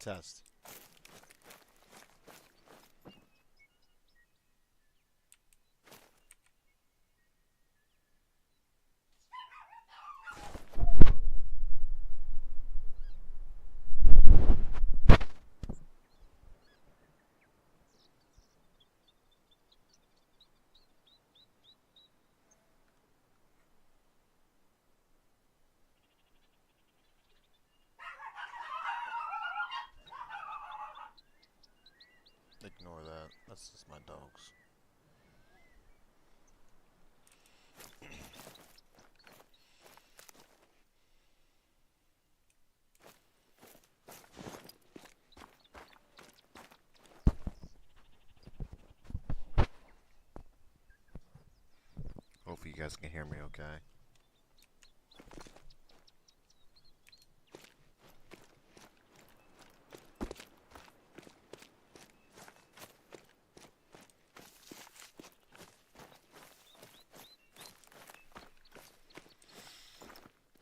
test. Ignore that. That's just my dogs. Hopefully you guys can hear me okay.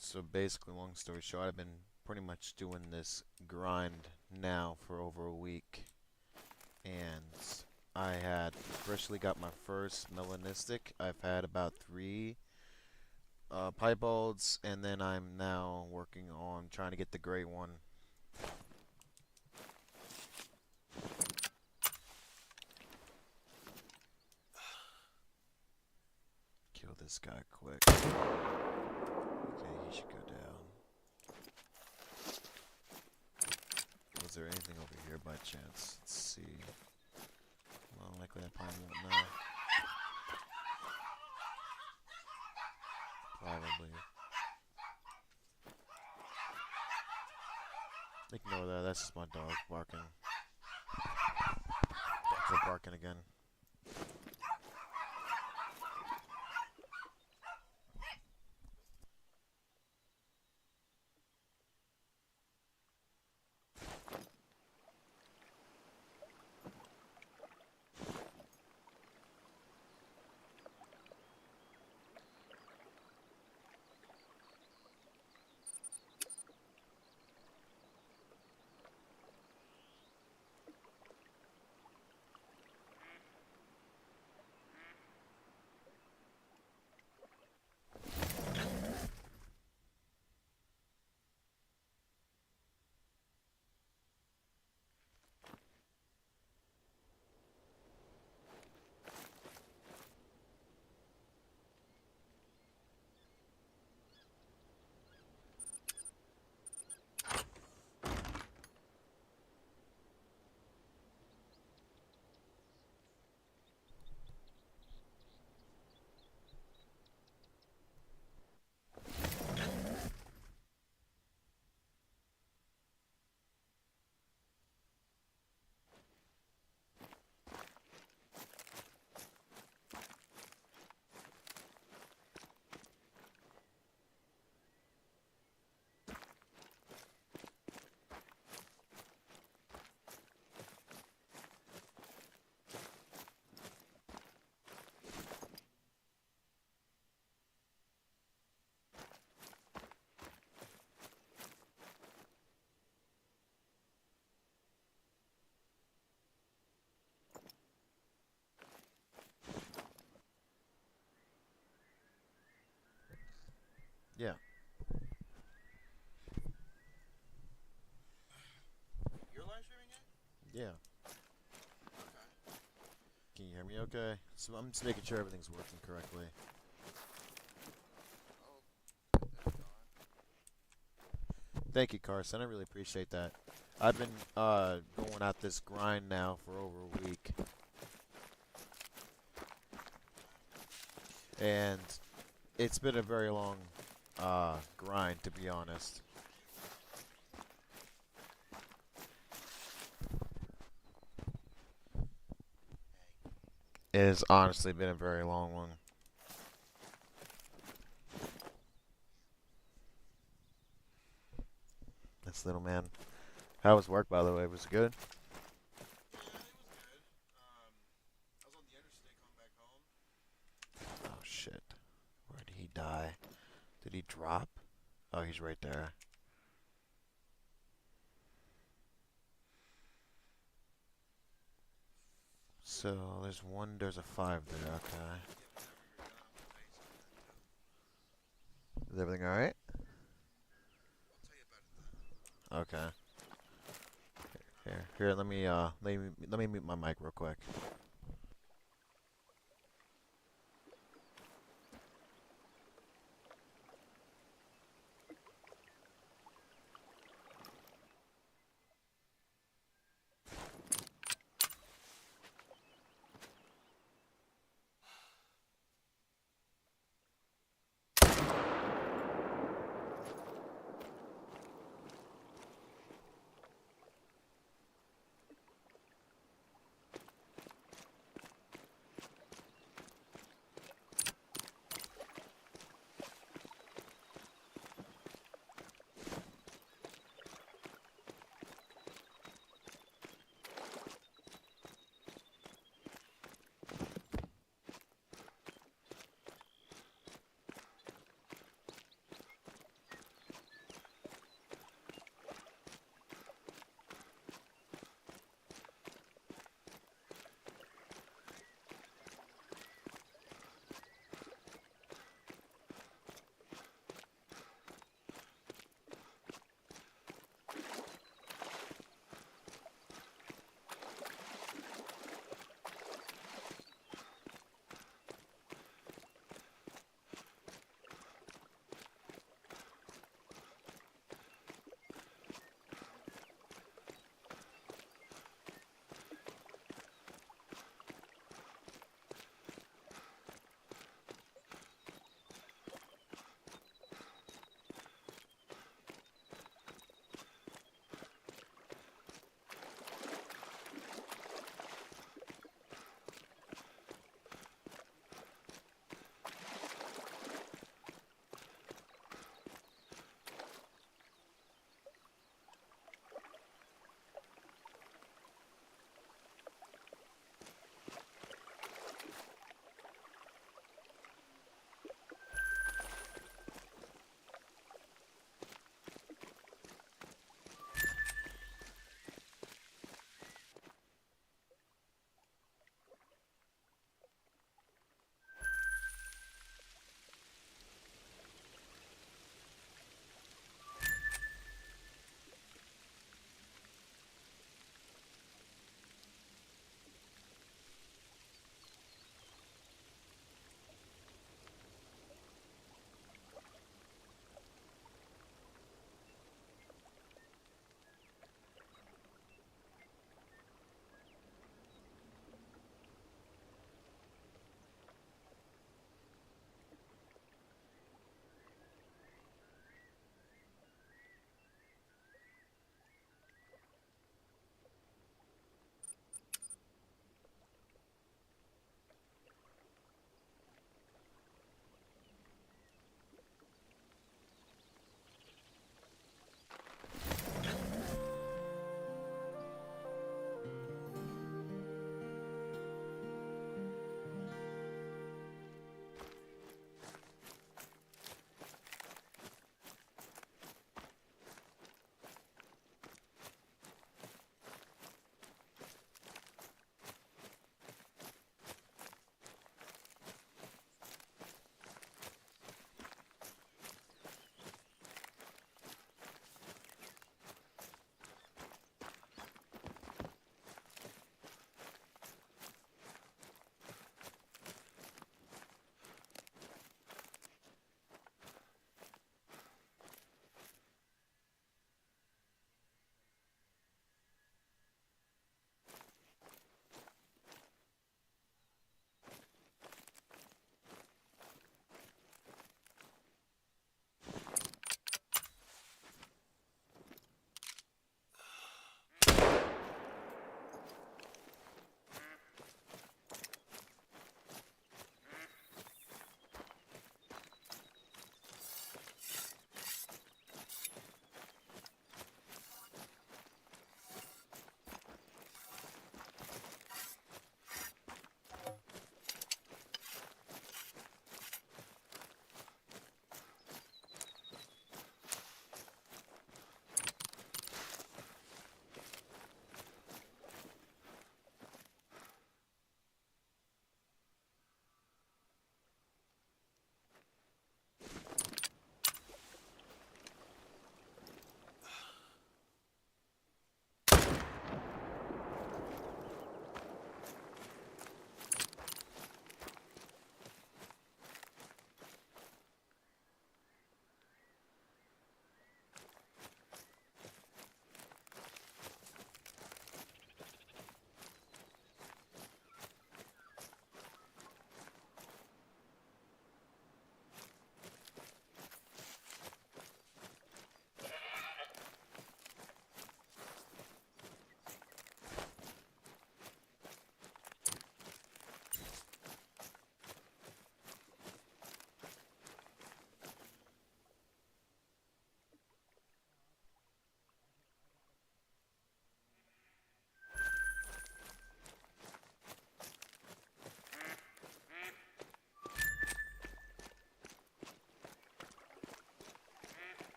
So basically, long story short, I've been pretty much doing this grind now for over a week. And I had freshly got my first melanistic. I've had about three piebald, and then I'm now working on trying to get the gray one. Kill this guy quick. Okay, he should go down. Was there anything over here by chance? Let's see. Well, likely I probably won't know. Probably. Ignore that, that's just my dog barking. Dogs are barking again. Yeah. You're live streaming it? Yeah. Okay. Can you hear me okay? So I'm just making sure everything's working correctly. Oh, that's gone. Thank you, Carson. I really appreciate that. I've been going at this grind now for over a week. And it's been a very long grind, to be honest. It has honestly been a very long one. This little man. How was work, by the way? Was it good? Yeah, it was good. I was on the interstate coming back home. Oh, shit. Where did he die? Did he drop? Oh, he's right there. So there's one, there's a 5 there, okay. Yeah, but never figured out how you spell that too. Is everything alright? I'll tell you about it then. Okay. Hang on. Here, let me mute my mic real quick.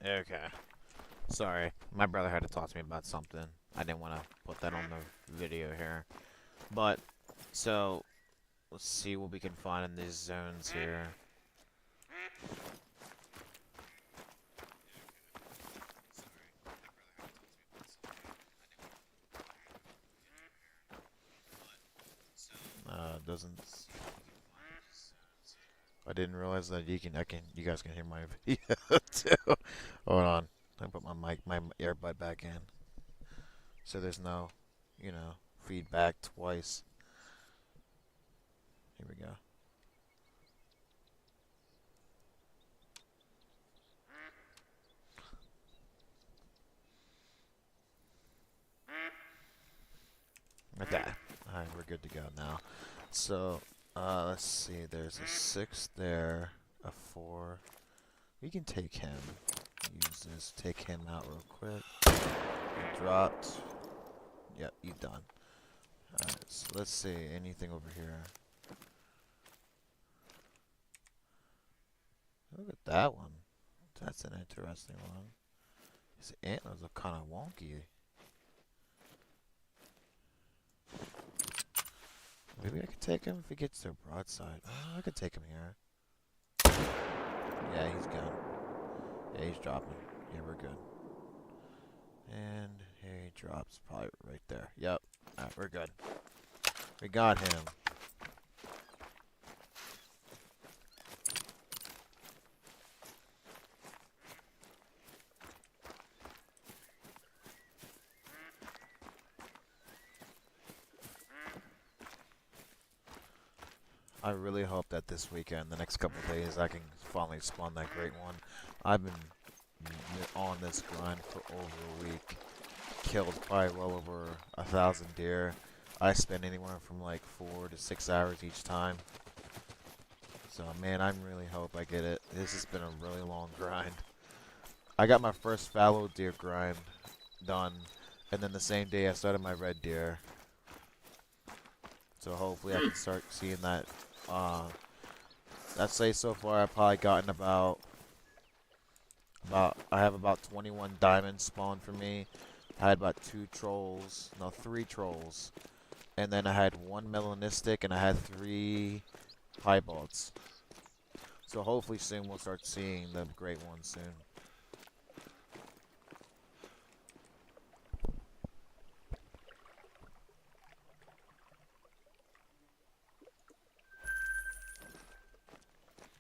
Okay. Sorry, my brother had to talk to me about something. I didn't want to put that on the video here. But, so, let's see what we can find in these zones here. Doesn't. I didn't realize that you guys can hear my video too. Hold on. I put my earbud back in. So there's no, feedback twice. Here we go. Okay. Alright, we're good to go now. So, let's see. There's a 6 there, a 4. We can take him. Use this. Take him out real quick. He dropped. Yep, he's done. Alright, so let's see. Anything over here? Look at that one. That's an interesting one. His antlers are kind of wonky. Maybe I could take him if he gets to broadside. Oh, I could take him here. Yeah, he's gone. Yeah, he's dropping. Yeah, we're good. And here he drops, probably right there. Yep. Alright, we're good. We got him. I really hope that this weekend, the next couple of days, I can finally spawn that great one. I've been on this grind for over a week. Killed probably well over 1,000 deer. I spend anywhere from like 4 to 6 hours each time. So man, I really hope I get it. This has been a really long grind. I got my first fallow deer grind done, and then the same day I started my red deer. So hopefully I can start seeing that. I'd say so far I've probably gotten I have about 21 diamonds spawned for me. I had about 3 trolls, and then I had 1 melanistic, and I had 3 piebalds. So hopefully soon we'll start seeing the great ones soon.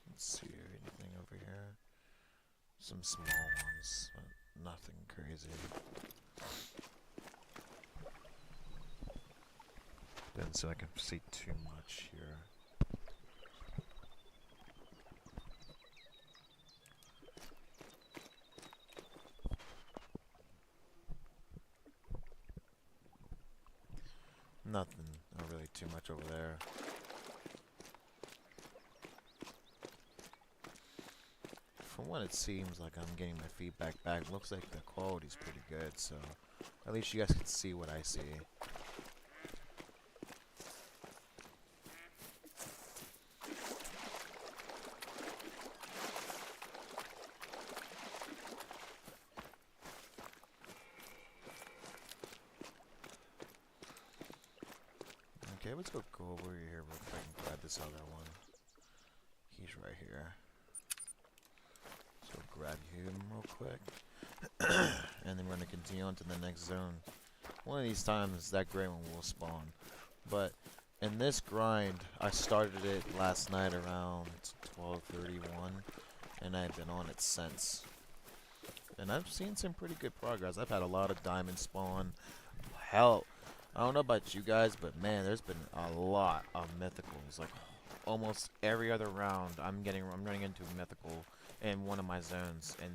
Let's see anything over here. Some small ones, but nothing crazy. Didn't so I can see too much here. Nothing, not really too much over there. From what it seems like I'm getting my feedback back, looks like the quality's pretty good, so at least you guys can see what I see. Okay, let's go over here real quick and grab this other one. He's right here. So grab him real quick. And then we're going to continue on to the next zone. One of these times that gray one will spawn. But in this grind, I started it last night around 12:31, and I've been on it since. And I've seen some pretty good progress. I've had a lot of diamond spawn. Hell, I don't know about you guys, but man, there's been a lot of mythicals. Like almost every other round, I'm running into a mythical in one of my zones, and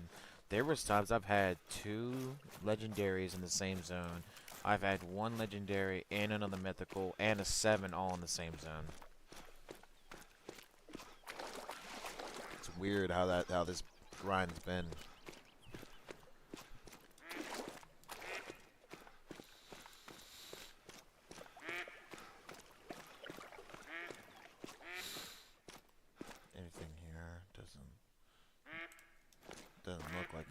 there was times I've had 2 legendaries in the same zone. I've had 1 legendary and another mythical and a 7 all in the same zone. It's weird how this grind's been. Anything here doesn't look like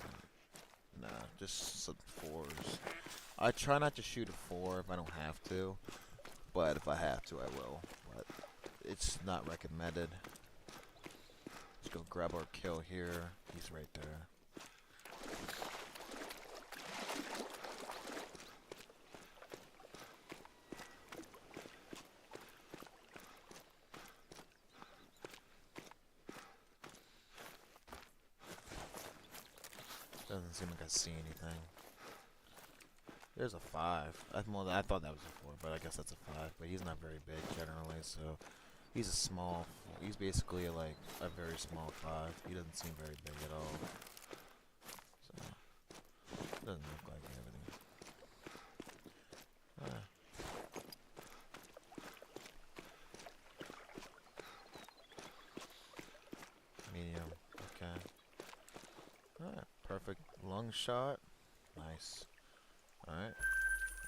just some fours. I try not to shoot a four if I don't have to, but if I have to, I will. But it's not recommended. Let's go grab our kill here. He's right there. Doesn't seem like I see anything. There's a 5. I thought that was a 4, but I guess that's a 5. But he's not very big generally, so he's a small. He's basically like a very small 5. He doesn't seem very big at all. So doesn't look like anything. Medium. Okay. Alright. Perfect. Lung shot. Nice. Alright.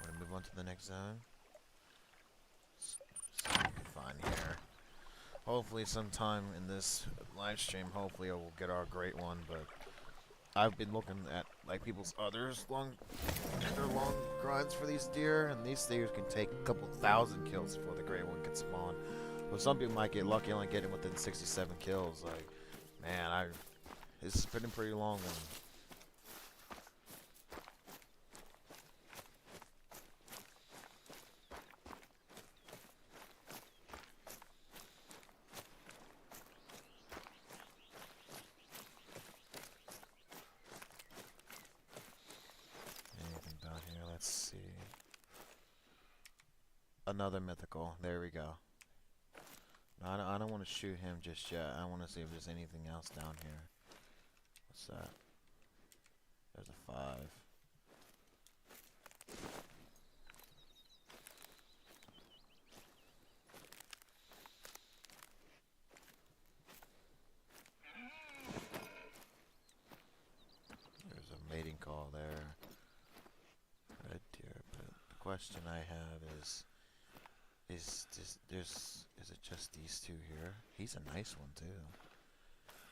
We're gonna move on to the next zone. See what we can find here. Hopefully sometime in this live stream, hopefully I will get our great one, but I've been looking at like people's others long grinds for these deer, and these deer can take a couple thousand kills before the great one can spawn. But some people might get lucky only getting within 67 kills. Like, man, this has been a pretty long one. Let's see. Another mythical. There we go. No, I don't want to shoot him just yet. I want to see if there's anything else down here. What's that? There's a 5. There's a mating call there. Red deer, but the question I have is it just these two here? He's a nice one too.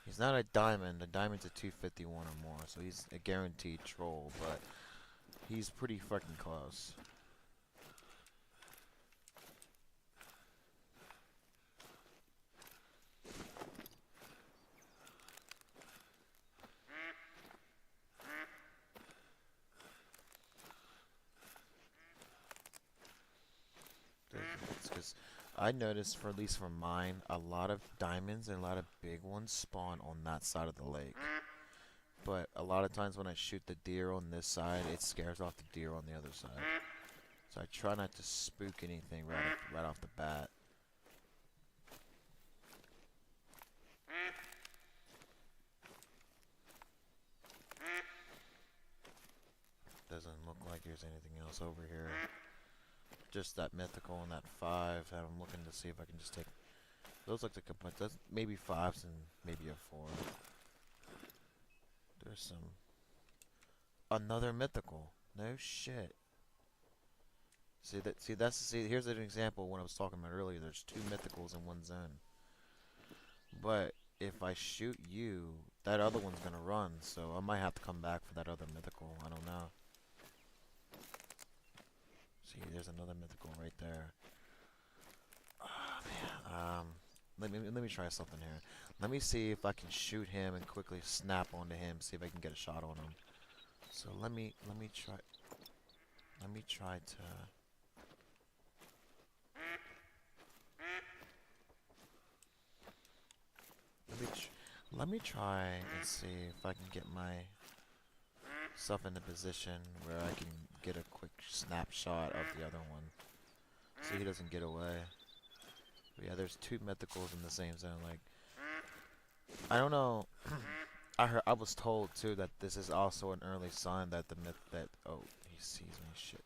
He's not a diamond. The diamond's a 251 or more, so he's a guaranteed troll, but he's pretty fucking close. Because I noticed, for at least for mine, a lot of diamonds and a lot of big ones spawn on that side of the lake. But a lot of times when I shoot the deer on this side, it scares off the deer on the other side. So I try not to spook anything right off the bat. Doesn't look like there's anything else over here. Just that mythical and that 5. And I'm looking to see if I can just take those. Like the complete. That's maybe 5s and maybe a 4. There's some. Another mythical. No shit. See, here's an example of what I was talking about earlier. There's 2 mythicals in one zone. But if I shoot you, that other one's gonna run. So I might have to come back for that other mythical. I don't know. See, there's another mythical right there. Oh, man. Let me try something here. Let me see if I can shoot him and quickly snap onto him. See if I can get a shot on him. So let me try. Let me try to. Let me try and see if I can get myself in a position where I can get a quick snapshot of the other one, so he doesn't get away. But yeah, there's 2 mythicals in the same zone. Like, I don't know. I was told too that this is also an early sign that oh, he sees me. Shit.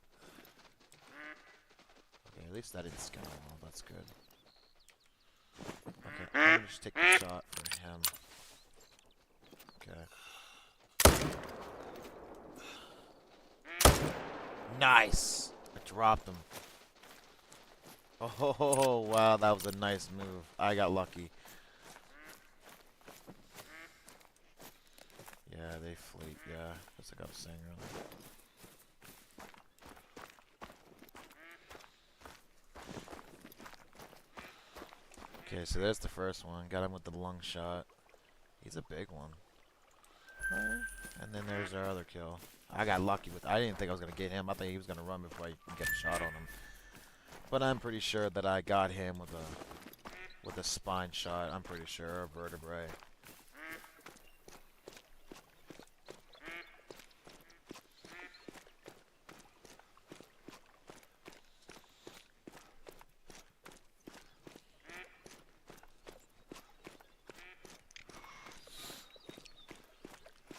Okay, at least that didn't scare him off. That's good. Okay, I'm gonna just take the shot for him. Okay. Nice! I dropped him. Oh, wow, that was a nice move. I got lucky. Yeah, they fleet, yeah. That's like I was saying earlier. Okay, so there's the first one. Got him with the lung shot. He's a big one. And then there's our other kill. I got lucky with. I didn't think I was gonna get him. I thought he was gonna run before I could get a shot on him. But I'm pretty sure that I got him with a spine shot. I'm pretty sure, or vertebrae.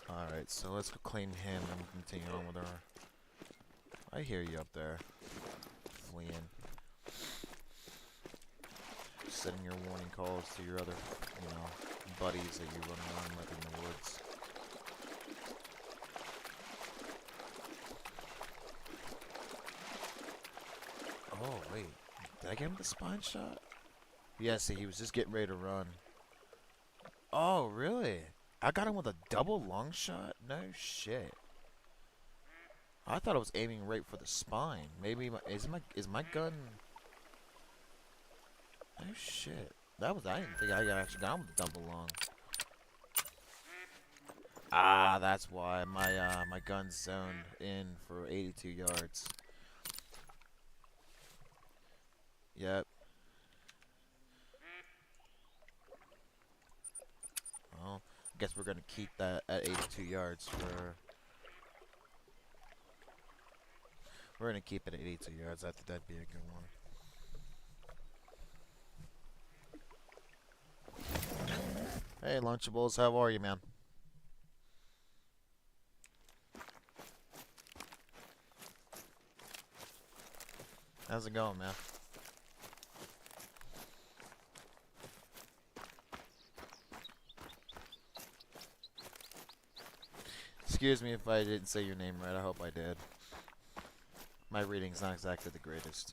Alright, so let's go clean him and continue on with our... I hear you up there. Fleeing. Setting your warning calls to your other, buddies that you run around with in the woods. Oh, wait. Did I get him the spine shot? Yeah, see, he was just getting ready to run. Oh, really? I got him with a double long shot? No shit. I thought I was aiming right for the spine. Maybe is my gun? No shit. I didn't think I actually got him with a double long. Ah, that's why my gun's zoned in for 82 yards. Yep. Well, I guess we're gonna keep that at 82 yards for... We're gonna keep it at 82 yards. I think that'd be a good one. Hey, Lunchables, how are you, man? How's it going, man? Excuse me if I didn't say your name right. I hope I did. My reading's not exactly the greatest.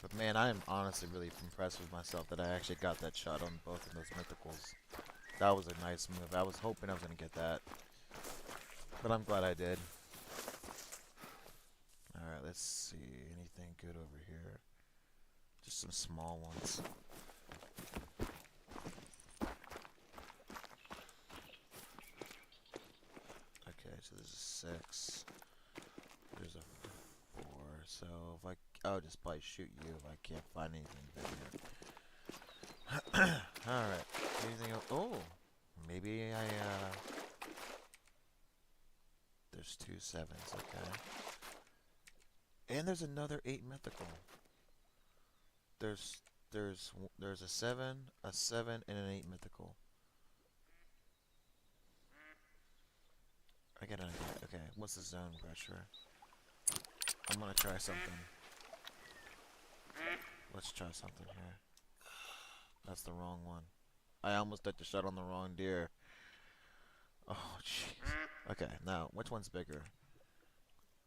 But man, I am honestly really impressed with myself that I actually got that shot on both of those mythicals. That was a nice move. I was hoping I was going to get that. But I'm glad I did. Alright, let's see. Anything good over here? Just some small ones. Okay, so there's a 6. There's a 4. So if I'll just probably shoot you if I can't find anything bigger. Alright. Anything else? Oh! Maybe there's 2 7s, okay. And there's another 8 mythical. There's a 7, and an 8 mythical. I got an idea. Okay, what's the zone pressure? I'm gonna try something. Let's try something here. That's the wrong one. I almost took the shot on the wrong deer. Oh, jeez. Okay, now, which one's bigger?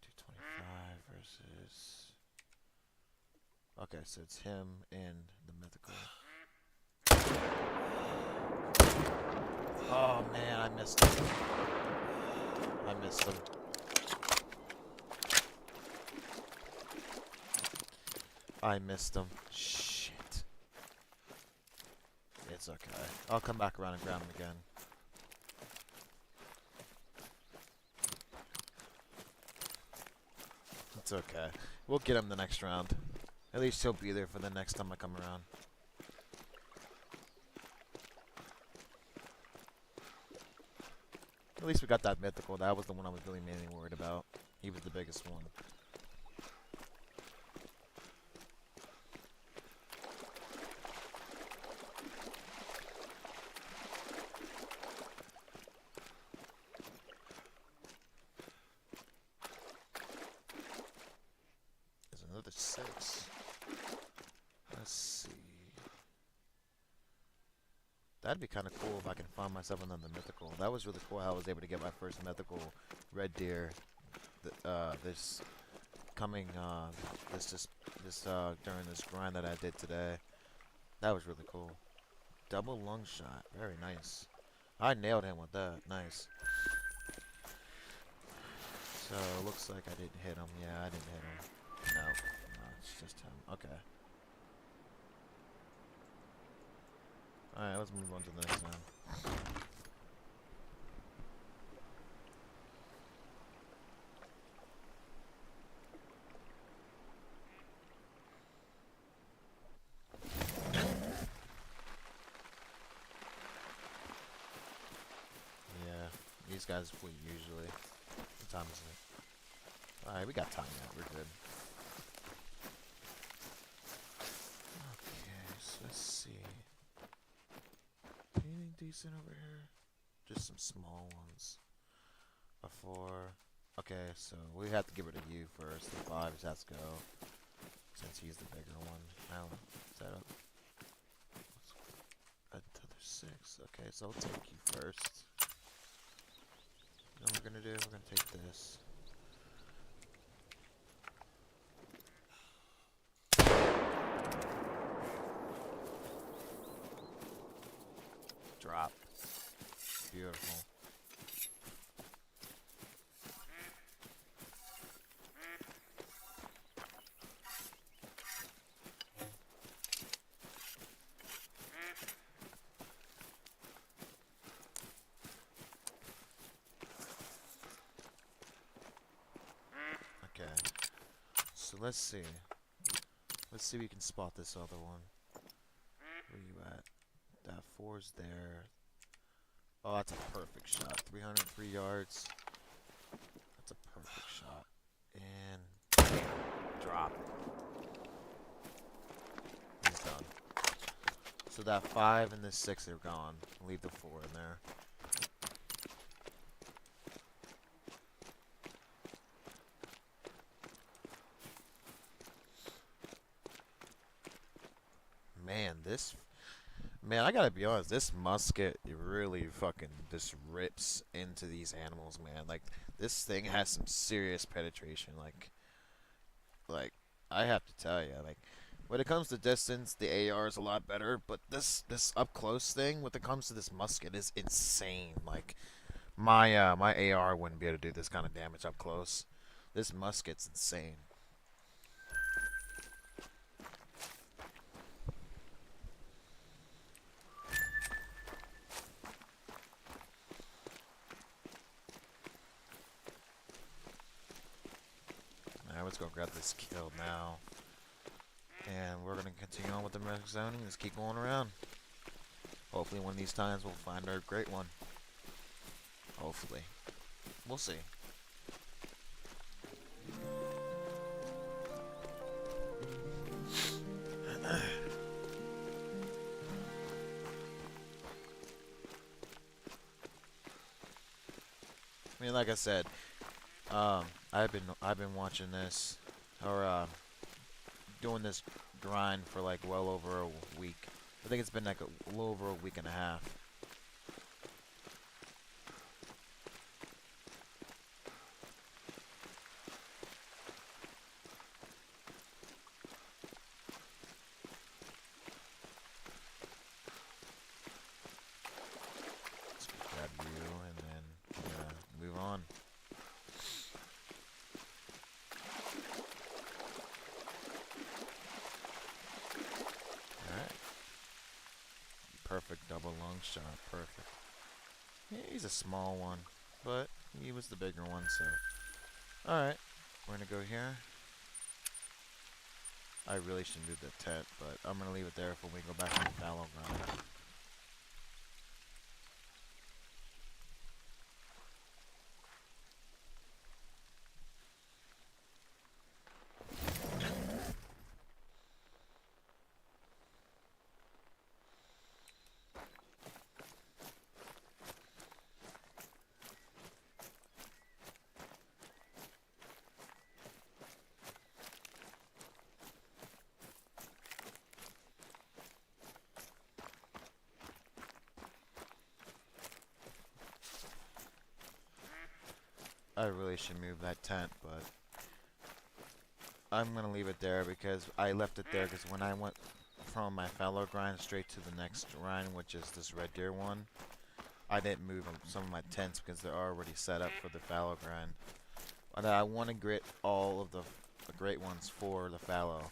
225 versus... Okay, so it's him and the mythical. Oh, man, I missed him. I missed him. I missed him. Shit. It's okay. I'll come back around and grab him again. It's okay. We'll get him the next round. At least he'll be there for the next time I come around. At least we got that mythical. That was the one I was really mainly worried about. He was the biggest one. There's another 6. Let's see. That'd be kind of cool if I can find myself another mythical. That was really cool how I was able to get my first mythical red deer. This coming during this grind that I did today. That was really cool. Double lung shot, very nice. I nailed him with that. Nice. So looks like I didn't hit him. Yeah, I didn't hit him. No, it's just him. Okay. All right, let's move on to the next one. Yeah, these guys we usually. What time is it? Alright, we got time now. We're good. Okay, so let's see. Anything decent over here? Just some small ones. A 4. Okay, so we have to get rid of you first. The 5 has to go. Since he's the bigger one. Now, is that up? Another 6. Okay, so I'll take you first. You know what we're gonna do? We're gonna take this. Drop. Beautiful. Okay. So let's see. Let's see if we can spot this other one. Where you at? That 4's there. Oh, that's a perfect shot. 303 yards. That's a perfect shot. And drop. He's done. So that 5 and this 6 are gone. Leave the 4 in there. Man, I gotta be honest, this musket it really fucking just rips into these animals, man. Like, this thing has some serious penetration. Like, I have to tell you, like, when it comes to distance, the AR is a lot better, but this up close thing, when it comes to this musket, is insane. Like, my AR wouldn't be able to do this kind of damage up close. This musket's insane. Alright, let's go grab this kill now. And we're gonna continue on with the mech zoning. Let's keep going around. Hopefully one of these times we'll find our great one. Hopefully. We'll see. I mean, like I said, I've been watching this or doing this grind for like well over a week. I think it's been like a little over a week and a half. Let's grab you and then move on. Alright. Perfect double long shot. Perfect. Yeah, he's a small one, but he was the bigger one, so. Alright. We're gonna go here. I really shouldn't do the tent, but I'm gonna leave it there for when we go back to the fallow ground. I really should move that tent, but I'm gonna leave it there because I left it there because when I went from my fallow grind straight to the next grind, which is this red deer one, I didn't move some of my tents because they're already set up for the fallow grind. But I want to grit all of the great ones for the fallow.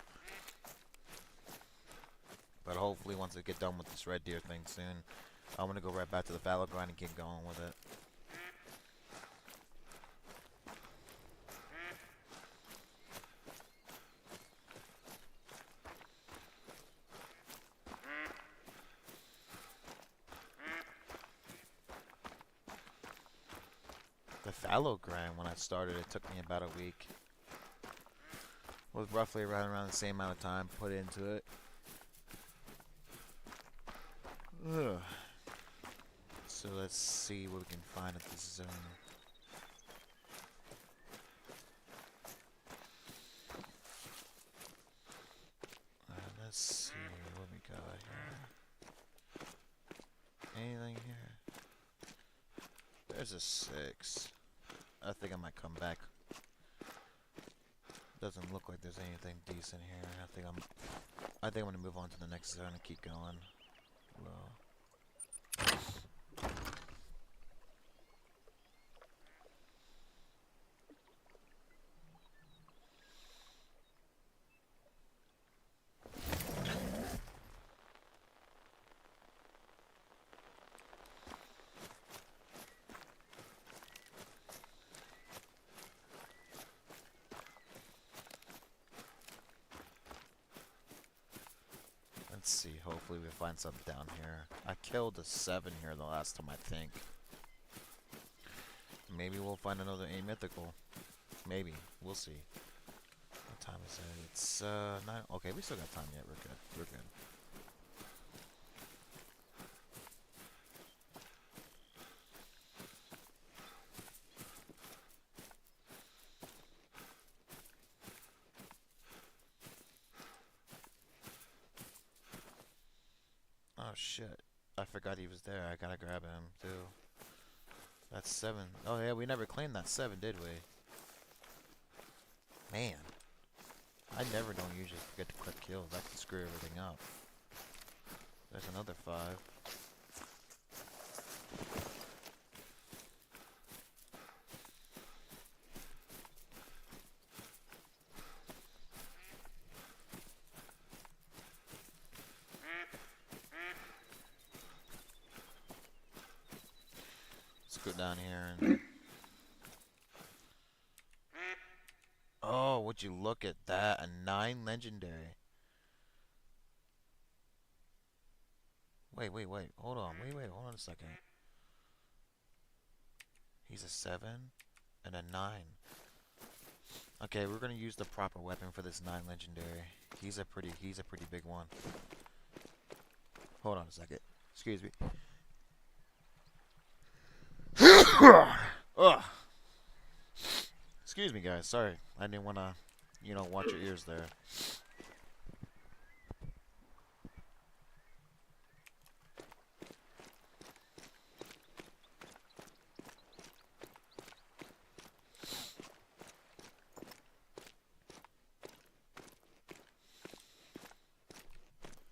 But hopefully once I get done with this red deer thing soon, I'm gonna go right back to the fallow grind and get going with it. The fallow grind, when I started, it took me about a week. Was roughly around the same amount of time put into it. Ugh. So let's see what we can find at this zone. Let's see what we got here. Anything here? There's a 6. I think I might come back. Doesn't look like there's anything decent here. I think I'm gonna move on to the next zone and keep going. Low. Let's see, hopefully we find something down here. I killed a 7 here the last time, I think. Maybe we'll find another amythical. Maybe. We'll see. What time is it? It's 9. Okay, we still got time yet. We're good. We're good. Oh shit. I forgot he was there. I gotta grab him too. That's 7. Oh yeah, we never claimed that 7, did we? Man. I never don't usually forget to click kills. That can screw everything up. There's another 5. Let's go down here and... Oh, would you look at that? A 9 legendary. Wait. Hold on. Hold on a second. He's a 7 and a 9. Okay, we're gonna use the proper weapon for this 9 legendary. He's a pretty big one. Hold on a second. Excuse me. Ugh. Excuse me, guys. Sorry. I didn't want to, watch your ears there.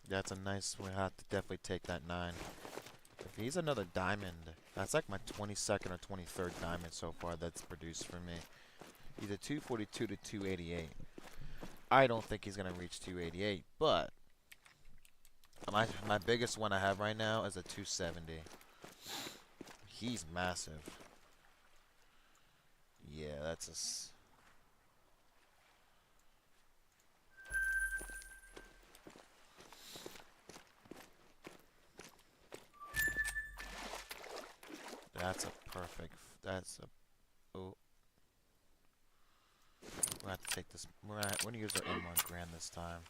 That's a nice, we have to definitely take that 9. If he's another diamond, that's like my 22nd or 23rd diamond so far that's produced for me. Either 242 to 288. I don't think he's going to reach 288, but my biggest one I have right now is a 270. He's massive. Yeah, that's a... That's a perfect... That's a... Oh. We'll have to take this... We're gonna use our M1 Grand this time.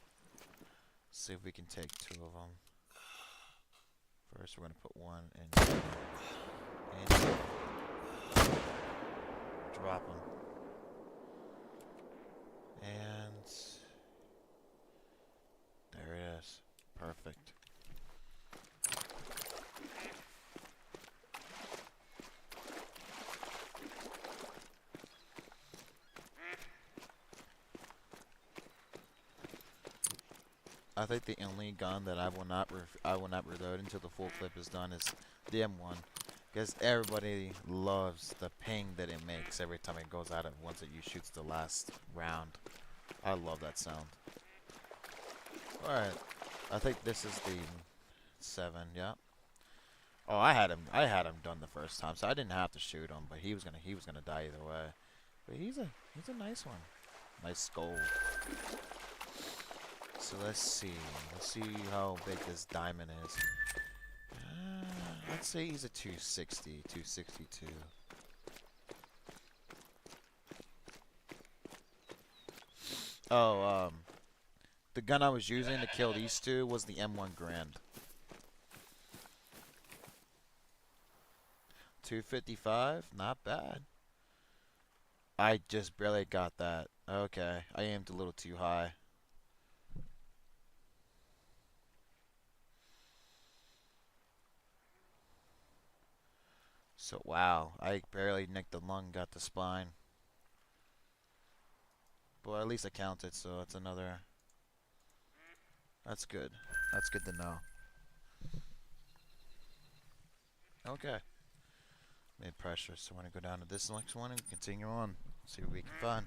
See if we can take 2 of them. First, we're gonna put 1 in... And... Drop them. And... There it is. Perfect. I think the only gun that I will not reload until the full clip is done is the M1, because everybody loves the ping that it makes every time it goes out at once you shoots the last round. I love that sound. All right, I think this is the 7. Yeah. Oh, I had him. I had him done the first time, so I didn't have to shoot him. But he was gonna die either way. But he's a nice one. Nice skull. So let's see. Let's see how big this diamond is. Let's say he's a 260, 262. Oh, the gun I was using to kill these two was the M1 Grand. 255, not bad. I just barely got that. Okay, I aimed a little too high. So wow, I barely nicked the lung, got the spine. But at least I counted, so that's another. That's good. That's good to know. Okay. Made pressure, so I want to go down to this next one and continue on. See what we can find.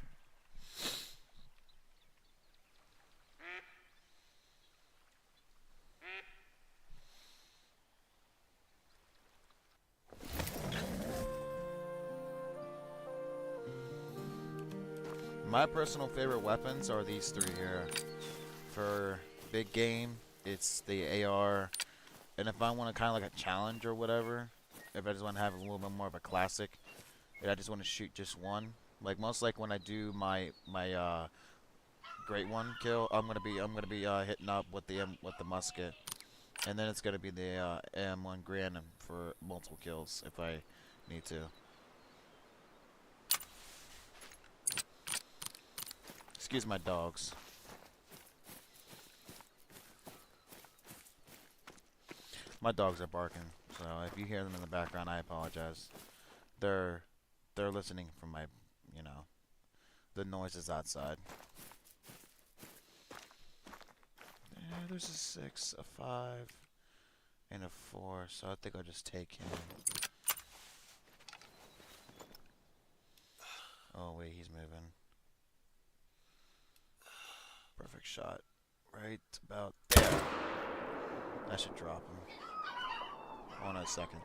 My personal favorite weapons are these 3 here. For big game, it's the AR, and if I want to kind of like a challenge or whatever, if I just want to have a little bit more of a classic, and I just want to shoot just one. Like most like when I do my great one kill, I'm gonna be hitting up with the musket, and then it's gonna be the M1 Grand for multiple kills if I need to. Excuse my dogs. My dogs are barking, so if you hear them in the background, I apologize. They're listening for my, you know, the noises outside. Yeah, there's a 6, a 5, and a 4, so I think I'll just take him. Oh wait, he's moving. Perfect shot. Right about there. That should drop him. Hold on a second.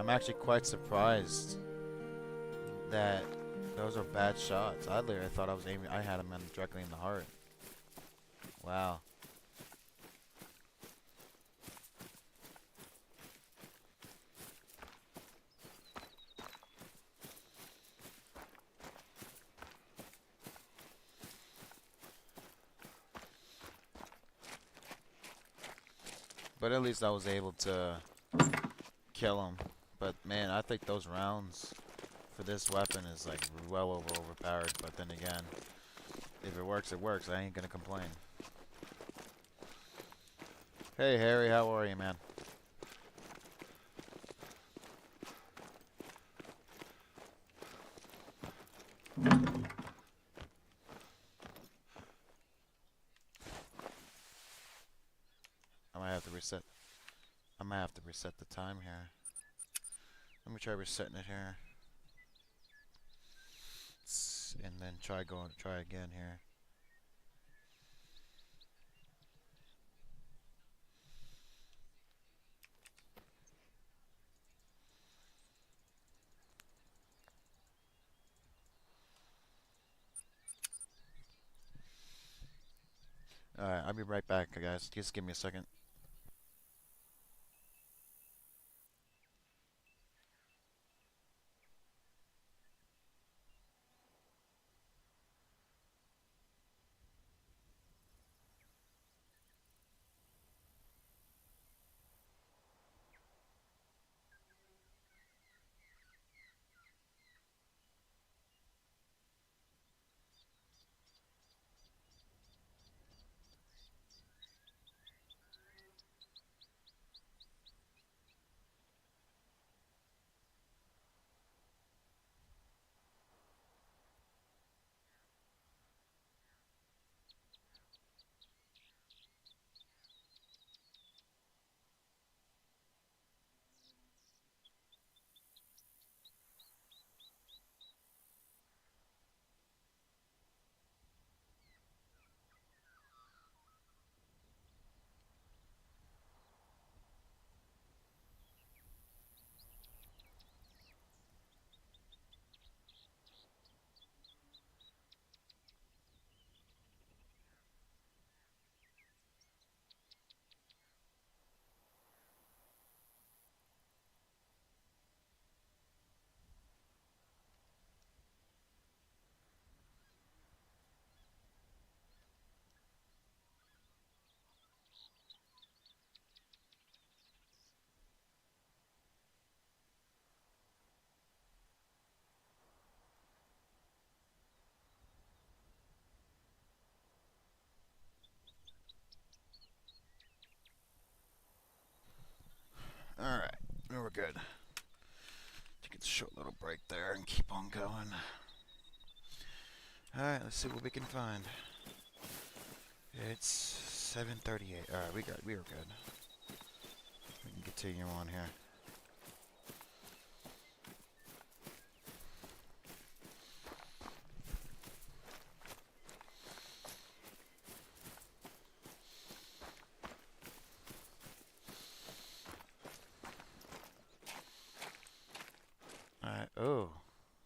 I'm actually quite surprised that those are bad shots. I literally thought I was aiming. I had him directly in the heart. Wow. But at least I was able to kill him. But man, I think those rounds for this weapon is like well overpowered. But then again, if it works, it works. I ain't gonna complain. Hey Harry, how are you, man? I might have to reset. I might have to reset the time here. Let me try resetting it here. And then try again here. Alright, I'll be right back, guys. Just give me a second. Alright, we're good. Take a short little break there and keep on going. Alright, let's see what we can find. It's 7:38. Alright, we are good. We can continue on here. Alright, oh,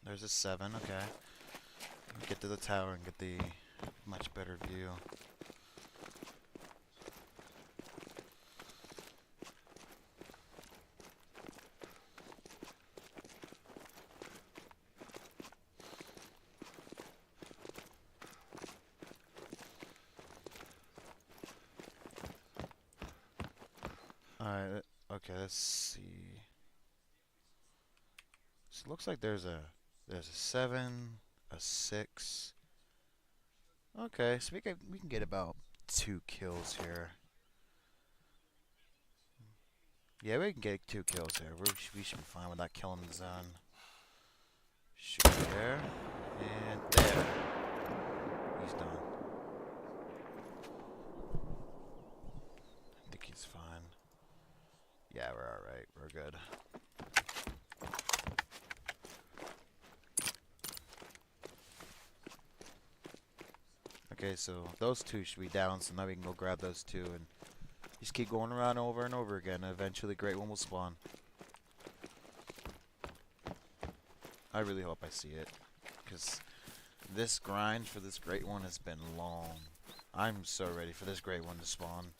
there's a 7, okay. Get to the tower and get the much better view. Alright, okay, let's see. So it looks like there's a 7, a 6. Okay, so we can get about 2 kills here. Yeah, we can get 2 kills here. We should be fine without killing the zone. Shoot there. And there. He's done. I think he's fine. Yeah, we're alright. We're good. Okay, so those 2 should be down, so now we can go grab those 2 and just keep going around over and over again, and eventually Great One will spawn. really hope I see it, because this grind for this great one has been long. I'm so ready for this great one to spawn.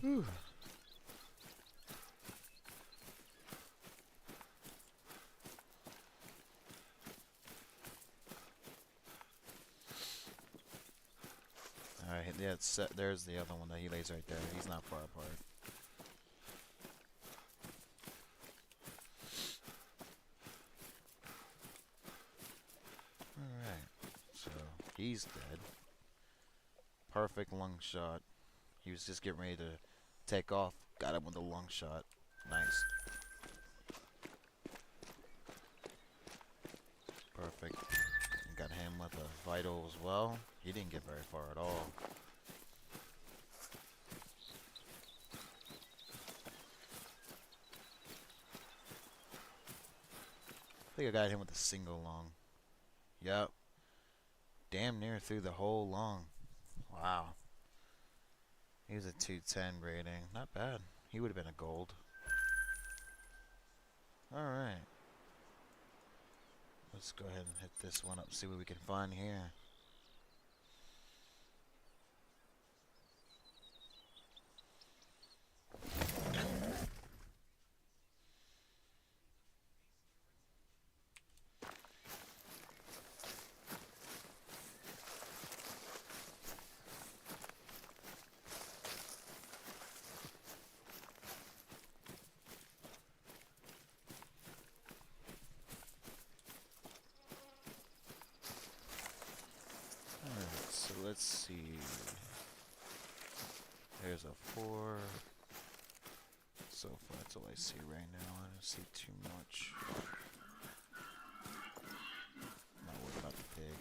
Whew. Alright, yeah, it's set. There's the other one that he lays right there. He's not far apart. Alright, so he's dead. Perfect lung shot. He was just getting ready to take off. Got him with a lung shot. Nice. Perfect. And got him with a vital as well. He didn't get very far at all. I think I got him with a single lung. Yep. Damn near through the whole lung. Wow. He was a 210 rating. Not bad. He would have been a gold. Alright. Let's go ahead and hit this one up, see what we can find here. Alright, so let's see. There's a 4. So far, that's all I see right now. I don't see too much. Not worried about the pig.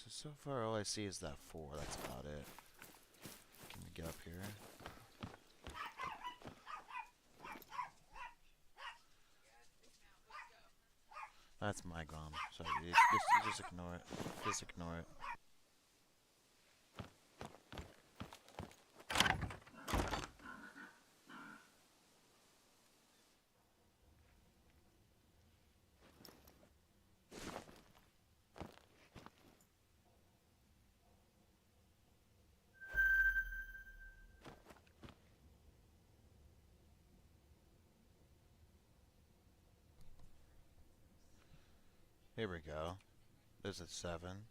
So far, all I see is that 4. That's about it. Can we get up here? That's my gum. Sorry, just ignore it. Just ignore it. Here we go. There's a 7.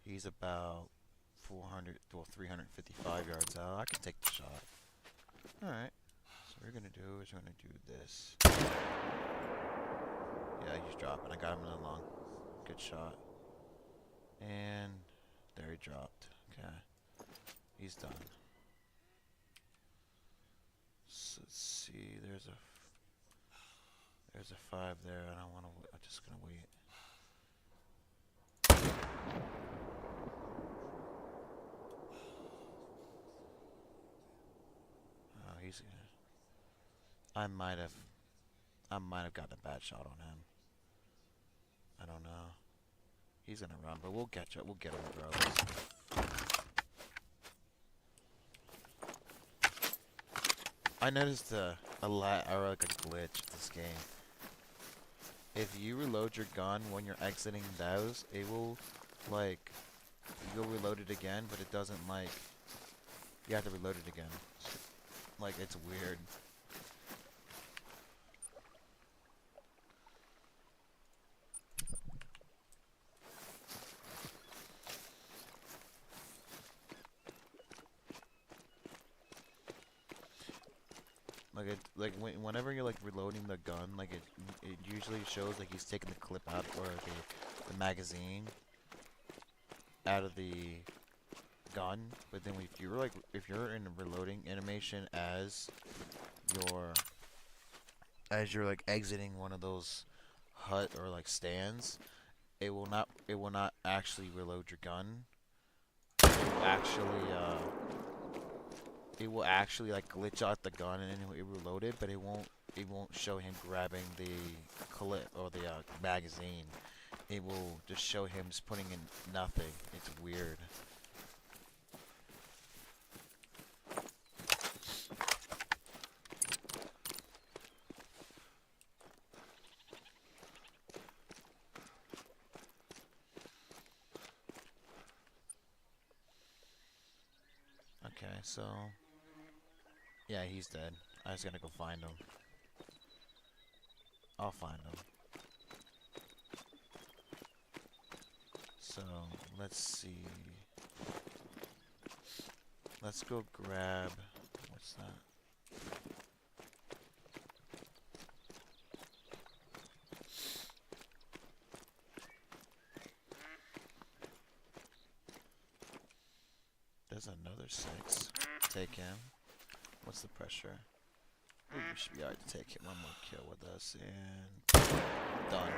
He's about 400, well, 355 yards out. I can take the shot. Alright. So what we're gonna do is we're gonna do this. Yeah, he's dropping. I got him in the lung. Good shot. And there he dropped. Okay. He's done. So let's see. There's a 5 there. I don't want to. I'm just gonna wait. Oh, he's gonna. I might have gotten a bad shot on him. I don't know. He's gonna run, but we'll catch up. We'll get him regardless. I noticed a glitch of this game. If you reload your gun when you're exiting those, it will, like, you'll reload it again, but it doesn't, like, you have to reload it again. Like, it's weird. Whenever you're like reloading the gun, like it usually shows like he's taking the clip out or the magazine out of the gun. But then if you're in a reloading animation as you're like exiting one of those hut or like stands, it will not actually reload your gun. It will actually like glitch out the gun and then it reload it, but it won't show him grabbing the clip or the magazine. It will just show him just putting in nothing. It's weird. so yeah, he's dead. I just gotta go find him. I'll find him. So let's see. Let's go grab. What's that? There's another 6. Take him. What's the pressure? Ooh, we should be alright to take him. One more kill with us, and done.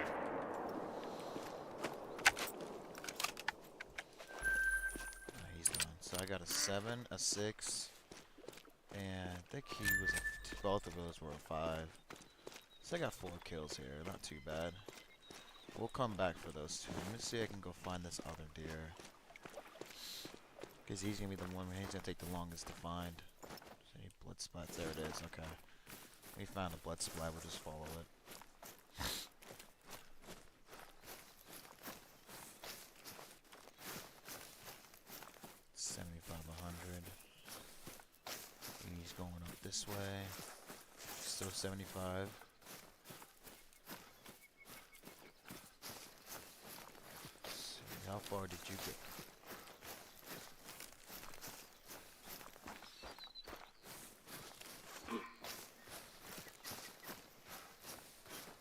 He's done. So I got a 7, a 6, and I think he was both of those were a 5. So I got 4 kills here. Not too bad. We'll come back for those 2. Let me see if I can go find this other deer. Because he's going to be the one he's going to take the longest to find. So any blood spots? There it is. Okay. We found a blood splat. We'll just follow it. He's going up this way. Still 75. Let's see, how far did you get?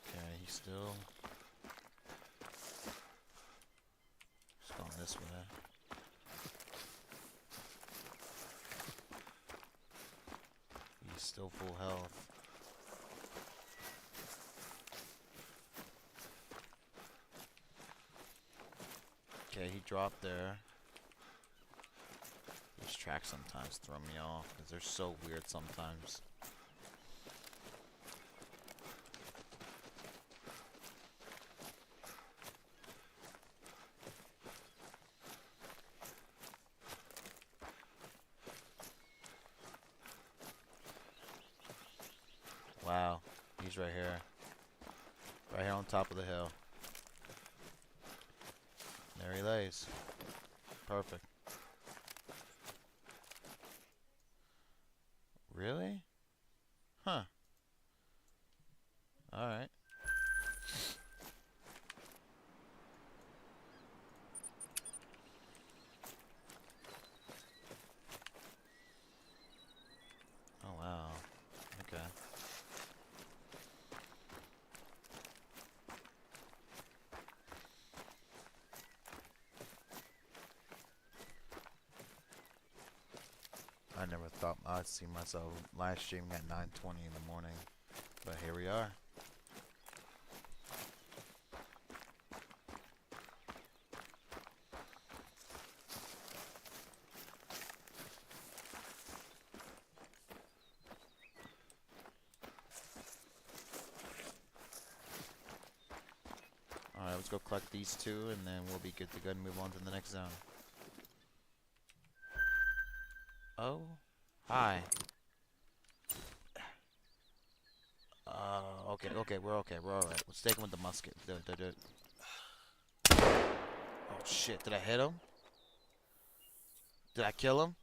Okay, he's still going this way. He's still full health. Okay, he dropped there. These tracks sometimes throw me off because they're so weird sometimes. Wow, he's right here. Right here on top of the hill. There he lays. Perfect. Really? Huh. Alright. Oh wow. Okay. I never thought I'd see myself live streaming at 9:20 in the morning, but here we are. Alright, let's go collect these 2 and then we'll be good to go and move on to the next zone. Oh, hi. Okay, we're alright. Let's take him with the musket. Do it. Oh shit, did I hit him? Did I kill him?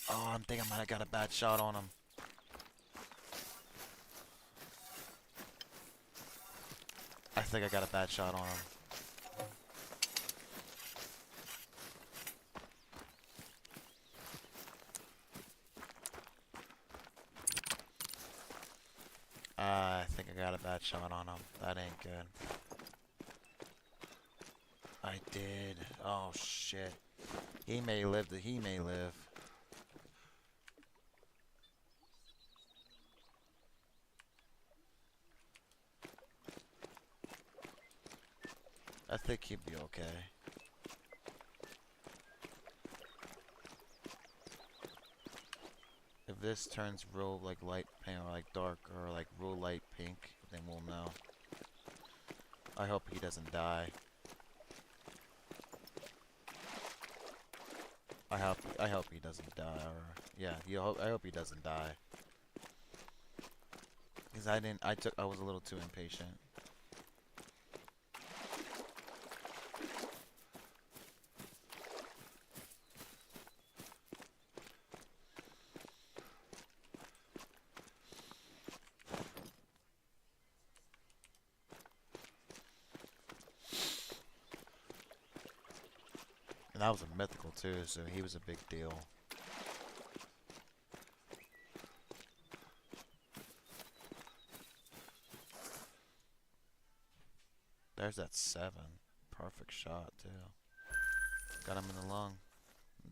Oh, I think I might have got a bad shot on him. I think I got a bad shot on him. I think I got a bad shot on him. That ain't good. I did. Oh shit. He may live. He may live. I think he'd be okay. If this turns real like light pink or like dark or like real light pink, then we'll know. I hope he doesn't die. I hope he doesn't die. Or yeah, I hope he doesn't die. Cause I was a little too impatient. And that was a mythical too, so he was a big deal. There's that 7. Perfect shot too. Got him in the lung.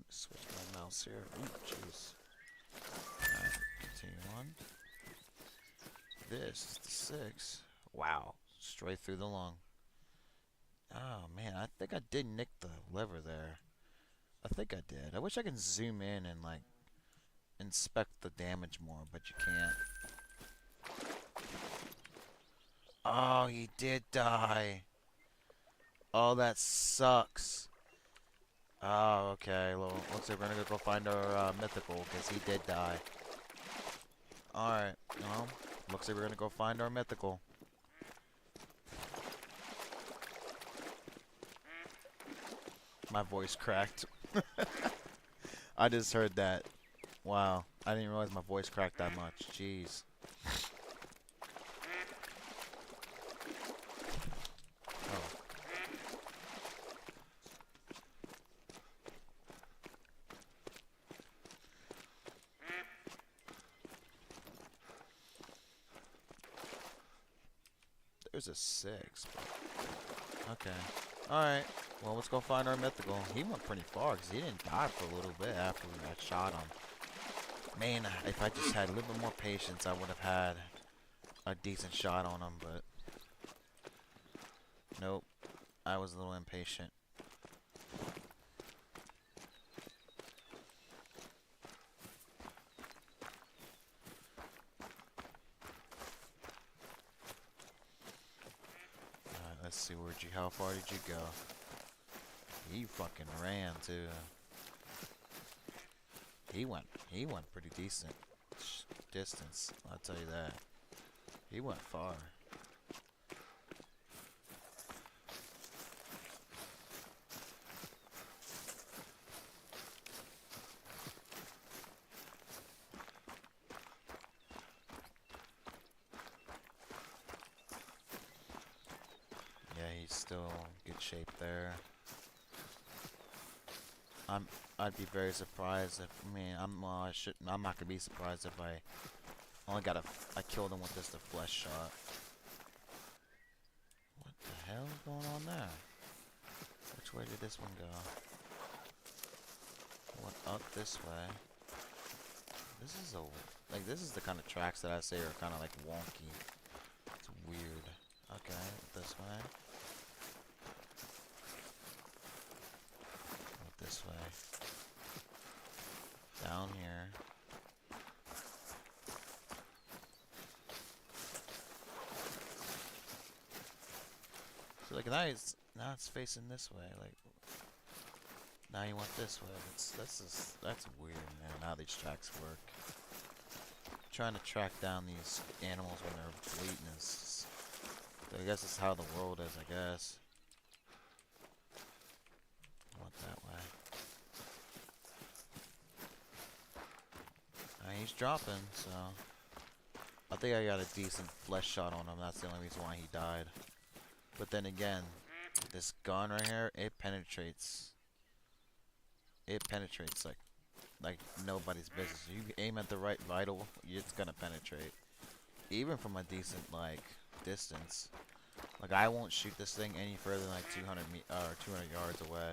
Switch my mouse here. Ooh, jeez. Alright, continue on. This is the 6. Wow. Straight through the lung. Oh man, I think I did nick the liver there. I think I did. I wish I could zoom in and like inspect the damage more, but you can't. Oh, he did die. Oh, that sucks. Oh, okay. Well, looks like we're gonna go find our mythical, because he did die. Alright, well, looks like we're gonna go find our mythical. My voice cracked. I just heard that. Wow, I didn't realize my voice cracked that much. Jeez. Oh. There's a 6. Okay. Alright. Well, let's go find our mythical. He went pretty far because he didn't die for a little bit after we got shot him. Man, if I just had a little bit more patience, I would have had a decent shot on him, but nope. I was a little impatient. Alright, let's see, how far did you go? He fucking ran too. He went pretty decent distance, I'll tell you that. He went far. Yeah, he's still in good shape there. I'd be very surprised if, I'm not gonna be surprised if I only I killed him with just a flesh shot. What the hell is going on there? Which way did this one go? Went up this way. This is the kind of tracks that I say are kind of like wonky. It's weird. Okay, this way. This way. Down here. So like now it's facing this way. Like now you went this way. That's weird, man. How these tracks work. Trying to track down these animals when they're bleeding is. I guess it's how the world is. I guess. Went that way. He's dropping, so I think I got a decent flesh shot on him. That's the only reason why he died. But then again, this gun right here, it penetrates. It penetrates like nobody's business. You aim at the right vital, it's gonna penetrate. Even from a decent distance. Like I won't shoot this thing any further than like 200 yards away.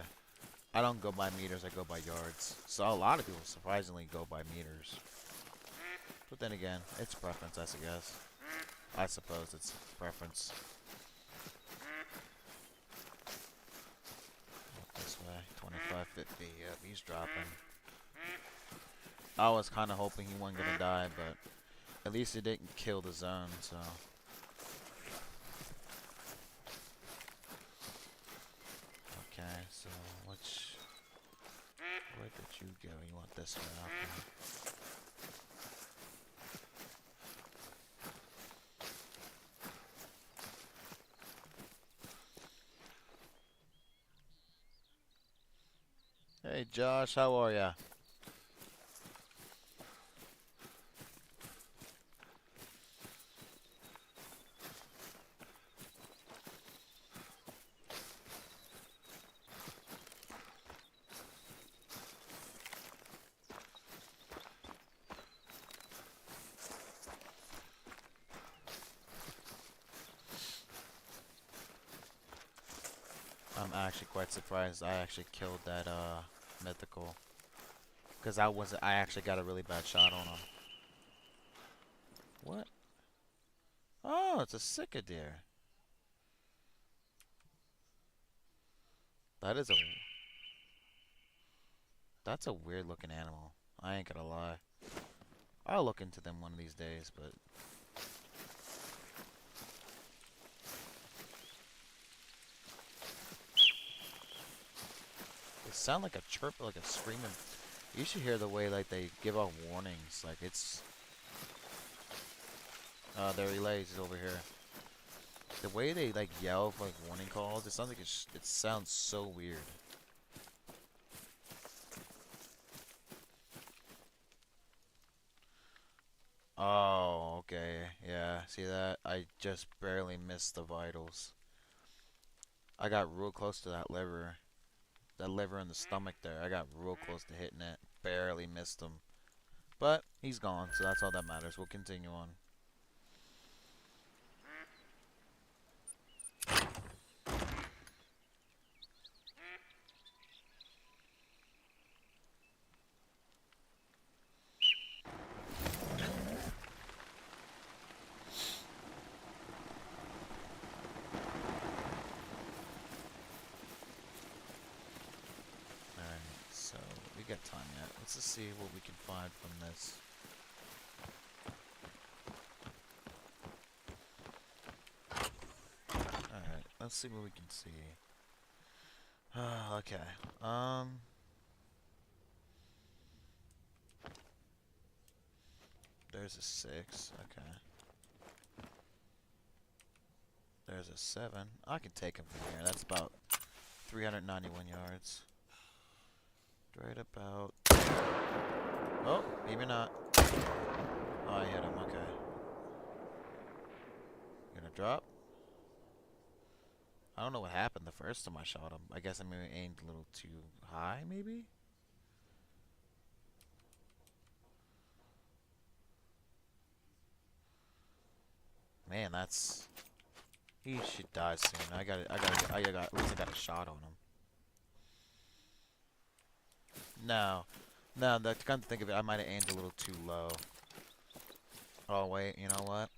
I don't go by meters, I go by yards. So a lot of people surprisingly go by meters. But then again, it's preference, I guess. I suppose it's preference. This way, 2550. Yep, he's dropping. I was kind of hoping he wasn't gonna die, but at least he didn't kill the zone, so. Okay, so where did you go? You want this way, okay. Hey Josh, how are ya? I'm actually quite surprised I actually killed that mythical. Because I actually got a really bad shot on him. What? Oh, it's a Sika deer. That is a That's a weird looking animal. I ain't gonna lie. I'll look into them one of these days, but they sound like a chirp, like a screaming. You should hear the way like they give off warnings. Like it's there he lays. He's over here. The way they like yell for like warning calls, it sounds like it sounds so weird. Oh, okay. Yeah, see that? I just barely missed the vitals. I got real close to that liver. That liver in the stomach there. I got real close to hitting it. Barely missed him. But he's gone, so that's all that matters. We'll continue on. Alright, so we got time yet. Let's just see what we can find from this. Alright, let's see what we can see. Okay. There's a 6. Okay. There's a 7. I can take him from here. That's about 391 yards. Right about... Oh, maybe not. Oh, I hit him. Okay. Gonna drop. I don't know what happened the first time I shot him. I guess I maybe aimed a little too high, maybe? Man, that's... He should die soon. At least I got a shot on him. No. No, come to think of it, I might have aimed a little too low. Oh, wait, you know what?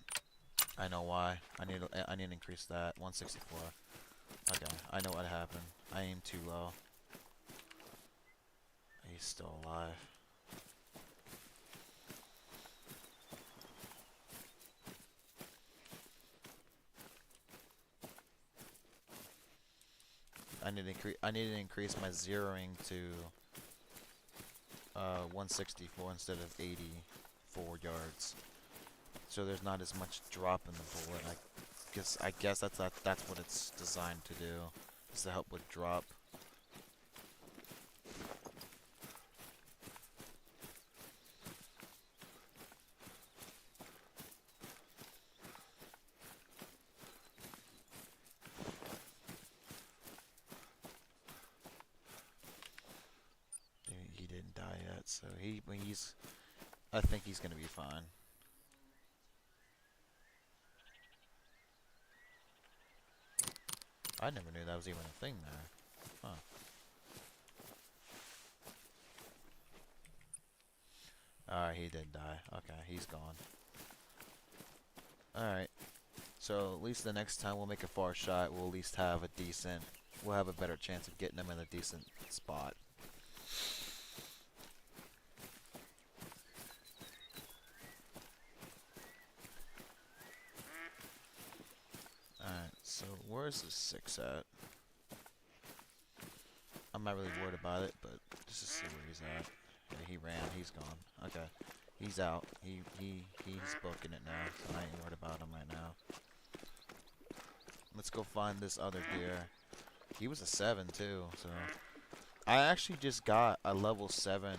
I know why. I need to increase that. 164. Okay, I know what happened. I aimed too low. He's still alive. I need to increase my zeroing to 164 instead of 84 yards. So there's not as much drop in the bullet. I guess that's what it's designed to do. Is to help with drop. He didn't die yet, so I think he's gonna be fine. I never knew that was even a thing there. Huh. Alright, he did die. Okay, he's gone. Alright. So at least the next time we'll make a far shot, we'll at least have we'll have a better chance of getting him in a decent spot. Alright, so where's the 6 at? I'm not really worried about it, but just to see where he's at. Yeah, he ran. He's gone. Okay. He's out. He's booking it now, so I ain't worried about him right now. Let's go find this other deer. He was a 7 too, so... I actually just got a level 7,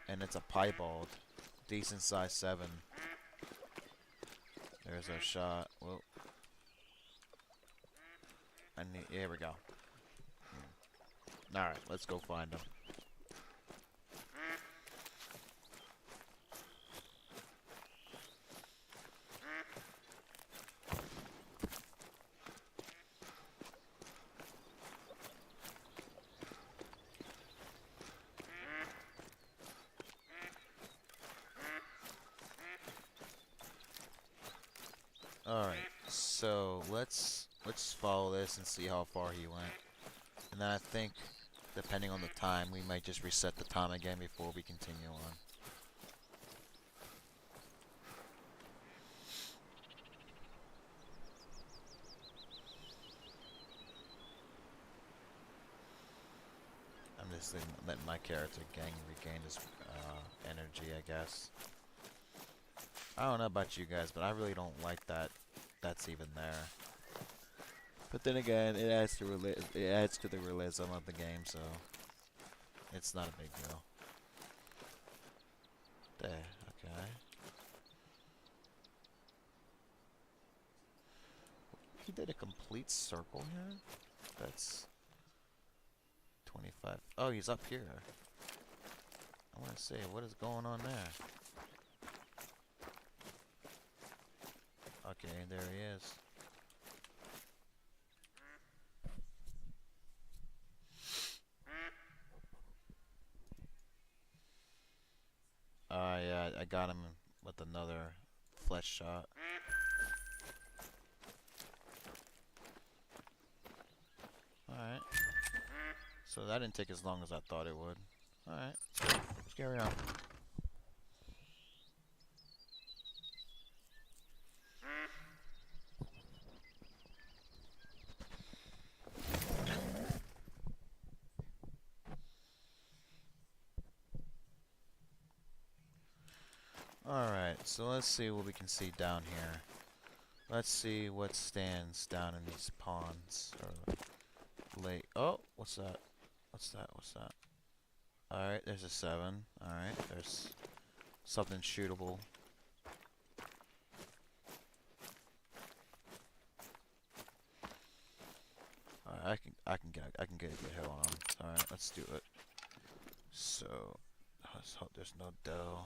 and it's a piebald. Decent size 7. There's our shot. Whoa. Here we go. Alright, let's go find him. Alright, so let's follow this and see how far he went. And then I think, depending on the time, we might just reset the time again before we continue on. I'm just letting my character regain his energy, I guess. I don't know about you guys, but I really don't like that that's even there. But then again, it adds to the realism of the game, so it's not a big deal. There, okay. He did a complete circle here? That's 25. Oh, he's up here. I want to say, what is going on there? Okay, there he is. Yeah, I got him with another flesh shot. Alright. So that didn't take as long as I thought it would. Alright, let's carry on. Alright, so let's see what we can see down here. Let's see what stands down in these ponds. Or lake. Oh, what's that? What's that? What's that? Alright, there's a 7. Alright, there's something shootable. Alright, I can get a good hit on him. Alright, let's do it. So let's hope there's no dough.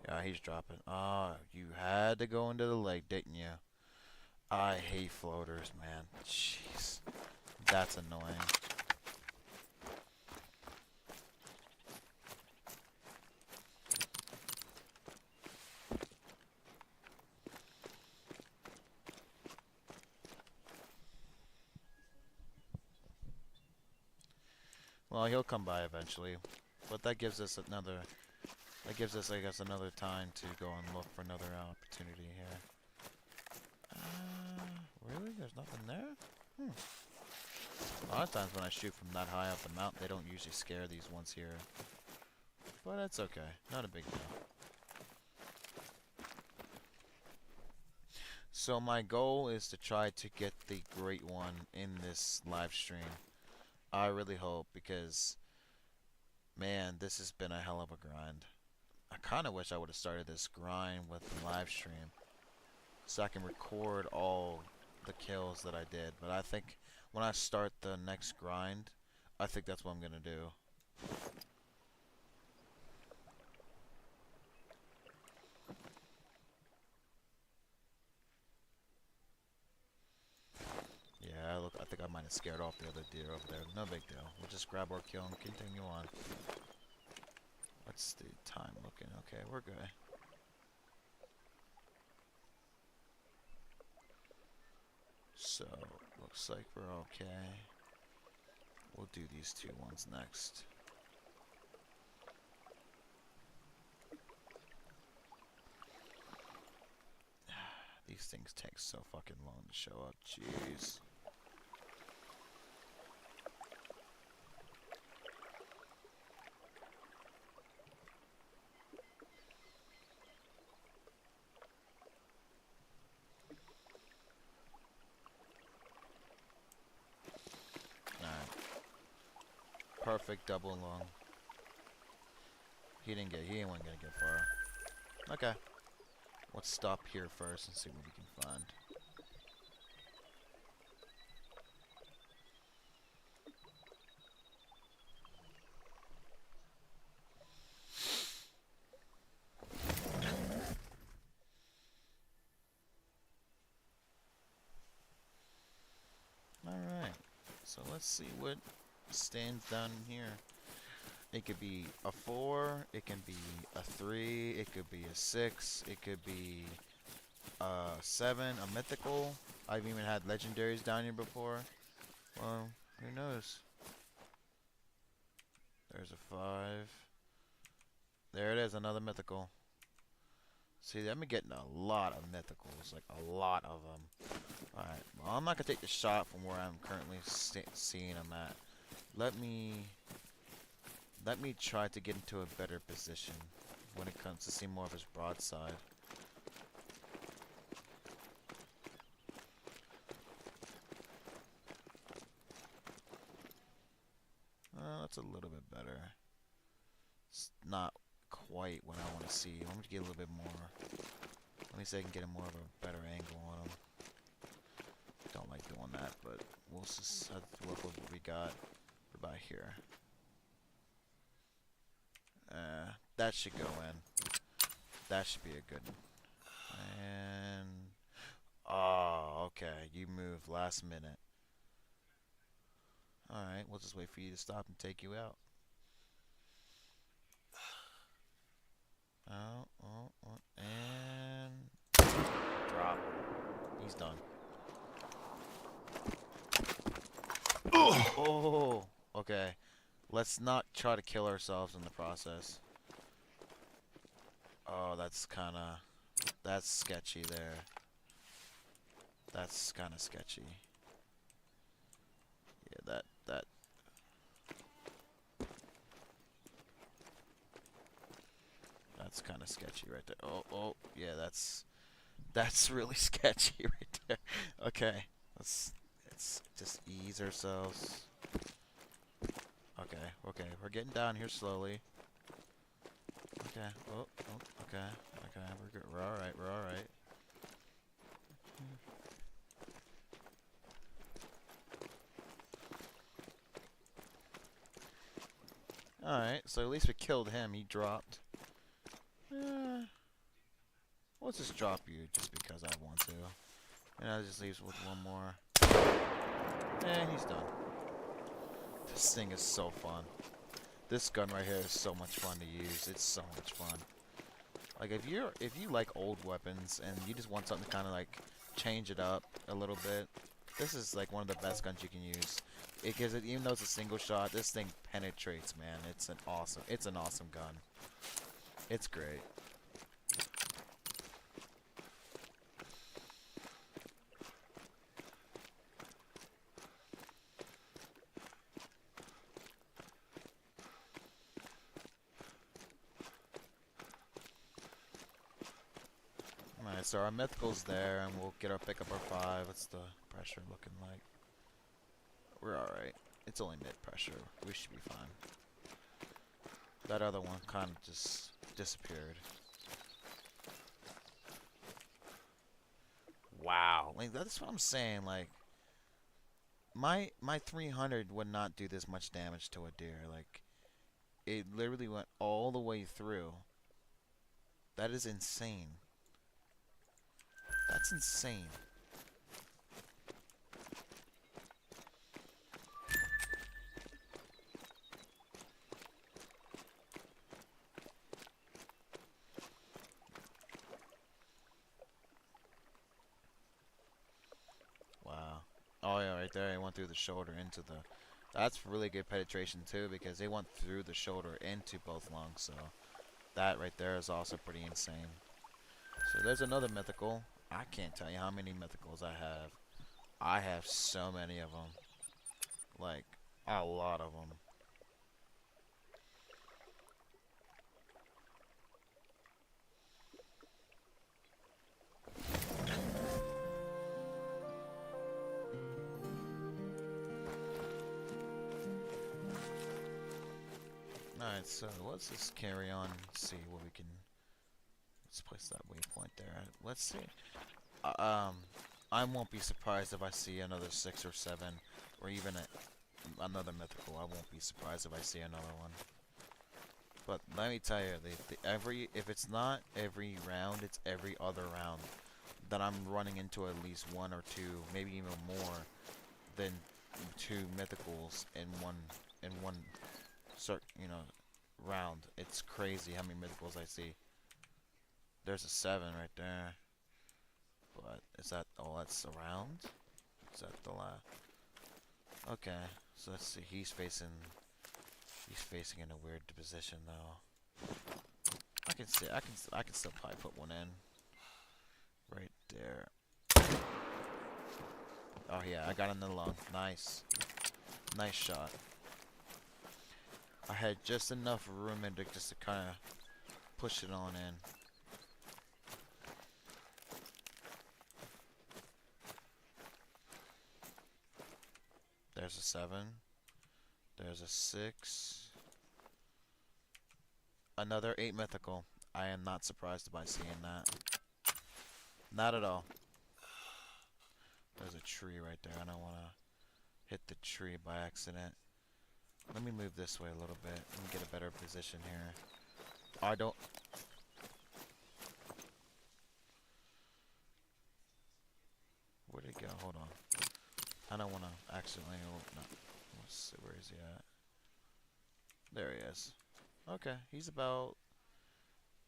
Yeah, he's dropping. Ah, you had to go into the lake, didn't you? I hate floaters, man. Jeez. That's annoying. Well, he'll come by eventually. But that gives us another... That gives us, I guess, another time to go and look for another opportunity here. Really? There's nothing there? A lot of times when I shoot from that high up the mountain, they don't usually scare these ones here. But that's okay. Not a big deal. So my goal is to try to get the Great One in this live stream. I really hope, because, man, this has been a hell of a grind. I kind of wish I would have started this grind with the live stream, so I can record all the kills that I did. But I think when I start the next grind, I think that's what I'm gonna do. Yeah, look, I think I might have scared off the other deer over there. No big deal. We'll just grab our kill and continue on. What's the time looking? Okay, we're good. So, looks like we're okay. We'll do these 2 ones next. These things take so fucking long to show up. Jeez. Alright. Perfect double lung. He ain't gonna get far. Okay. Let's stop here first and see what we can find. Alright. So let's see what stands down here. It could be a 4, it can be a 3, it could be a 6, it could be a 7, a mythical. I've even had legendaries down here before. Well, who knows? There's a 5. There it is, another mythical. See, I've been getting a lot of mythicals, like a lot of them. Alright, well, I'm not gonna take the shot from where I'm currently seeing them at. Let me try to get into a better position when it comes to see more of his broadside. That's a little bit better. It's not quite what I want to see. I want to get a little bit more. Let me see if I can get a more of a better angle on him. Don't like doing that, but we'll just have to look what we got about here. That should go in. That should be a good one. And oh, okay, you moved last minute. Alright, we'll just wait for you to stop and take you out. And drop. He's done. Oh, okay. Let's not try to kill ourselves in the process. Oh, that's sketchy there. That's kind of sketchy. Yeah, that's kind of sketchy right there. Oh, yeah, that's really sketchy right there. Okay, let's just ease ourselves. Okay, we're getting down here slowly. Okay, okay, we're good. We're alright, Alright, so at least we killed him. He dropped. We'll just drop you just because I want to. And that just leaves with one more. And he's done. This thing is so fun. This gun right here is so much fun to use. It's so much fun. Like if you like old weapons and you just want something to kind of like change it up a little bit, this is like one of the best guns you can use. Because even though it's a single shot, this thing penetrates, man. It's an awesome gun. It's great. Alright, so our mythical's there, and we'll get our pick up our 5. What's the pressure looking like? We're alright. It's only mid pressure. We should be fine. That other one kind of just disappeared. Wow. Like, that's what I'm saying. Like, my 300 would not do this much damage to a deer. Like, it literally went all the way through. That is insane. That's insane. Wow. Oh yeah, right there. It went through the shoulder into the... That's really good penetration too, because they went through the shoulder into both lungs, so... That right there is also pretty insane. So there's another mythical. I can't tell you how many mythicals I have. I have so many of them. Like, a lot of them. Alright, so let's just carry on and see what we can... Let's place that waypoint there. Let's see. I won't be surprised if I see another 6 or 7, or even another mythical. I won't be surprised if I see another one. But let me tell you, if it's not every round, it's every other round that I'm running into at least 1 or 2, maybe even more than 2 mythicals in one round. It's crazy how many mythicals I see. There's a 7 right there. But is that, oh, that's around? Is that the last? Okay, so let's see. He's facing in a weird position though. I can still probably put one in. Right there. Oh yeah, I got in the lung. Nice. Nice shot. I had just enough room in just to kind of push it on in. There's a 7. There's a 6. Another 8 mythical. I am not surprised by seeing that. Not at all. There's a tree right there. I don't want to hit the tree by accident. Let me move this way a little bit and get a better position here. I don't... Where'd he go? Hold on. I don't want to accidentally... Oh, no. Let's see, where is he at? There he is. Okay, he's about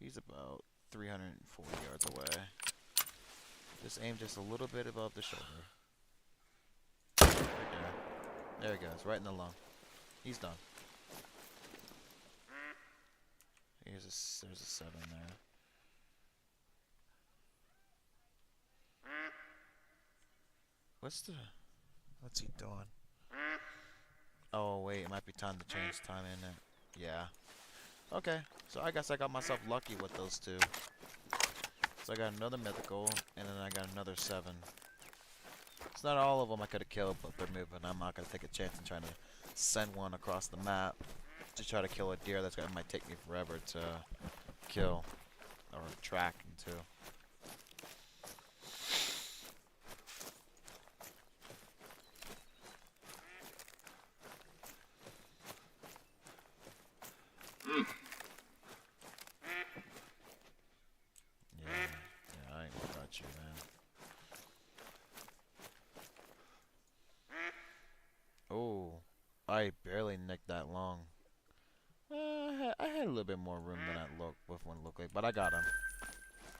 340 yards away. Just aim just a little bit above the shoulder. Right there. There he goes, right in the lung. He's done. There's a 7 there. What's he doing? Oh wait, it might be time to change time in it. Yeah. Okay, so I guess I got myself lucky with those two. So I got another mythical, and then I got another 7. It's not all of them I could have killed, but they're moving. I'm not gonna take a chance in trying to send one across the map to try to kill a deer. Might take me forever to kill or track into. Yeah, I ain't worried about you, man. Oh, I barely nicked that long. I had a little bit more room than one looked like, but I got him.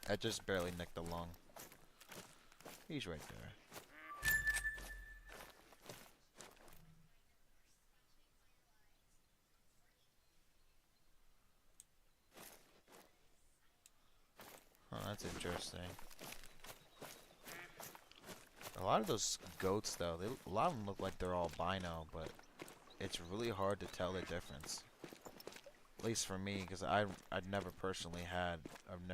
I just barely nicked the lung. He's right there. Oh, that's interesting. A lot of those goats, though, a lot of them look like they're albino, but it's really hard to tell the difference. At least for me, because I've never personally I've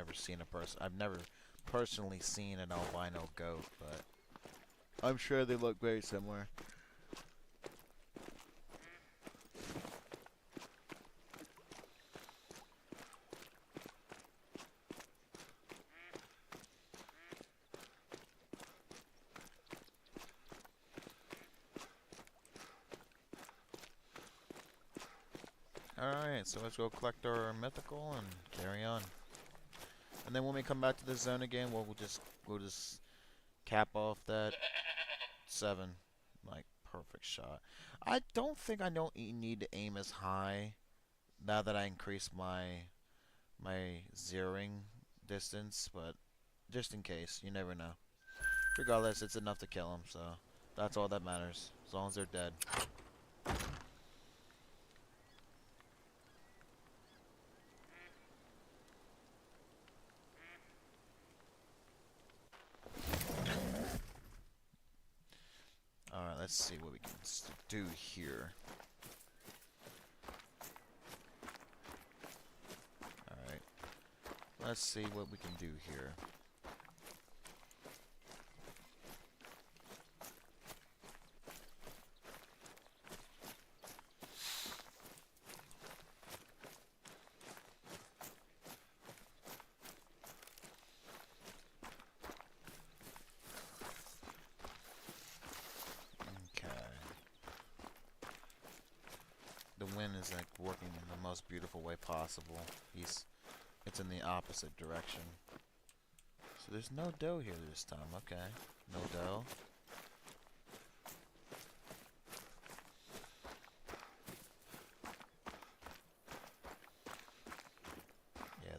never personally seen an albino goat, but I'm sure they look very similar. Alright, so let's go collect our mythical and carry on. And then when we come back to the zone again, we'll just cap off that 7. Like, perfect shot. I don't think I don't need to aim as high now that I increased my zeroing distance, but just in case, you never know. Regardless, it's enough to kill them, so that's all that matters, as long as they're dead. Alright, let's see what we can do here. Alright. Let's see what we can do here. Wind is like working in the most beautiful way possible. It's in the opposite direction. So there's no doe here this time. Okay, no doe.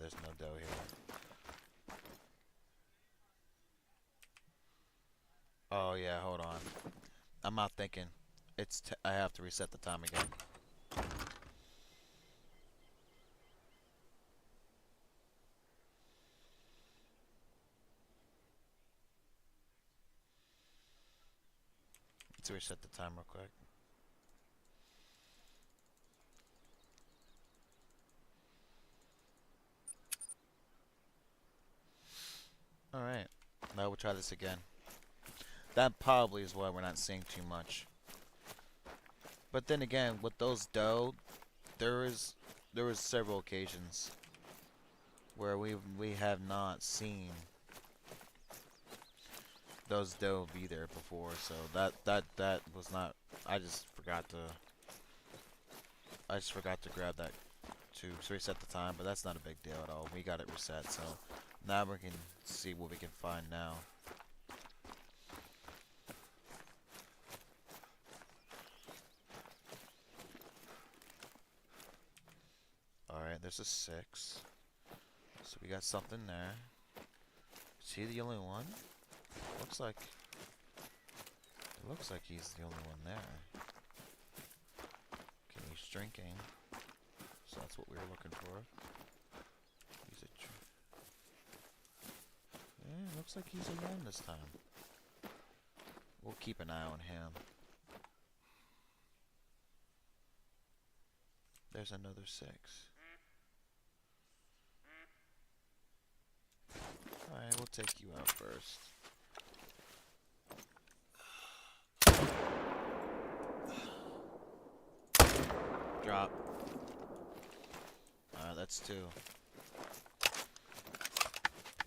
there's no dough here. Oh yeah, hold on. I'm not thinking. I have to reset the time again. Let's reset the time real quick. Alright, now we'll try this again. That probably is why we're not seeing too much. But then again, with those dough, there was several occasions where we have not seen those dough be there before, so that was not. I just forgot to grab that to reset the time, but that's not a big deal at all. We got it reset, so now we can see what we can find now. Alright, there's a 6. So we got something there. Is he the only one? Looks like he's the only one there. Okay, he's drinking. So that's what we were looking for. Yeah, looks like he's alone this time. We'll keep an eye on him. There's another 6. Alright, we'll take you out first. Drop. Alright, that's 2.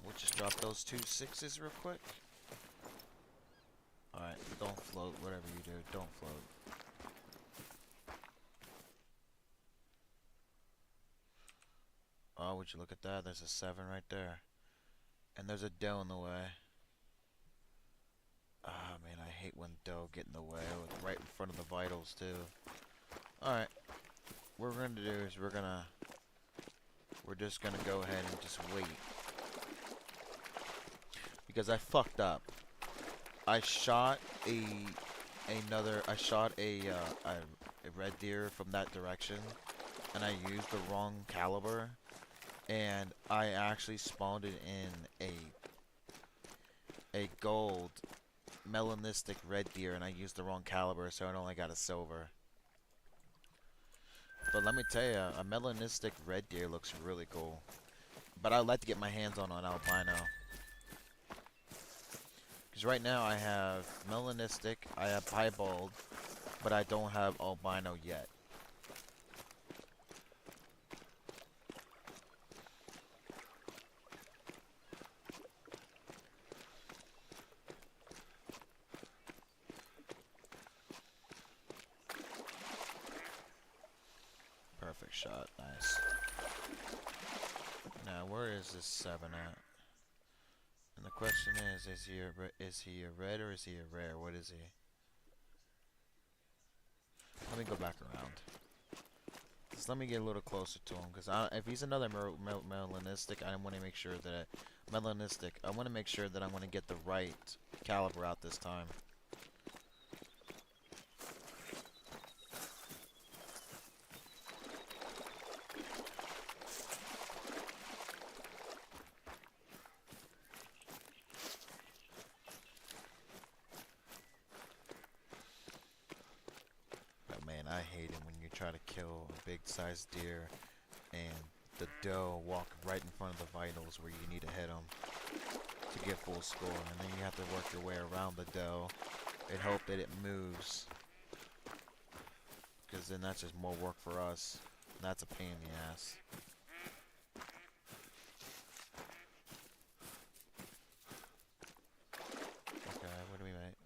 We'll just drop those 2 6s real quick. Alright, don't float. Whatever you do, don't float. Oh, would you look at that? There's a 7 right there. And there's a dough in the way. Ah, man, I hate when dough get in the way. Right in front of the vitals, too. Alright. What we're gonna do is we're just gonna go ahead and just wait. Because I fucked up. I shot a red deer from that direction, and I used the wrong caliber, and I actually spawned it in a gold melanistic red deer, and I used the wrong caliber, so I only got a silver. But let me tell you, a melanistic red deer looks really cool. But I'd like to get my hands on an albino. Because right now I have melanistic, I have piebald, but I don't have albino yet. Perfect shot, nice. Now where is this 7 at? And the question is he a red or is he a rare? What is he? Let me go back around. Just let me get a little closer to him, because if he's another melanistic, I want to make sure that I want to make sure that I'm going to get the right caliber out this time. I hate it when you try to kill a big sized deer and the doe walk right in front of the vitals where you need to hit them to get full score, and then you have to work your way around the doe and hope that it moves, because then that's just more work for us, and that's a pain in the ass. Okay, what do we make?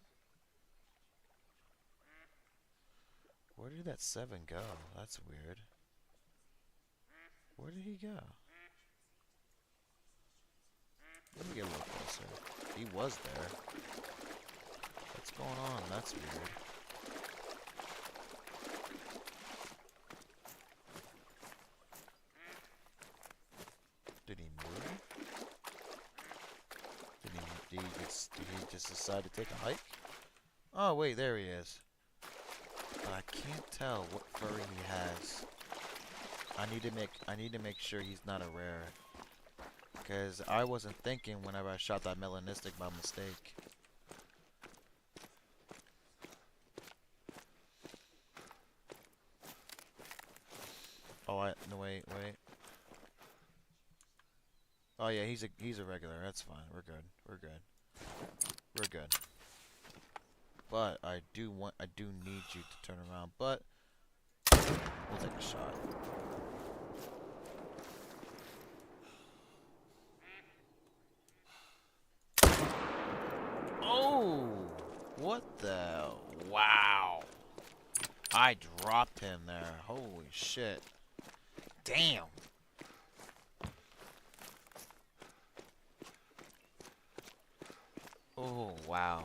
Where did that 7 go? That's weird. Where did he go? Let me get a little closer. He was there. What's going on? That's weird. Did Did he just decide to take a hike? Oh wait, there he is. But I can't tell what furry he has. I need to make sure he's not a rare. Because I wasn't thinking whenever I shot that melanistic by mistake. Oh, no, wait. Oh yeah, he's a regular. That's fine. We're good. We're good. We're good. But I do need you to turn around. But we'll take a shot. Oh, what the? Wow. I dropped him there. Holy shit. Damn. Oh, wow.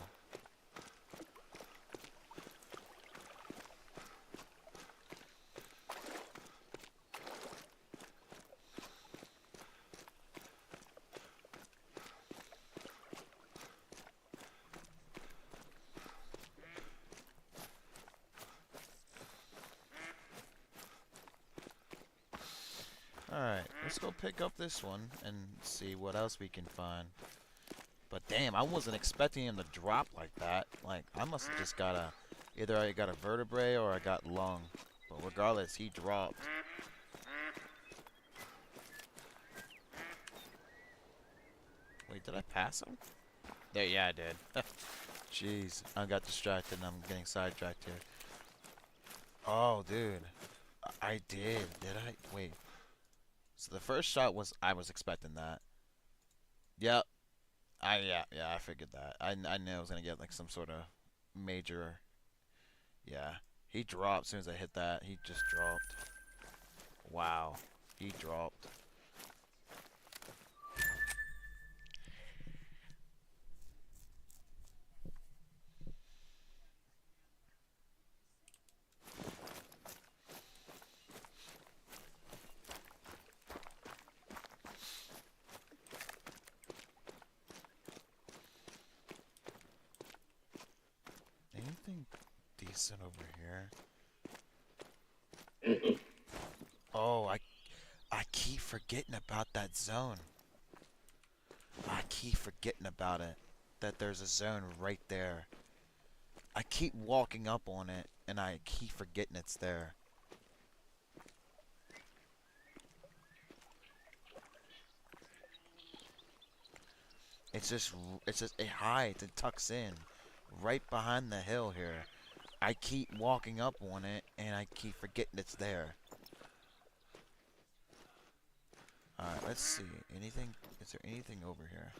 Alright, let's go pick up this one and see what else we can find. But damn, I wasn't expecting him to drop like that. Like, I must have just got a... Either I got a vertebrae or I got lung. But regardless, he dropped. Wait, did I pass him? There, yeah, I did. Jeez, I got distracted and I'm getting sidetracked here. Oh, dude. I did. Did I? Wait. So the first shot was... I was expecting that. Yep. Yeah, I figured that. I knew I was gonna get like some sort of major. Yeah, he dropped as soon as I hit that. He just dropped. Wow, he dropped. Anything decent over here? Oh, I keep forgetting about that zone. I keep forgetting about it. That there's a zone right there. I keep walking up on it, and I keep forgetting it's there. It hides, it tucks in, right behind the hill here. I keep walking up on it, and I keep forgetting it's there. Alright, let's see. Anything, is there anything over here?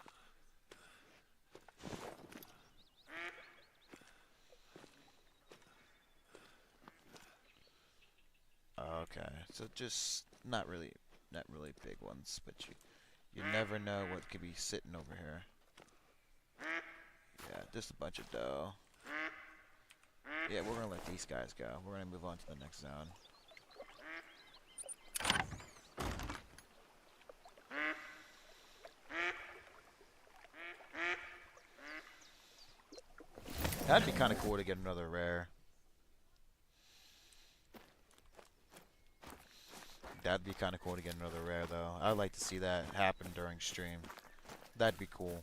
Okay, so just not really big ones, but you never know what could be sitting over here. Yeah, just a bunch of dough. Yeah, we're gonna let these guys go. We're gonna move on to the next zone. That'd be kind of cool to get another rare. That'd be kind of cool to get another rare, though. I'd like to see that happen during stream. That'd be cool.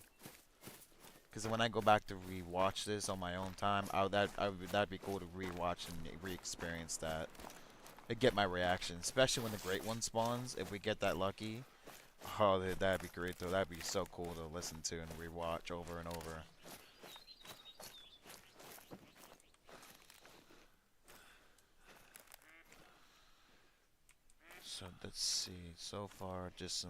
Because when I go back to rewatch this on my own time, that'd be cool to rewatch and re-experience that. And get my reaction, especially when the great one spawns. If we get that lucky, oh, that'd be great, though. That'd be so cool to listen to and rewatch over and over. So let's see. So far, just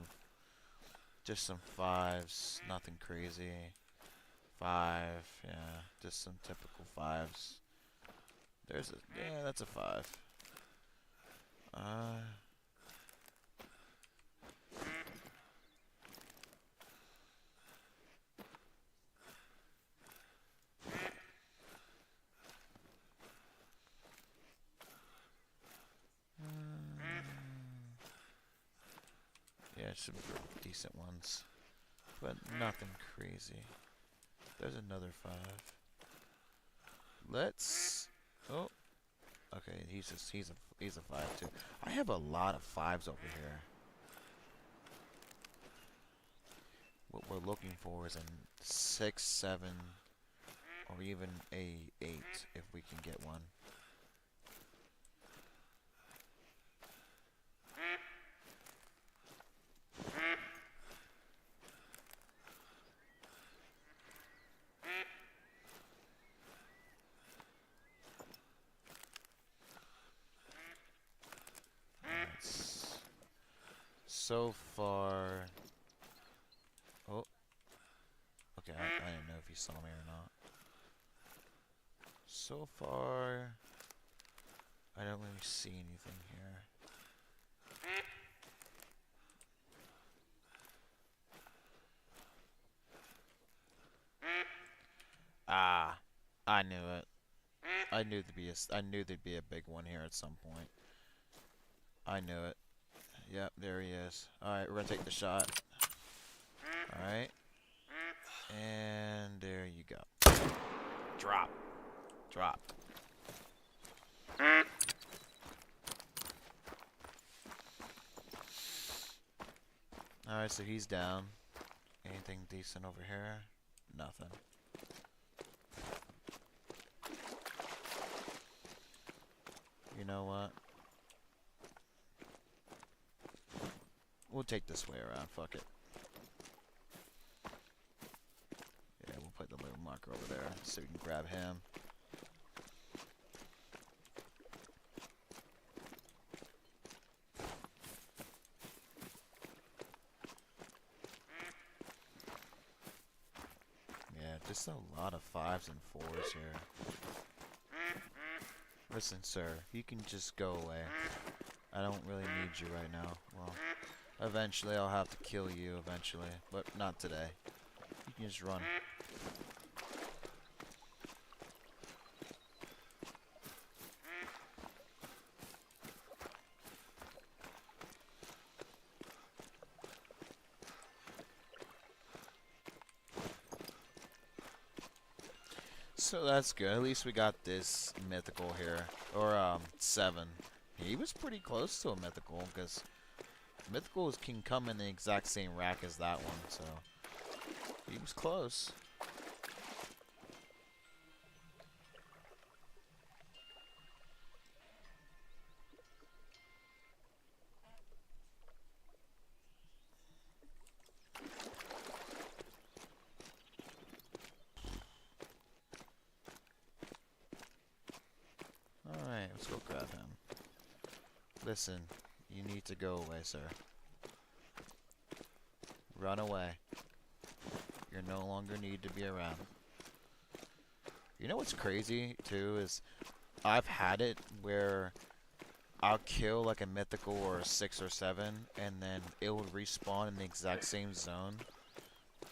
some fives. Nothing crazy. Five, yeah, just some typical fives. Yeah, that's a five. Yeah, some decent ones, but nothing crazy. There's another 5. Let's. Oh, okay. He's a 5 too. I have a lot of 5s over here. What we're looking for is a 6, 7, or even a 8 if we can get one. That's so far. Oh, okay. I didn't know if he saw me or not. So far, I don't really see anything here. Ah, I knew it. I knew there'd be a big one here at some point. I knew it. Yep, there he is. Alright, we're gonna take the shot. Alright. And there you go. Drop. Drop. Alright, so he's down. Anything decent over here? Nothing. You know what? We'll take this way around, fuck it. Yeah, we'll put the little marker over there so we can grab him. Yeah, just a lot of 5s and 4s here. Listen, sir, you can just go away. I don't really need you right now. Well, eventually I'll have to kill you eventually, but not today. You can just run. So that's good. At least we got this mythical here. Or, 7. He was pretty close to a mythical, because mythicals can come in the exact same rack as that one, so he was close. Alright, let's go grab him. Listen, you need to go away, sir. Run away. You're no longer need to be around. You know what's crazy, too, is I've had it where I'll kill like a mythical or a 6 or 7, and then it would respawn in the exact same zone,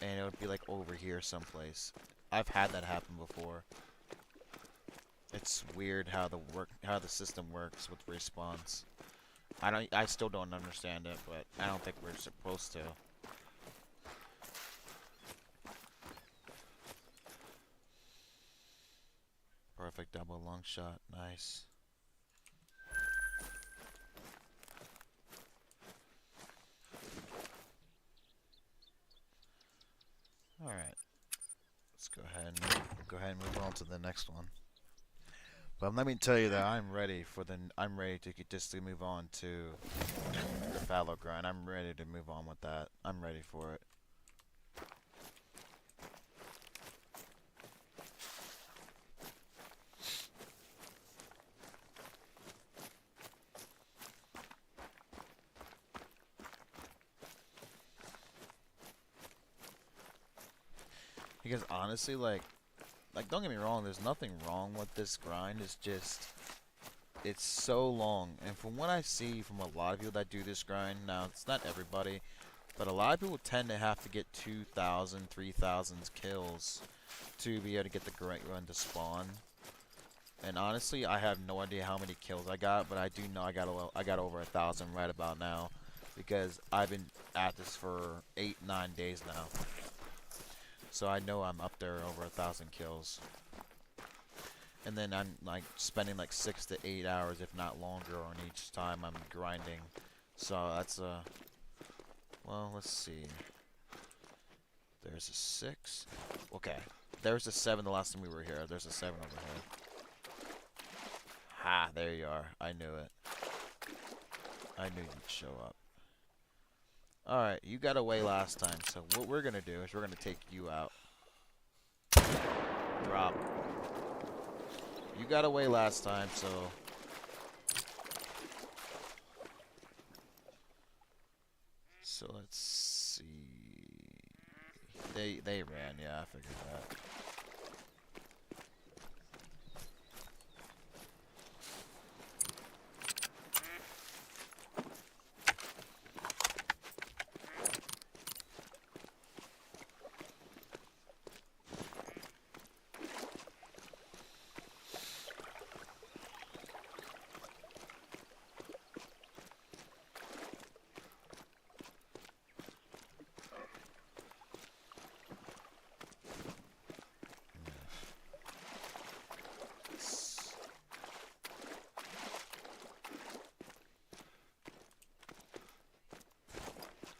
and it would be like over here someplace. I've had that happen before. It's weird how the system works with respawns. I still don't understand it, but I don't think we're supposed to. Perfect double long shot, nice. Alright. Let's go ahead and move on to the next one. But let me tell you that I'm ready to just to move on to the fallow grind. I'm ready to move on with that. I'm ready for it. Because honestly, like don't get me wrong, there's nothing wrong with this grind. It's just it's so long, and from what I see from a lot of people that do this grind, now it's not everybody, but a lot of people tend to have to get 2,000, 3,000 kills to be able to get the grind run to spawn. And honestly, I have no idea how many kills I got, but I do know I got over 1,000 right about now, because I've been at this for 8, 9 days now. So I know I'm up there over 1,000 kills. And then I'm like spending like 6 to 8 hours, if not longer, on each time I'm grinding. So that's well, let's see. There's a 6. Okay. There's a 7 the last time we were here. There's a 7 over here. Ha, there you are. I knew it. I knew you'd show up. Alright, you got away last time, so what we're gonna do is we're gonna take you out. Drop. You got away last time, so... So let's see... They ran, yeah, I figured that.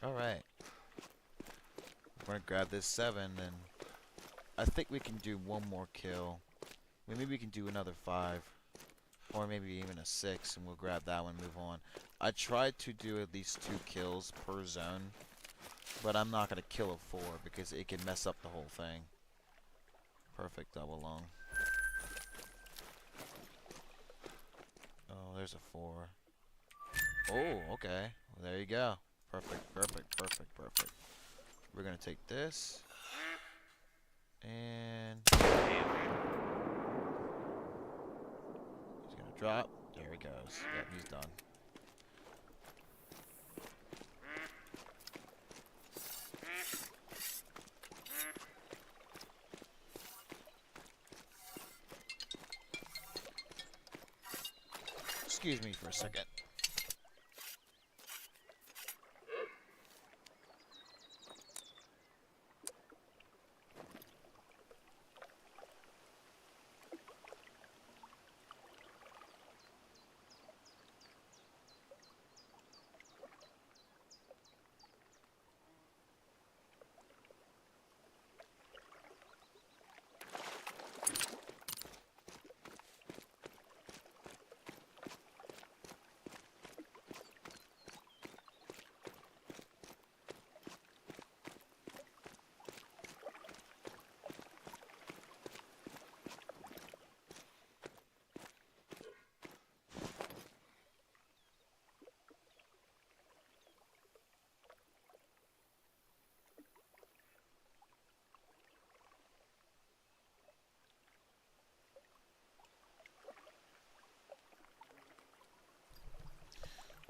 Alright. We're gonna grab this 7, and I think we can do one more kill. Maybe we can do another 5. Or maybe even a 6, and we'll grab that one and move on. I tried to do at least 2 kills per zone, but I'm not gonna kill a 4 because it can mess up the whole thing. Perfect double long. Oh, there's a 4. Oh, okay. Well, there you go. Perfect, perfect, perfect, perfect. We're gonna take this. And... he's gonna drop. There he goes. Yep, he's done. Excuse me for a second.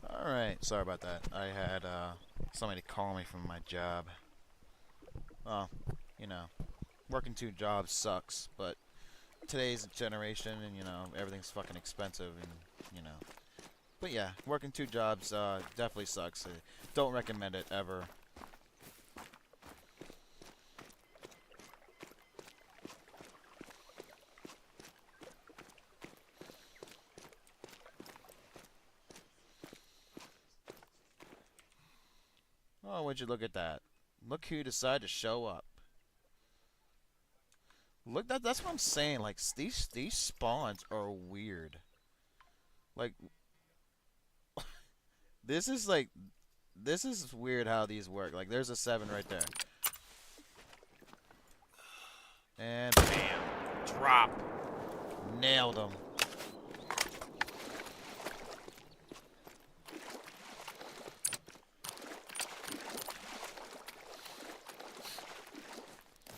Alright, sorry about that. I had somebody call me from my job. Well, you know, working 2 jobs sucks, but today's generation and, you know, everything's fucking expensive and, you know. But yeah, working 2 jobs definitely sucks. Don't recommend it ever. Oh, would you look at that? Look who decided to show up. Look, that's what I'm saying. Like, these spawns are weird. Like, this is like, this is weird how these work. Like, there's a 7 right there. And bam, drop. Nailed him.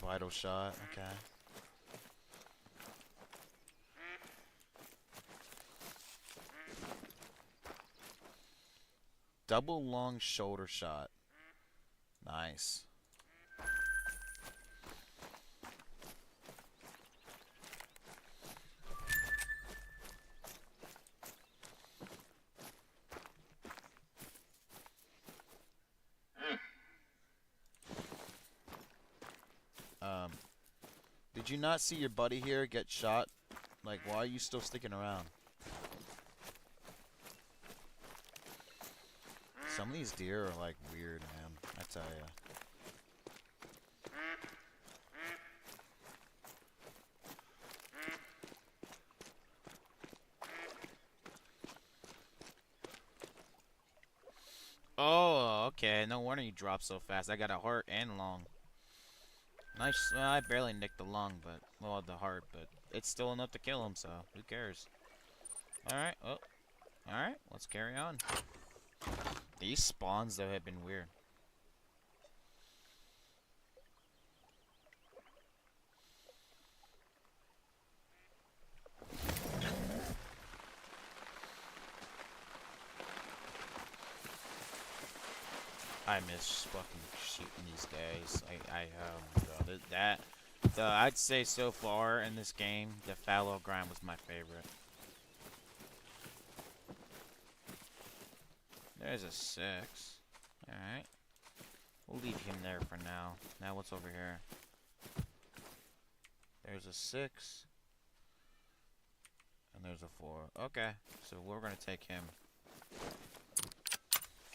Vital shot, okay. Double long shoulder shot. Nice. Did you not see your buddy here get shot? Like, why are you still sticking around? Some of these deer are like weird, man. I tell ya. Oh, okay. No wonder you dropped so fast. I got a heart and lung. Nice. Well, I barely nicked the lung, but well, the heart, but it's still enough to kill him. So who cares? All right. Oh, all right. Let's carry on. These spawns though have been weird. I miss fucking shooting these guys. I'd say so far in this game, the fallow grind was my favorite. There's a 6. Alright. We'll leave him there for now. Now what's over here? There's a 6. And there's a 4. Okay. So we're gonna take him.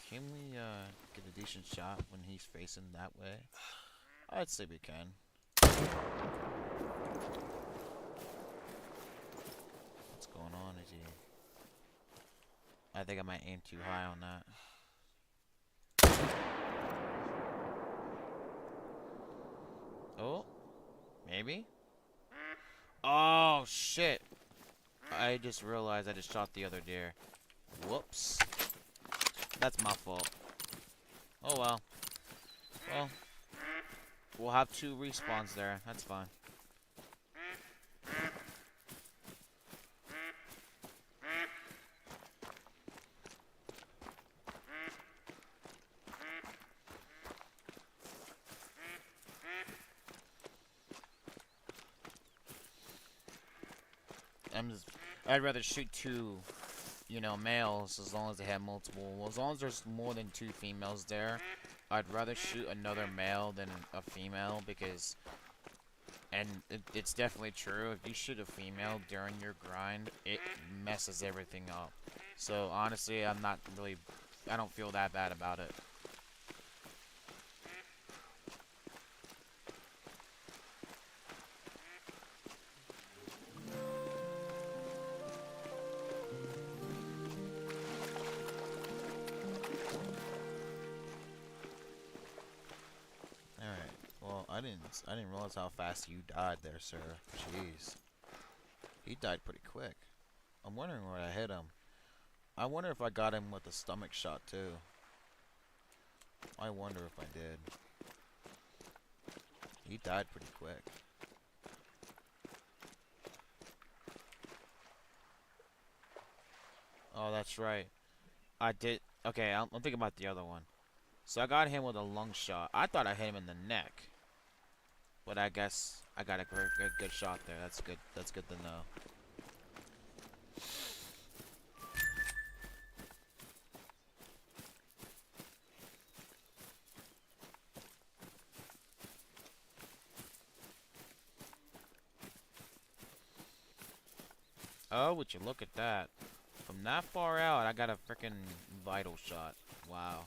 Can we get a decent shot when he's facing that way? I'd say we can. What's going on? Is he... I think I might aim too high on that. Oh, maybe? Oh, shit. I just realized I just shot the other deer. Whoops. That's my fault. Oh, well. Well, we'll have 2 respawns there. That's fine. I'd rather shoot 2, you know, males as long as they have multiple. Well, as long as there's more than 2 females there, I'd rather shoot another male than a female because, and it's definitely true, if you shoot a female during your grind, it messes everything up. So honestly, I don't feel that bad about it. I didn't realize how fast you died there, sir. Jeez. He died pretty quick. I'm wondering where I hit him. I wonder if I got him with a stomach shot, too. I wonder if I did. He died pretty quick. Oh, that's right. I did. Okay, I'm thinking about the other one. So I got him with a lung shot. I thought I hit him in the neck. But I guess I got a good shot there. That's good. That's good to know. Oh, would you look at that? From that far out, I got a freaking vital shot. Wow.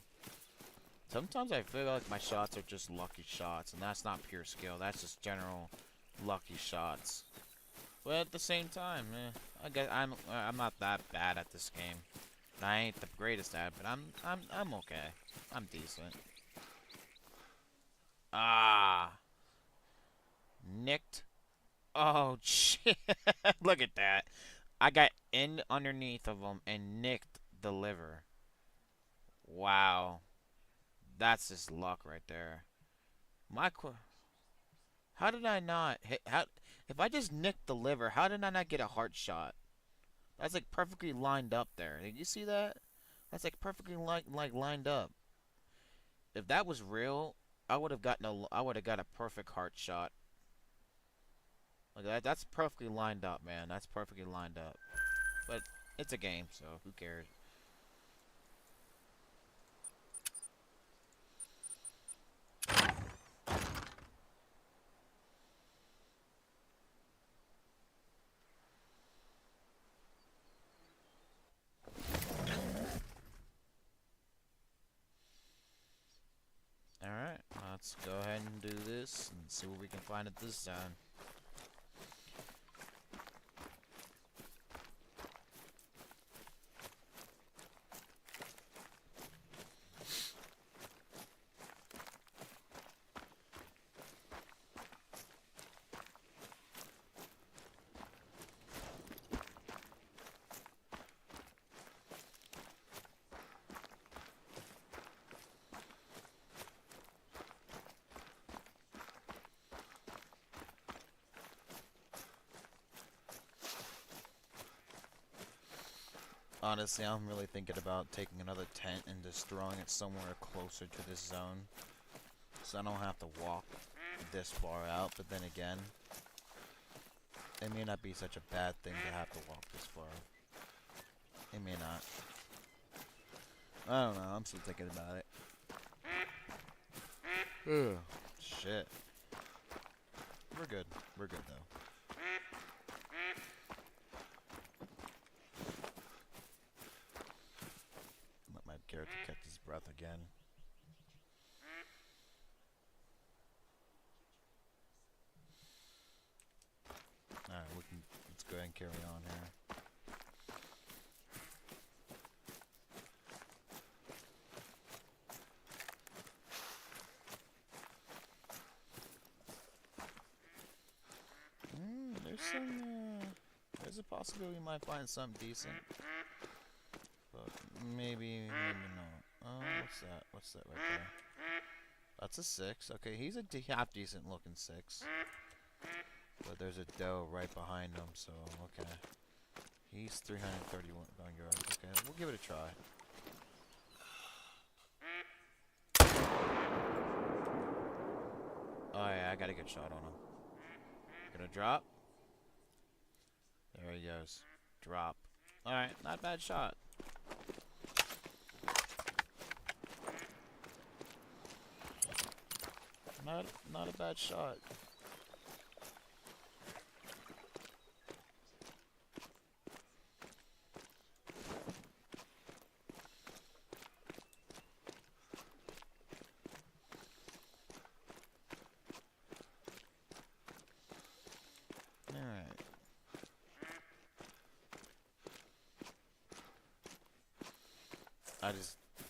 Sometimes I feel like my shots are just lucky shots, and that's not pure skill. That's just general lucky shots. But at the same time, I guess I'm not that bad at this game. And I ain't the greatest at it, but I'm okay. I'm decent. Ah, nicked. Oh shit! Look at that. I got in underneath of him and nicked the liver. Wow. That's just luck right there. How did I not hit? How if I just nicked the liver? How did I not get a heart shot? That's like perfectly lined up there. Did you see that? That's like perfectly like lined up. If that was real, I would have got a perfect heart shot. Like that. That's perfectly lined up, man. That's perfectly lined up. But it's a game, so who cares? let's go ahead and do this and see what we can find at this zone. Honestly, I'm really thinking about taking another tent and just throwing it somewhere closer to this zone, so I don't have to walk this far out. But then again, it may not be such a bad thing to have to walk this far. It may not. I don't know. I'm still thinking about it. Ugh. Shit. We're good. We're good though. Let my character catch his breath again. Alright, let's go ahead and carry on here. There's a possibility we might find something decent. But maybe not. Oh, what's that right there? That's a 6. Okay, he's a half decent looking 6. But there's a doe right behind him, so okay. He's 331 yards. Okay, we'll give it a try. Oh yeah, I got a good shot on him. Gonna drop. There he goes. Drop. Alright, not a bad shot. Not a bad shot.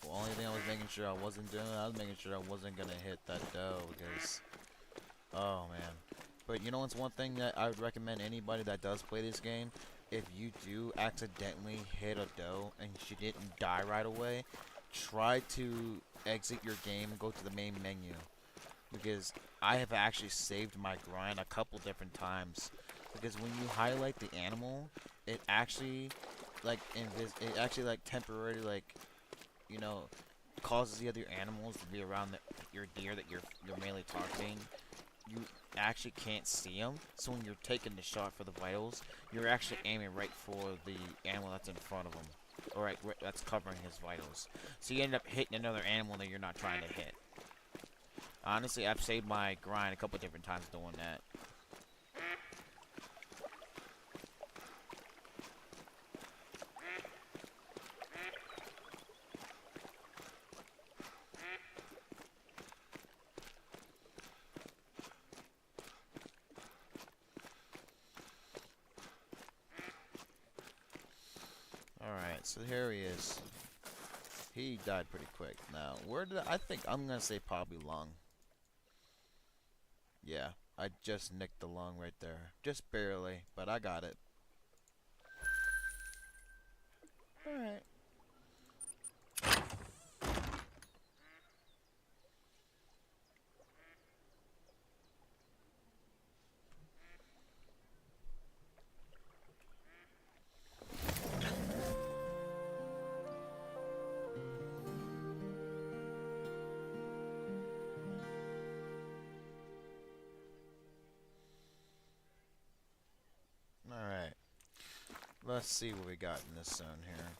The only thing I was making sure I wasn't doing, I was making sure I wasn't gonna hit that doe because, oh man. But you know what's one thing that I would recommend anybody that does play this game? If you do accidentally hit a doe and she didn't die right away, try to exit your game and go to the main menu. Because I have actually saved my grind a couple different times. Because when you highlight the animal, it actually temporarily causes the other animals to be around your deer that you're mainly targeting. You actually can't see them, so when you're taking the shot for the vitals, you're actually aiming right for the animal that's in front of him, or right that's covering his vitals. So you end up hitting another animal that you're not trying to hit. Honestly, I've saved my grind a couple different times doing that. Alright, so here he is. He died pretty quick. Now, I think I'm gonna say probably lung. Yeah, I just nicked the lung right there. Just barely, but I got it. Alright. Alright. Let's see what we got in this zone here.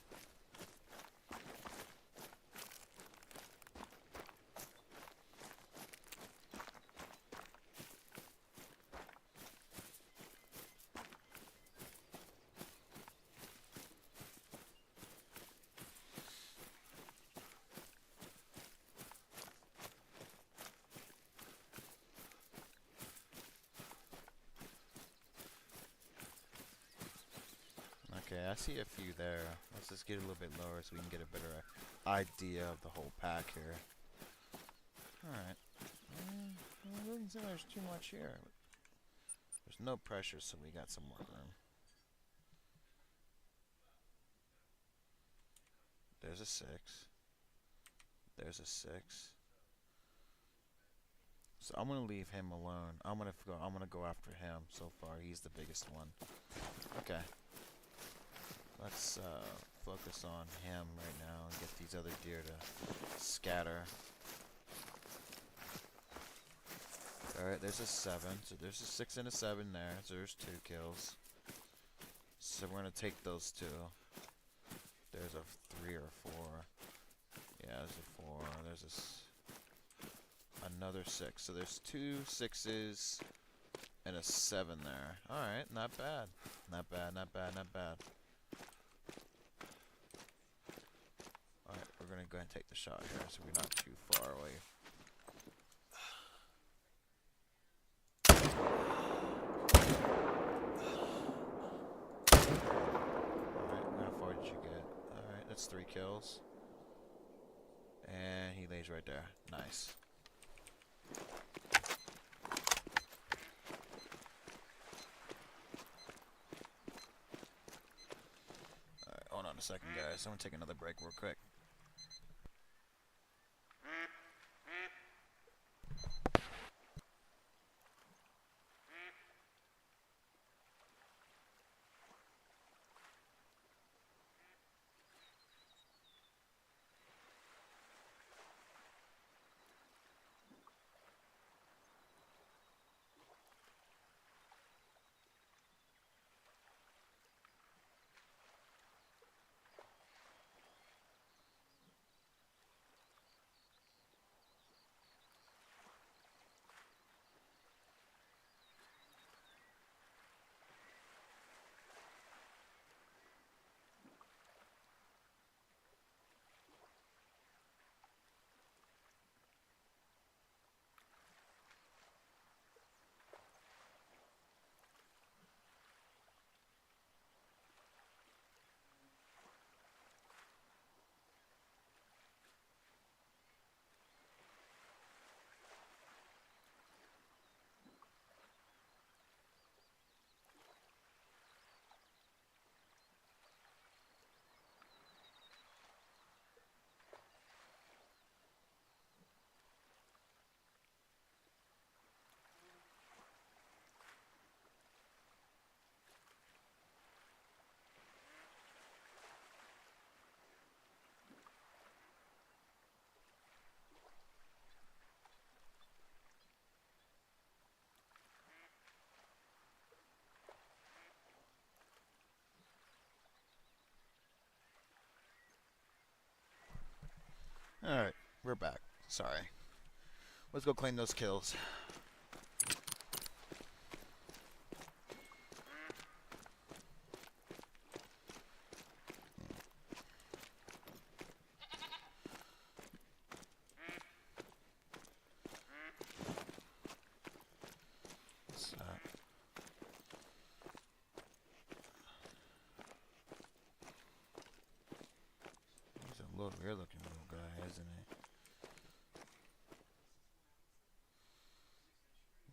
Okay, I see a few there. Let's just get a little bit lower so we can get a better idea of the whole pack here. Alright. It doesn't seem there's too much here. There's no pressure, so we got some more room. There's a 6. There's a 6. So I'm gonna leave him alone. I'm gonna go after him. So far, he's the biggest one. Okay. Let's focus on him right now and get these other deer to scatter. Alright, there's a 7. So there's a 6 and a 7 there. So there's 2 kills. So we're gonna take those 2. There's a 3 or 4. Yeah, there's a 4. There's another 6. So there's 2 6s and a 7 there. Alright, not bad. Not bad, not bad, not bad. Alright, we're gonna go ahead and take the shot here so we're not too far away. Alright, how far did you get? Alright, that's 3 kills. And he lays right there. Nice. Alright, hold on a second, guys. I'm gonna take another break real quick. Alright, we're back. Sorry. Let's go claim those kills. What's that? He's a little weird looking little guy, isn't he?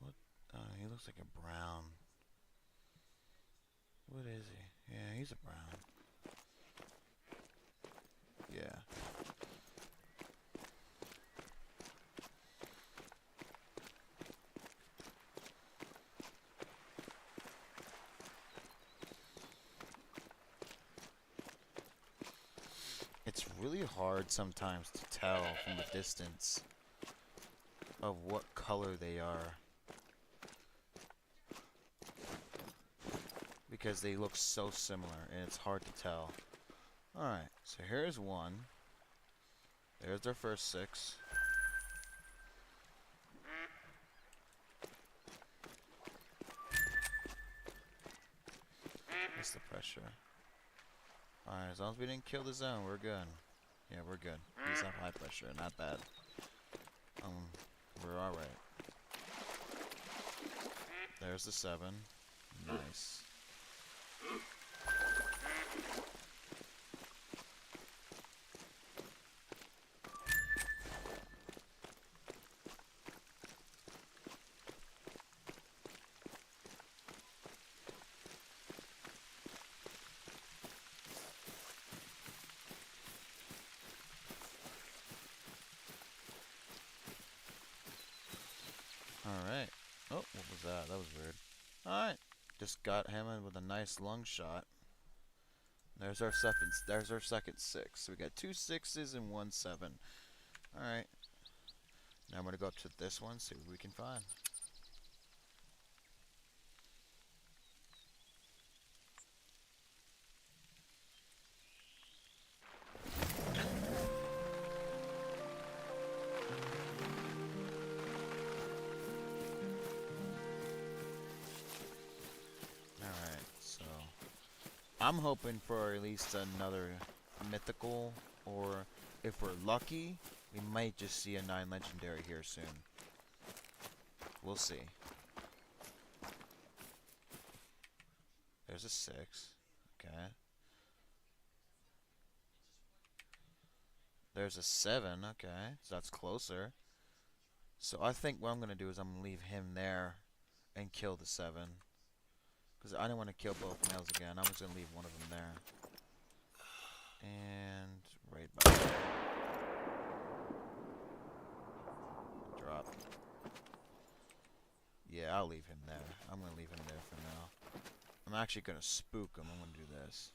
What? He looks like a brown. What is he? Yeah, he's a brown. Yeah. It's really hard sometimes to tell from a distance of what color they are, because they look so similar and it's hard to tell. Alright, so here's one. There's their first 6. What's the pressure? Alright, as long as we didn't kill the zone, we're good. Yeah, we're good. He's not high pressure, not bad. We're alright. There's the 7. Nice. Alright. Oh, what was that? That was weird. Alright. Just got him in with a nice lung shot. There's our second six. So we got 2 6s and 1 7. Alright. Now I'm gonna go up to this one, see what we can find. Alright, so I'm hoping for at least another mythical, or if we're lucky, we might just see a 9 legendary here soon. We'll see. There's a 6. Okay. There's a 7. Okay. So that's closer. So I think what I'm going to do is I'm going to leave him there and kill the 7. Because I don't want to kill both males again. I'm just going to leave one of them there. And right by there. Drop. Yeah, I'll leave him there. I'm going to leave him there for now. I'm actually going to spook him. I'm going to do this.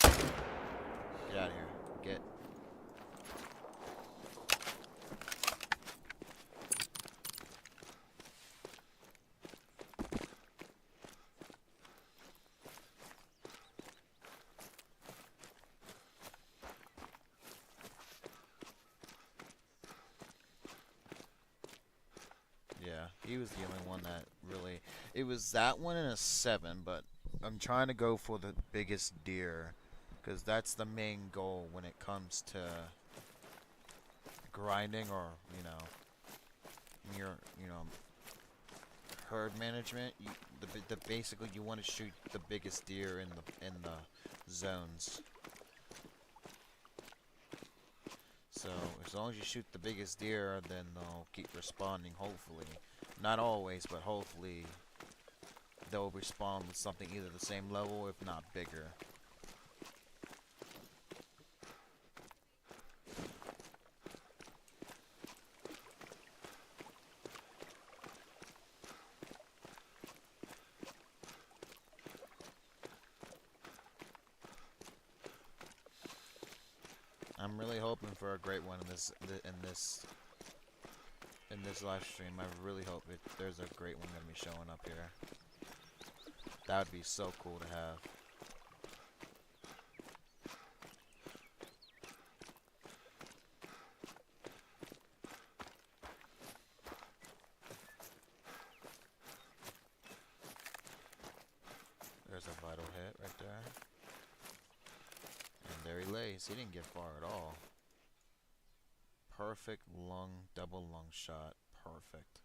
Get out of here. Get. Yeah, he was the only one that really... It was that one and a 7, but I'm trying to go for the biggest deer. Because that's the main goal when it comes to grinding, or, herd management. Basically, you want to shoot the biggest deer in the zones. So, as long as you shoot the biggest deer, then they'll keep responding, hopefully. Not always, but hopefully they'll respond with something either the same level, if not bigger. I'm really hoping for a great one in this live stream. I really hope there's a great one gonna be showing up here. That would be so cool to have. There's a vital hit right there. And there he lays. He didn't get far at all. Perfect double lung shot. Perfect.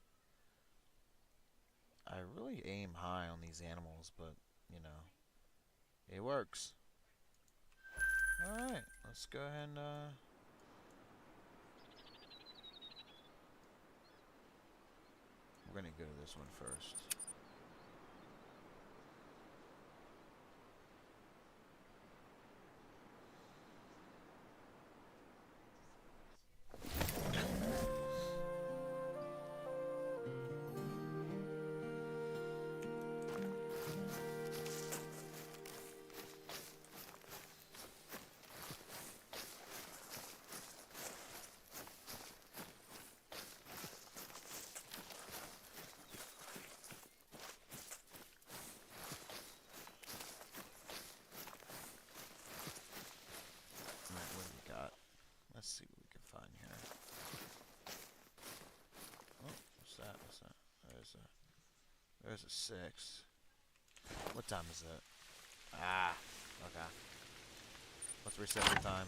I really aim high on these animals, but, it works. Alright, let's go ahead and, we're gonna go to this one first. Let's see what we can find here. Oh, what's that? What's that? There's a 6. What time is it? Ah, okay. Let's reset the time.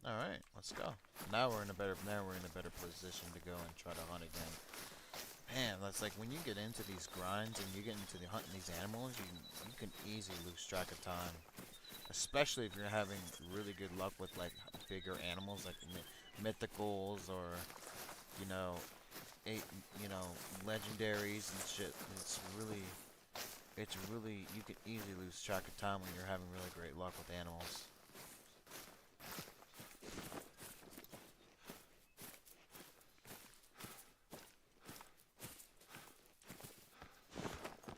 Alright, let's go. Now we're in a better position to go and try to hunt again. Man, that's like when you get into these grinds and you get into hunting these animals, you can easily lose track of time. especially if you're having really good luck with like bigger animals like mythicals or you know, eight, you know, legendaries and shit. It's really, you can easily lose track of time when you're having really great luck with animals.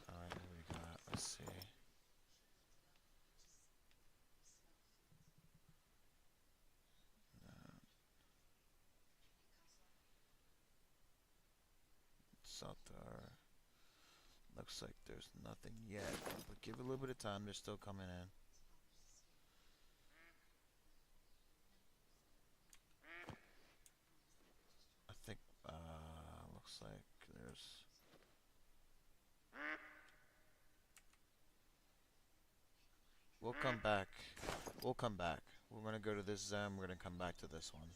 Alright, what do we got? Let's see. Saltar. Looks like there's nothing yet, but give it a little bit of time. They're still coming in. I think, looks like there's. We'll come back. We'll come back. We're gonna go to this zone. We're gonna come back to this one.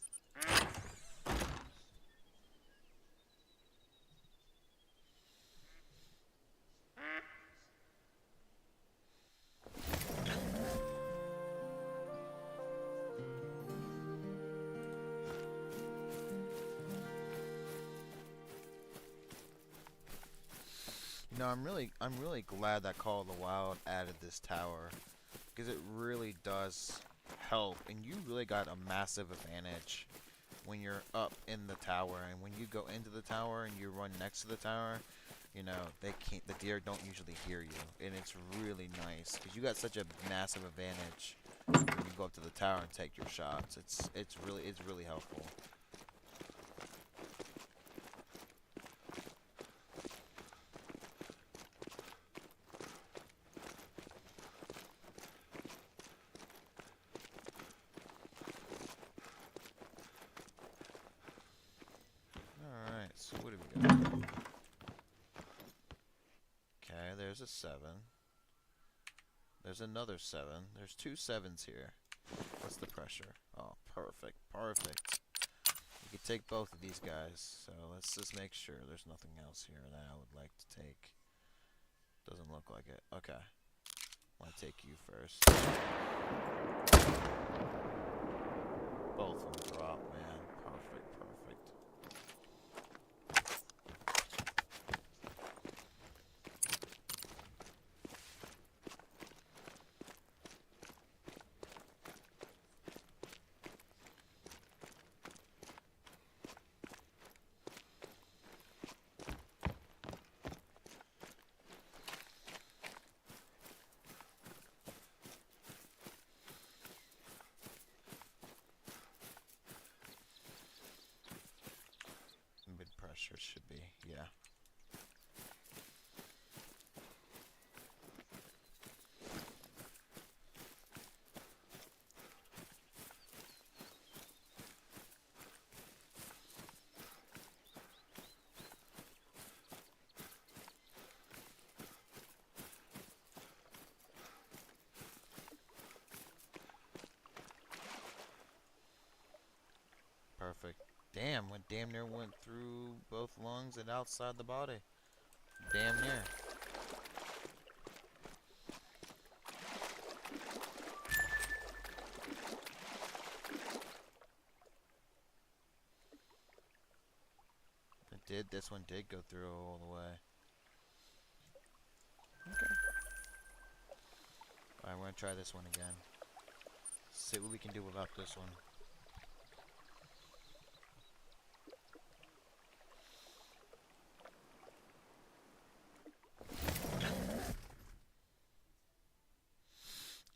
No, I'm really glad that Call of the Wild added this tower, because it really does help, and you really got a massive advantage when you're up in the tower, and when you go into the tower and you run next to the tower, you know, the deer don't usually hear you, and it's really nice, because you got such a massive advantage when you go up to the tower and take your shots. It's really helpful. Alright, so what do we got? Okay, there's a 7. There's another 7. There's 2 7s here. What's the pressure? Oh, perfect, perfect. You can take both of these guys, so let's just make sure there's nothing else here that I would like to take. Doesn't look like it. Okay. I want to take you first. Both of them drop, man. Perfect, perfect. Mid pressure should be, yeah. Perfect. Damn, went damn near went through both lungs and outside the body. Damn near. It did. This one did go through all the way. Okay. Alright, we're gonna try this one again. See what we can do without this one.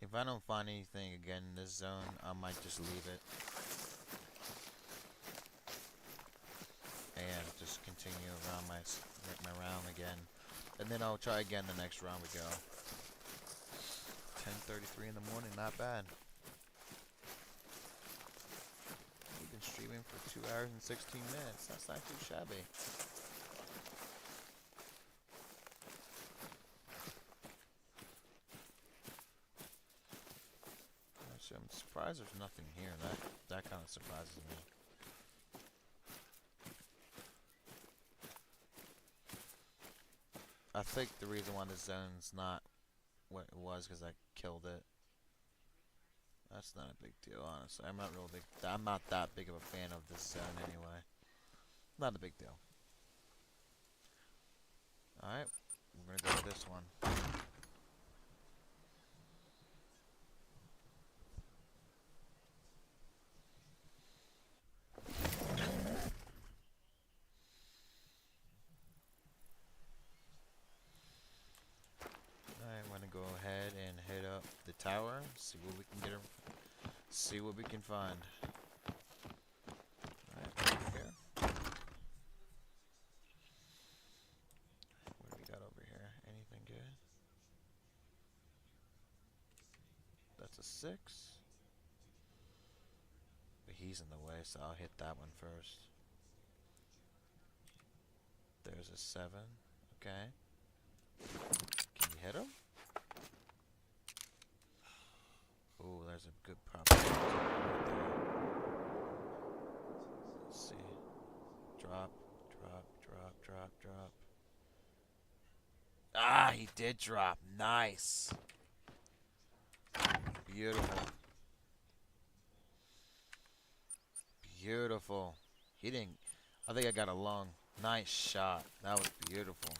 If I don't find anything again in this zone, I might just leave it. And just continue around my round again. And then I'll try again the next round we go. 10:33 in the morning, not bad. We've been streaming for 2 hours and 16 minutes. That's not too shabby. Actually, I'm surprised there's nothing here. That kind of surprises me. I think the reason why this zone's not what it was because I killed it. That's not a big deal, honestly. I'm not that big of a fan of this zone anyway. Not a big deal. Alright, we're gonna go to this one. I'm gonna go ahead and hit up the tower, see what we can see what we can find. Alright, over here. What do we got over here? Anything good? That's a 6. But he's in the way, so I'll hit that one first. There's a 7. Okay. Can you hit him? Ooh, there's a good property right there. Let's see. Drop, drop, drop, drop, drop. Ah, he did drop. Nice. Beautiful. Beautiful. He didn't. I think I got a lung. Nice shot. That was beautiful.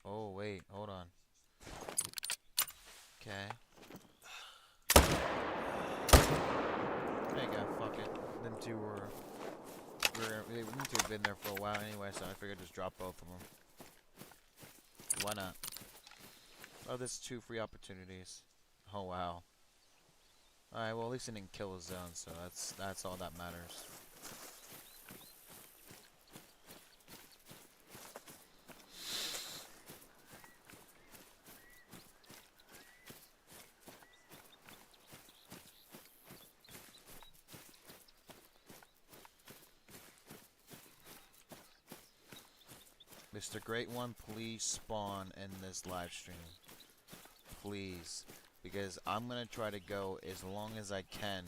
Oh, wait. Hold on. Okay. There you go. Fuck it. Them two them two have been there for a while anyway, so I figured just drop both of them. Why not? Oh, there's 2 free opportunities. Oh, wow. Alright, well, at least I didn't kill a zone, so that's all that matters. Mr. Great One, please spawn in this live stream. Please. Because I'm going to try to go as long as I can.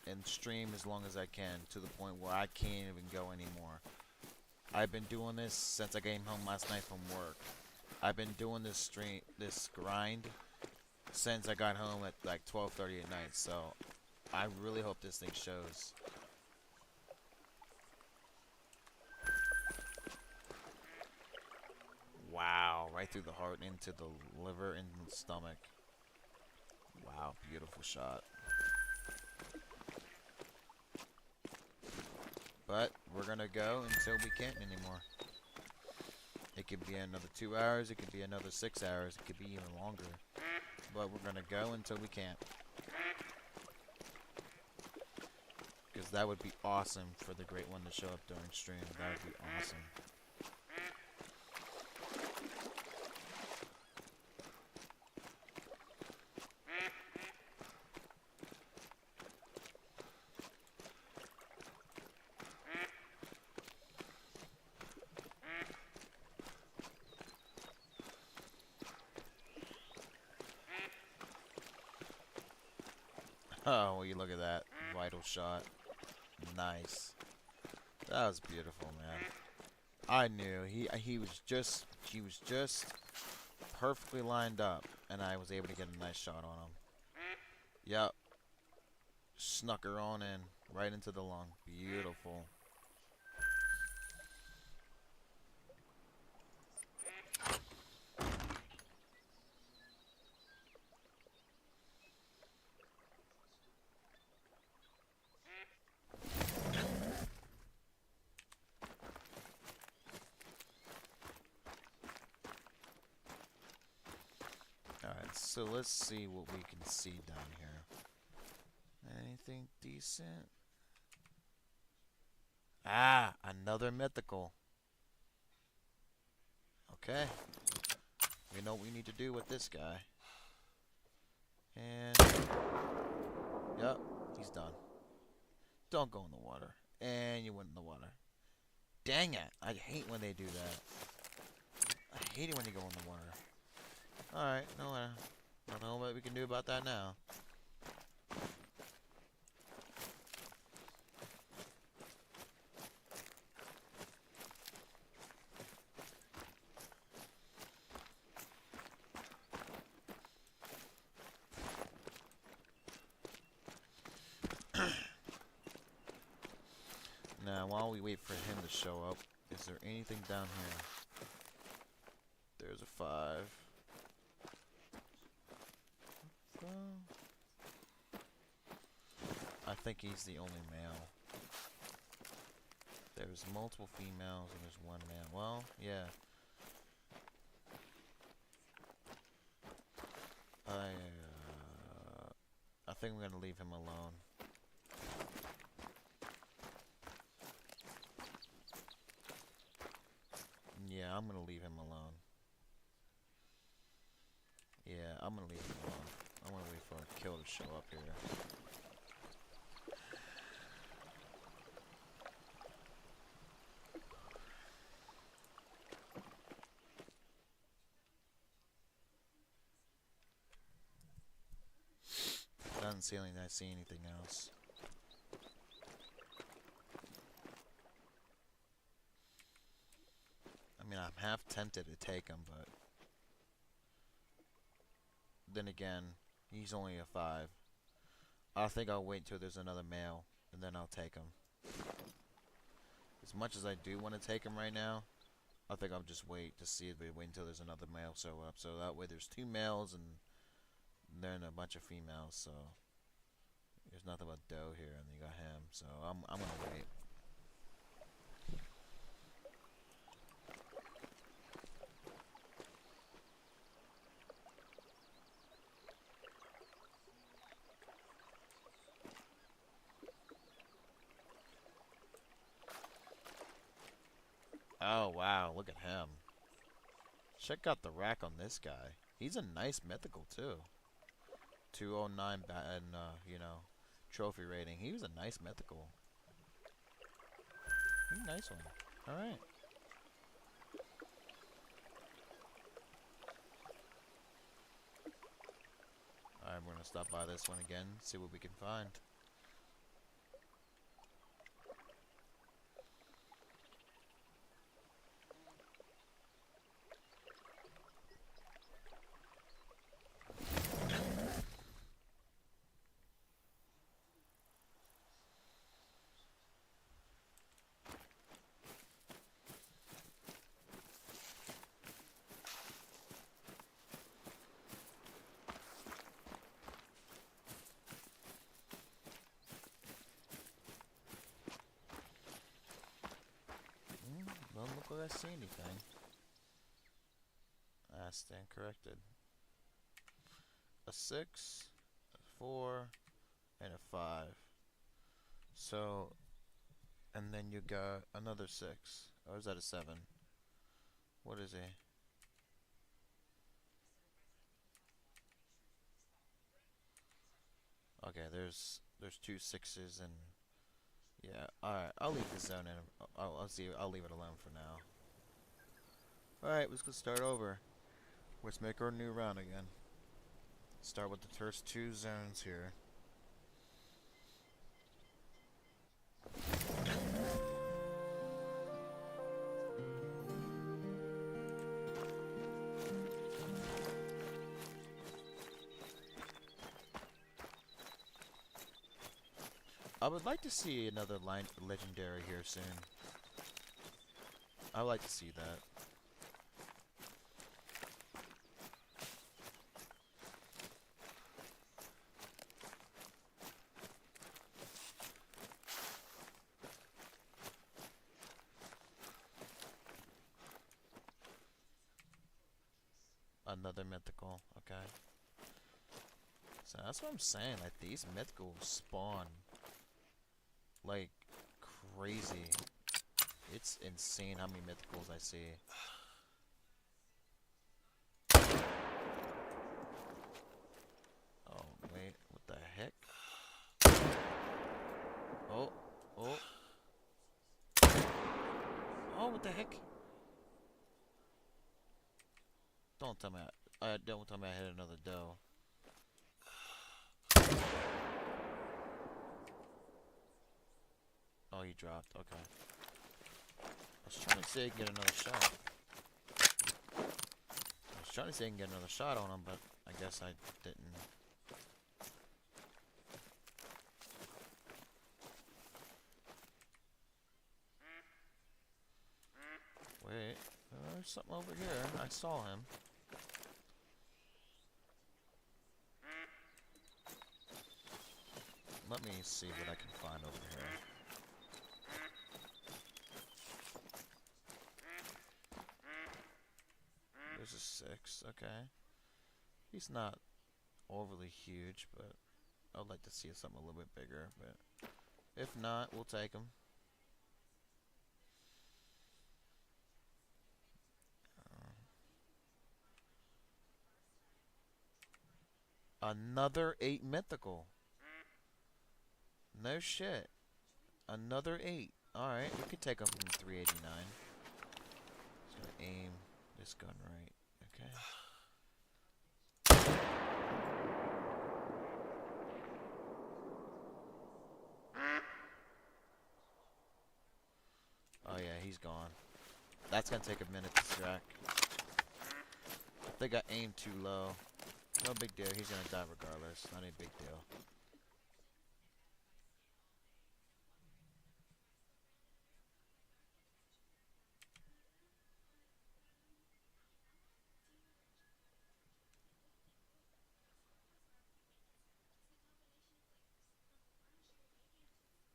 And stream as long as I can. To the point where I can't even go anymore. I've been doing this since I came home last night from work. I've been doing this grind since I got home at like 12:30 at night. So I really hope this thing shows. Wow, right through the heart, into the liver and the stomach. Wow, beautiful shot. But we're gonna go until we can't anymore. It could be another 2 hours, it could be another 6 hours, it could be even longer. But we're gonna go until we can't. Because that would be awesome for the Great One to show up during stream. That would be awesome. Oh, will you look at that. Vital shot. Nice. That was beautiful, man. I knew he was just perfectly lined up, and I was able to get a nice shot on him. Yep. Snuck her on in, right into the lung. Beautiful. Alright, so let's see what we can see down here. Anything decent? Ah, another mythical. Okay. We know what we need to do with this guy. And yep, he's done. Don't go in the water. And you went in the water. Dang it. I hate when they do that. I hate it when you go in the water. Alright, no, I don't know what we can do about that now. Now, while we wait for him to show up, is there anything down here? There's a 5. Well, I think he's the only male. There's multiple females and there's one male. Well, yeah. I think I'm gonna leave him alone. Yeah, I'm gonna leave him alone. Yeah, I'm gonna leave him alone. I'm gonna wait for a kill to show up here. Doesn't seem like I see anything else. I mean, I'm half tempted to take him, but then again, he's only a 5. I think I'll wait till there's another male, and then I'll take him. As much as I do want to take him right now, I think I'll just wait to see if we wait until there's another male show up. So that way there's 2 males and then a bunch of females. So there's nothing but Doe here, and you got him. So I'm gonna wait. Oh wow, look at him. Check out the rack on this guy. He's a nice mythical too. 209 and you know, trophy rating. He was a nice mythical. He's a nice one. Alright. Alright, we're gonna stop by this one again, see what we can find. Don't look like I see anything. I stand corrected. A 6, a 4, and a 5. So, and then you got another 6. Or is that a 7? What is he? Okay, there's 2 6s and yeah. All right, I'll leave the zone in. I'll leave it alone for now. All right, let's go start over. Let's make our new round again. Start with the first 2 zones here. I would like to see another legendary here soon. I would like to see that. Another mythical, okay. So that's what I'm saying, like these mythicals spawn like crazy. It's insane how many mythicals I see. Oh wait, what the heck? Oh, oh. Oh, what the heck? Don't tell me don't tell me I hit another doe. Oh, he dropped. Okay. I was trying to say I can get another shot. I was trying to say I can get another shot on him, but I guess I didn't. Wait, there's something over here. I saw him. Let me see what I can find over here. There's a 6, okay. He's not overly huge, but I'd like to see something a little bit bigger, but if not, we'll take him. Another 8 mythical. No shit. Another 8. Alright, we could take him from 389. Just gonna aim this gun right. Okay. Oh yeah, he's gone. That's gonna take a minute to track. I think I aimed too low. No big deal, he's gonna die regardless. Not a big deal.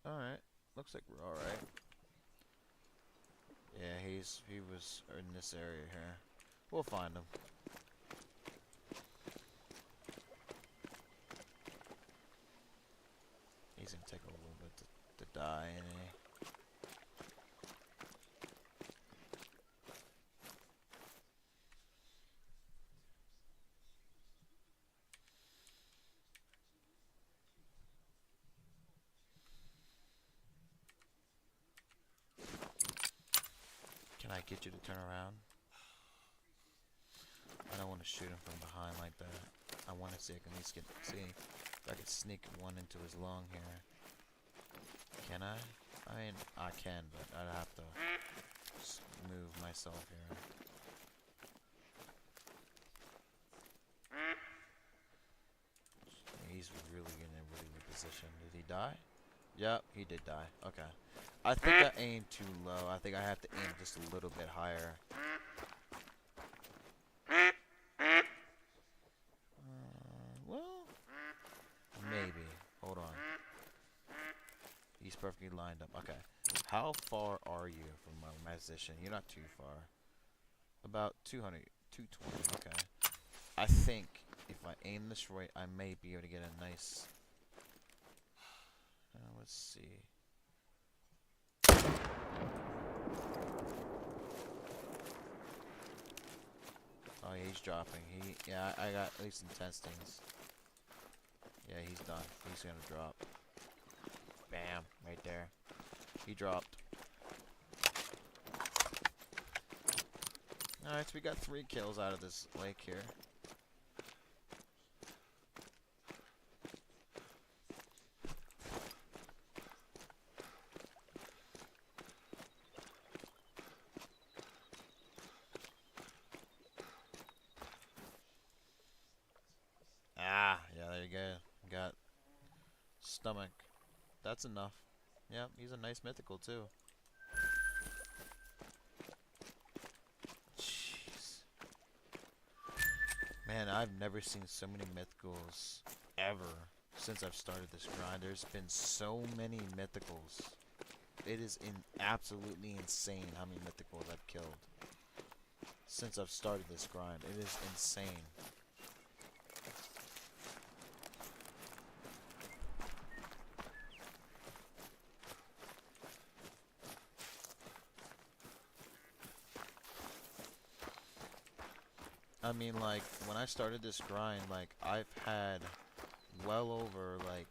Alright, looks like we're alright. Yeah, he was in this area here. We'll find him. He's gonna take a little bit to die, ain't he? Can I get you to turn around? I don't want to shoot him from behind like that. I want to see if I can at least see if I can sneak one into his lung here. Can I? I mean, I can, but I'd have to move myself here. He's really in a really good position. Did he die? Yep, he did die. Okay. I think I aimed too low. I think I have to aim just a little bit higher. Well, maybe. Hold on. He's perfectly lined up. Okay. How far are you from my position? You're not too far. About 200, 220. Okay. I think if I aim this right, I may be able to get a nice... let's see. Oh, yeah, he's dropping. Yeah, I got at least some testings. Yeah, he's done. He's gonna drop. Bam, right there. He dropped. Alright, so we got 3 kills out of this lake here. Ah, yeah, there you go. Got stomach. That's enough. Yep, he's a nice mythical too. Jeez. Man, I've never seen so many mythicals ever since I've started this grind. There's been so many mythicals. It is absolutely insane how many mythicals I've killed since I've started this grind. It is insane. I mean, like, when I started this grind, like, I've had well over, like,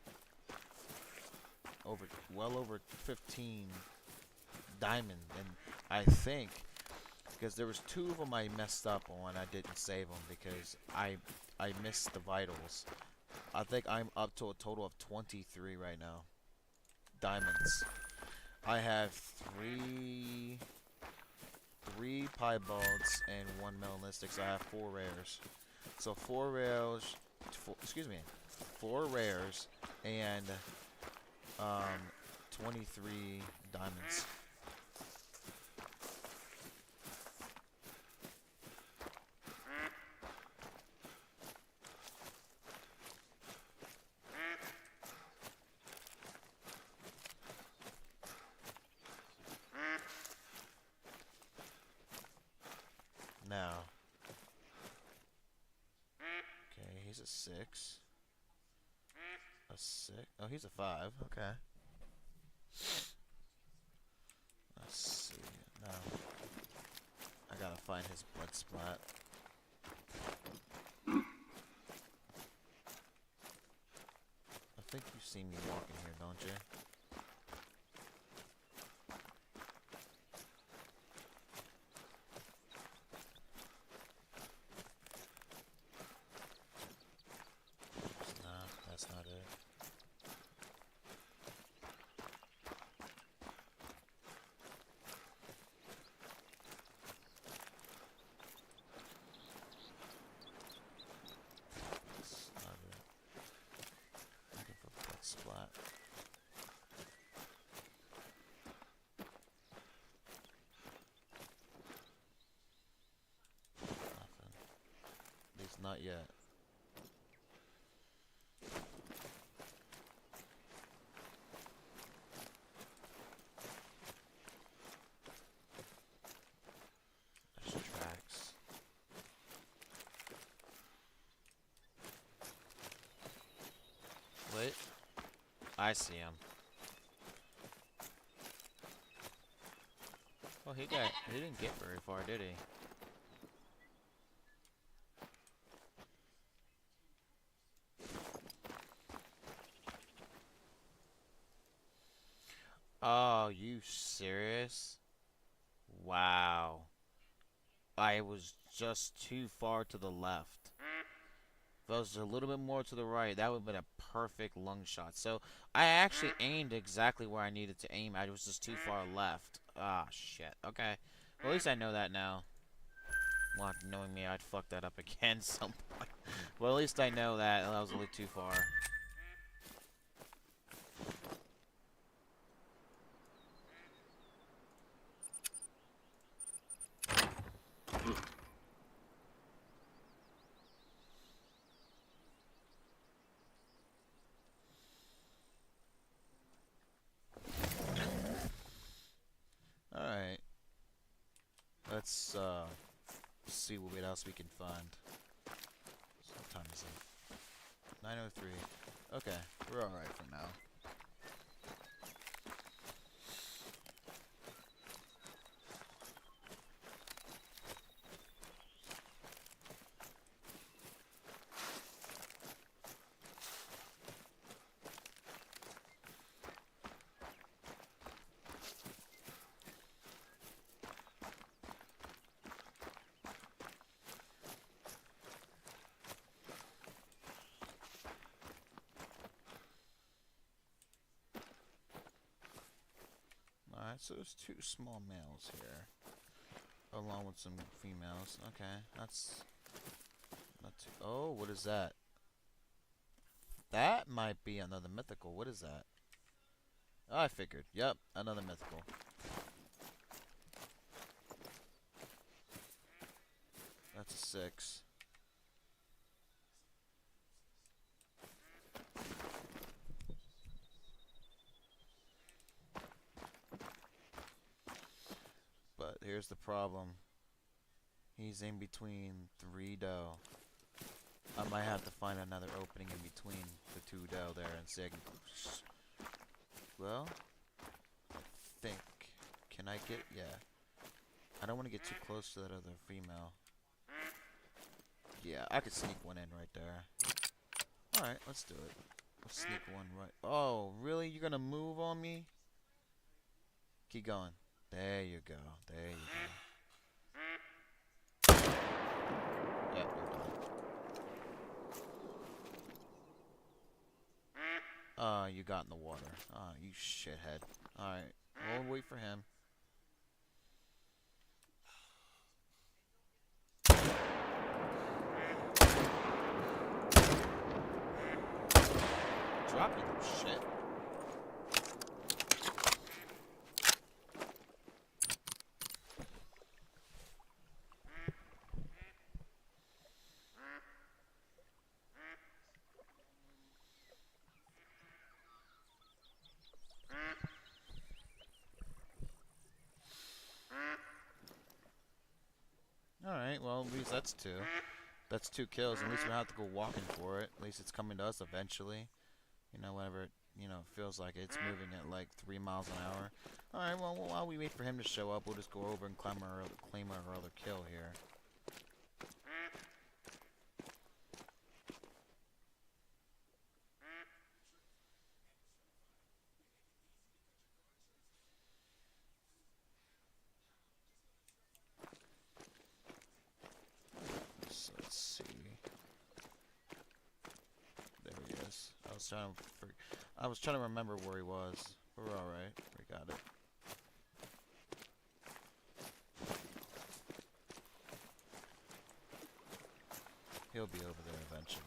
well over 15 diamond, and I think, because there was 2 of them I messed up on, I didn't save them because I missed the vitals. I think I'm up to a total of 23 right now. Diamonds. I have 3 piebalds and 1 melanistic, so I have 4 rares. So 4 rares, 4 rares and 23 diamonds. Now. Okay, he's a 6. A 6. Oh, he's a 5. Okay. Let's see. Now, I gotta find his blood splat. I think you see me walking here, don't you? Nah, that's not it. That's not it. Looking for blood splat. Nothing. At least not yet. There's tracks. Wait. I see him. Well, he didn't get very far, did he? Oh, you serious? Wow. I was just too far to the left. If I was a little bit more to the right, that would have been a perfect lung shot. So, I actually aimed exactly where I needed to aim. I was just too far left. Ah, shit. Okay. Well, at least I know that now. Well, knowing me, I'd fuck that up again some point. Well, at least I know that. That was a little too far. Alright. Let's, see what else we can find. So what time is it? 9:03. Okay, we're alright for now. Alright, so there's 2 small males here. Along with some females. Okay, that's not too... Oh, what is that? That might be another mythical. What is that? Oh, I figured. Yep, another mythical. That's a 6. But here's the problem. He's in between 3 doe. I might have to find another opening in between the 2 doe there and see. Well, I think. Can I get? Yeah. I don't want to get too close to that other female. Yeah, I could sneak one in right there. Alright, let's do it. Let's sneak one right. Oh, really? You're gonna move on me? Keep going. There you go. There you go. Yep, you're done. You got in the water. You shithead. Alright, we'll wait for him. Drop you little shit. Alright, well, at least that's two. That's 2 kills. At least we don't have to go walking for it. At least it's coming to us eventually. You know, whenever it, feels like it's moving at like 3 miles an hour. Alright, well, while we wait for him to show up, we'll just go over and claim our other kill here. So let's see. There he is. I was trying to remember where he was. But we're alright. We got it. He'll be over there eventually.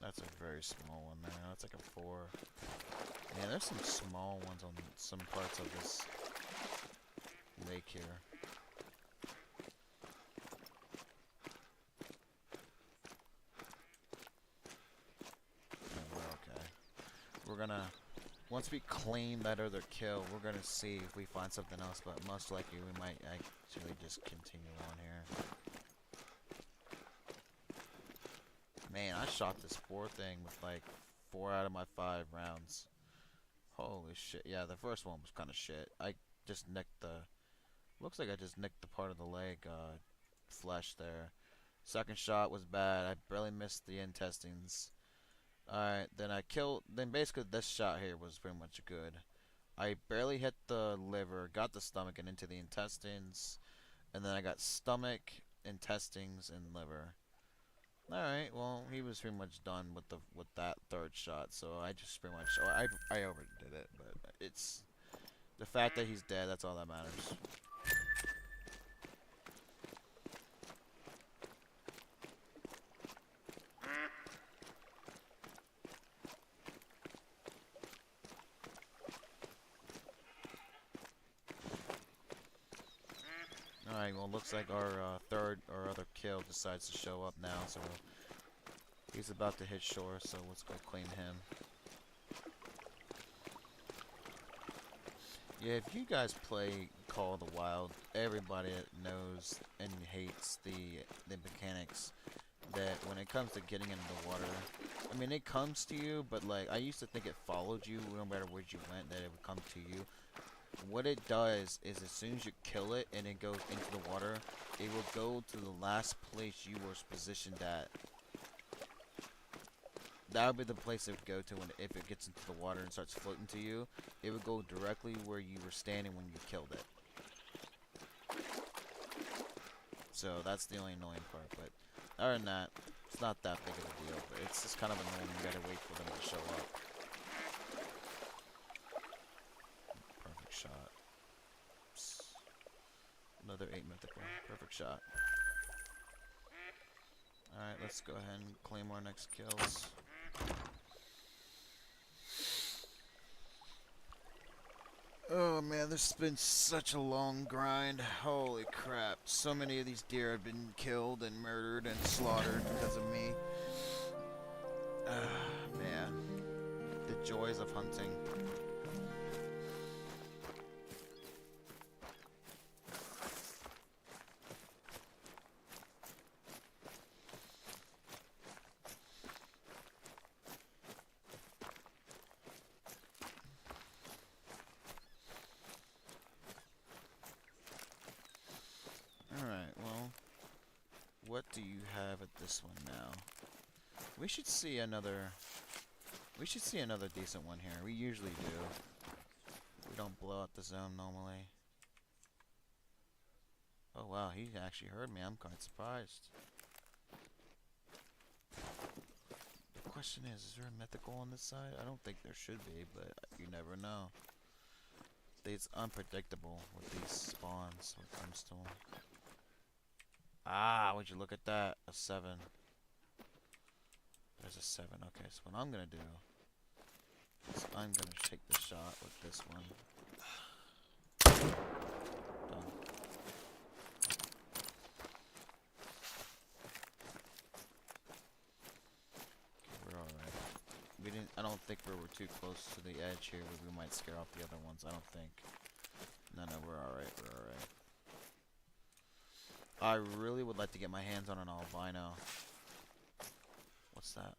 That's a very small one there. That's like a 4. Man, there's some small ones on some parts of this lake here. Yeah, we're okay. We're gonna, once we claim that other kill, we're gonna see if we find something else, but most likely we might actually just continue on here. Man, I shot this 4 thing with like 4 out of my 5 rounds. Holy shit. Yeah, the first one was kind of shit. I just nicked the... Looks like I just nicked the part of the leg flesh there. Second shot was bad. I barely missed the intestines. Alright, then basically this shot here was pretty much good. I barely hit the liver, got the stomach and into the intestines. And then I got stomach, intestines, and liver. Alright, well, he was pretty much done with that 3rd shot, so I just pretty much... I overdid it, but it's... The fact that he's dead, that's all that matters. Alright, well, looks like our other kill decides to show up now, so he's about to hit shore, so let's go claim him. Yeah, if you guys play Call of the Wild, everybody knows and hates the mechanics that when it comes to getting into the water, I mean, it comes to you, but like, I used to think it followed you no matter where you went, that it would come to you. What it does is as soon as you kill it and it goes into the water, it will go to the last place you were positioned at. That would be the place it would go to if it gets into the water and starts floating to you. It would go directly where you were standing when you killed it. So that's the only annoying part, but other than that, it's not that big of a deal, but it's just kind of annoying. You gotta wait for them to show up. Perfect shot. Another 8 mythical. Perfect shot. Alright, let's go ahead and claim our next kills. Oh man, this has been such a long grind. Holy crap. So many of these deer have been killed and murdered and slaughtered because of me. Man. The joys of hunting. What do you have at this one now? We should see another decent one here. We usually do. We don't blow up the zone normally. Oh wow, he actually heard me. I'm quite surprised. The question is there a mythical on this side? I don't think there should be, but you never know. It's unpredictable with these spawns when it comes to them. Ah, would you look at that? A 7. There's a 7. Okay, so what I'm gonna do is I'm gonna take the shot with this one. Done. Okay, we're alright. I don't don't think we're too close to the edge here. We might scare off the other ones. I don't think. No, we're alright. We're alright. I really would like to get my hands on an albino. What's that?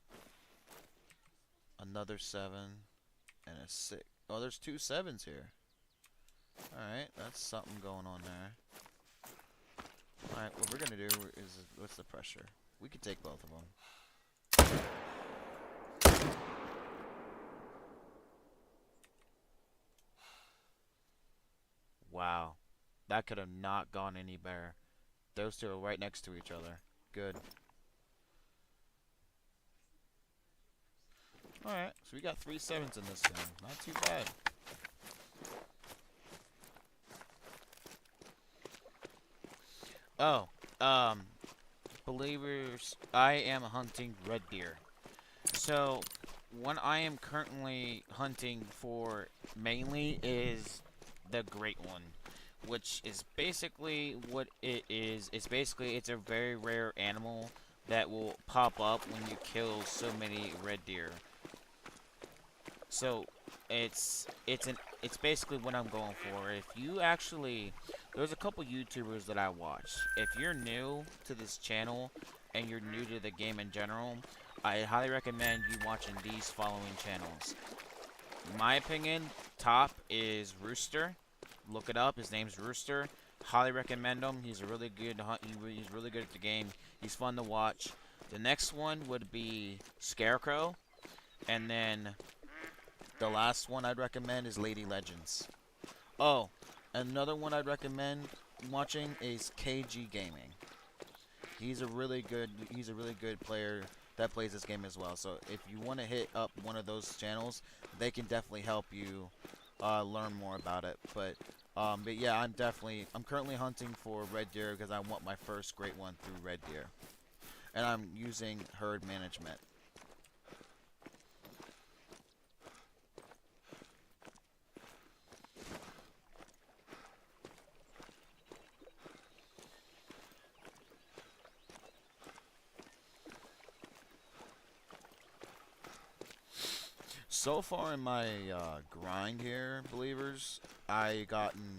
Another 7 and a 6. Oh, there's 2 7s here. Alright, that's something going on there. Alright, what we're gonna do is, what's the pressure? We could take both of them. Wow. That could have not gone any better. Those two are right next to each other. Good. Alright, so we got 3 7s in this one. Not too bad. Oh, believers, I am hunting red deer. So, what I am currently hunting for mainly is the great one, which is basically what it is. It's a very rare animal that will pop up when you kill so many red deer. So, it's basically what I'm going for. If you actually, there's a couple YouTubers that I watch. If you're new to this channel and you're new to the game in general, I highly recommend you watching these following channels. In my opinion, top is Rooster. Look it up. His name's Rooster. Highly recommend him. He's a really good hunt. He's really good at the game. He's fun to watch. The next one would be Scarecrow, and then the last one I'd recommend is Lady Legends. Oh, another one I'd recommend watching is KG Gaming. He's a really good player that plays this game as well. So if you want to hit up one of those channels, they can definitely help you learn more about it. But yeah, I'm currently hunting for red deer because I want my first great one through red deer, and I'm using herd management. So far in my grind here, believers, I gotten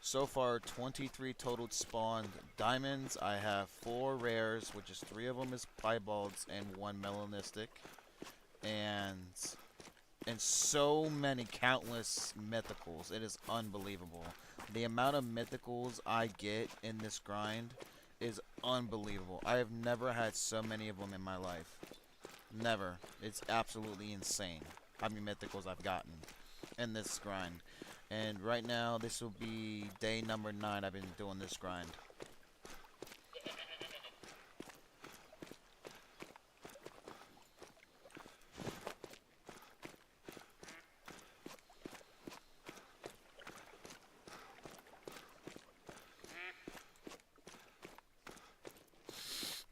so far 23 total spawned diamonds. I have 4 rares, which is 3 of them is piebalds and 1 melanistic, and so many countless mythicals. It is unbelievable. The amount of mythicals I get in this grind is unbelievable. I have never had so many of them in my life. Never. It's absolutely insane how many mythicals I've gotten in this grind. And right now, this will be day number 9 I've been doing this grind.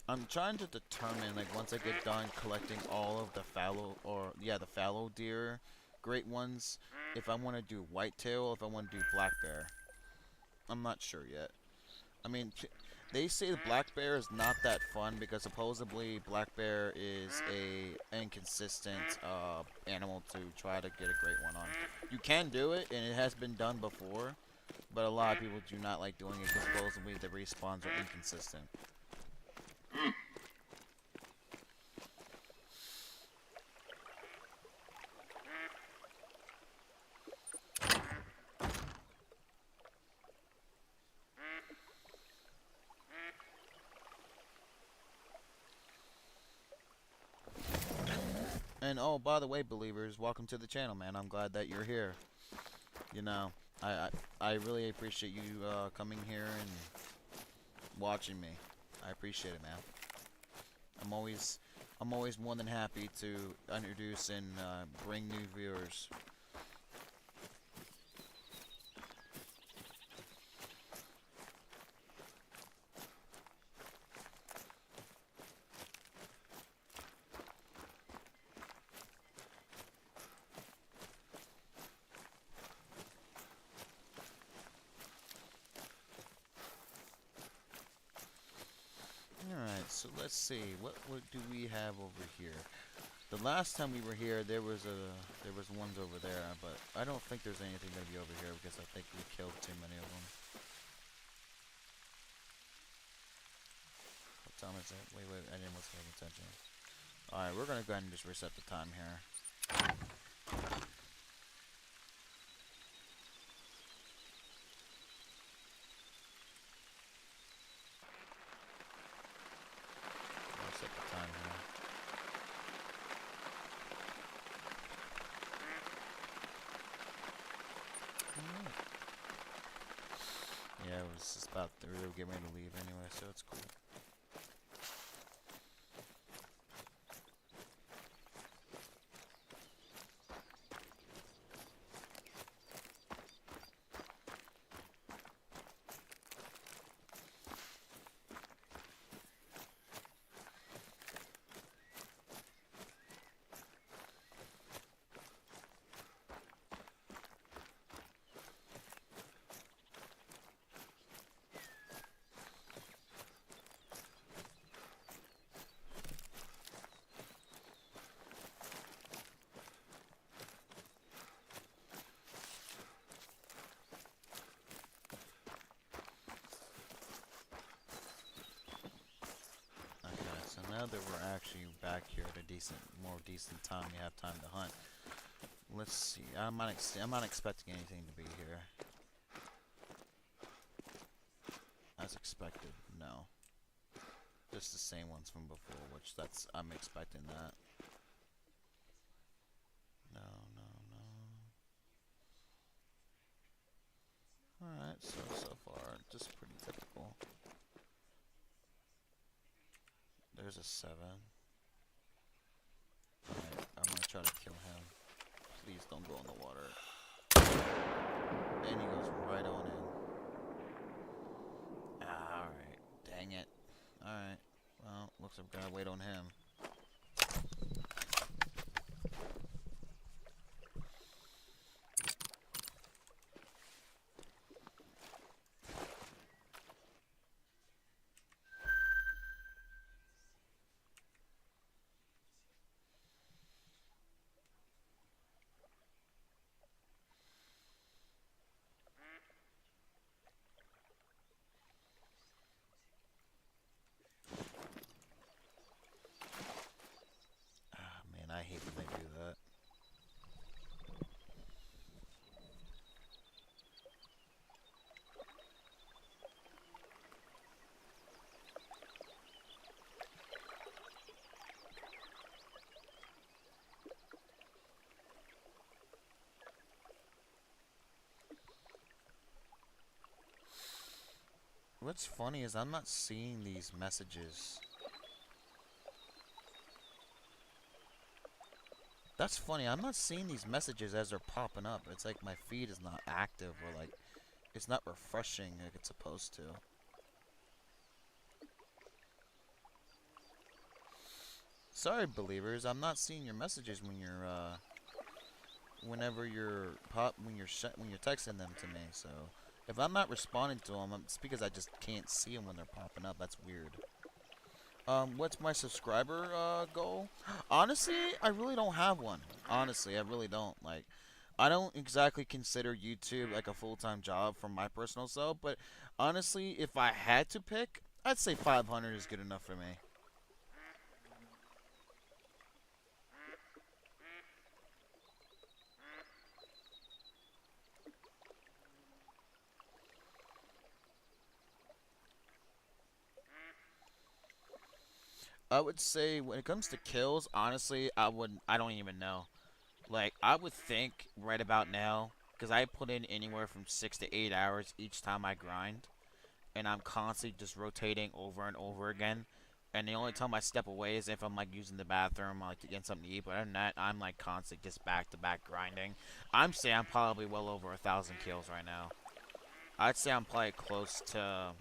I'm trying to determine, like, once I get done collecting all of the fallow deer, great ones, if I want to do whitetail or if I want to do black bear. I'm not sure yet. I mean, they say the black bear is not that fun because supposedly black bear is a inconsistent animal to try to get a great one on. You can do it, and it has been done before, but a lot of people do not like doing it because supposedly the respawns are inconsistent. And oh, by the way, believers, welcome to the channel, man. I'm glad that you're here. You know, I really appreciate you coming here and watching me. I appreciate it, man. I'm always more than happy to introduce and bring new viewers. Alright, so let's see. What do we have over here? The last time we were here, there was ones over there, but I don't think there's anything gonna be over here because I think we killed too many of them. What time is it? Wait, I didn't wasn't paying attention. All right, we're gonna go ahead and just reset the time here. Reset the time here. Yeah, it was just about they were getting ready to leave anyway, so it's cool. Okay, so now that we're actually back here at a more decent time, we have time to hunt. Let's see. I'm not expecting anything to be here. As expected, no. Just the same ones from before, which I'm expecting that. No. Alright, so far, just pretty typical. There's a 7. Alright, I'm gonna try to kill him. Please don't go in the water. And he goes right on in. Alright, dang it. Alright, well, looks like we gotta wait on him. Ah, man, I hate when they do that. What's funny is I'm not seeing these messages. That's funny, I'm not seeing these messages as they're popping up. It's like my feed is not active or like it's not refreshing like it's supposed to. Sorry, believers, I'm not seeing your messages when you're when you're texting them to me. So if I'm not responding to them, it's because I just can't see them when they're popping up. That's weird. What's my subscriber goal? Honestly, I really don't have one. Honestly, I really don't. Like, I don't exactly consider YouTube like a full-time job for my personal self, but honestly, if I had to pick, I'd say 500 is good enough for me. I would say when it comes to kills, honestly, I don't even know. Like, I would think right about now, because I put in anywhere from 6 to 8 hours each time I grind, and I'm constantly just rotating over and over again. And the only time I step away is if I'm like using the bathroom, like to get something to eat. But other than that, I'm like constantly just back to back grinding. I'm saying I'm probably well over 1,000 kills right now. I'd say I'm probably close to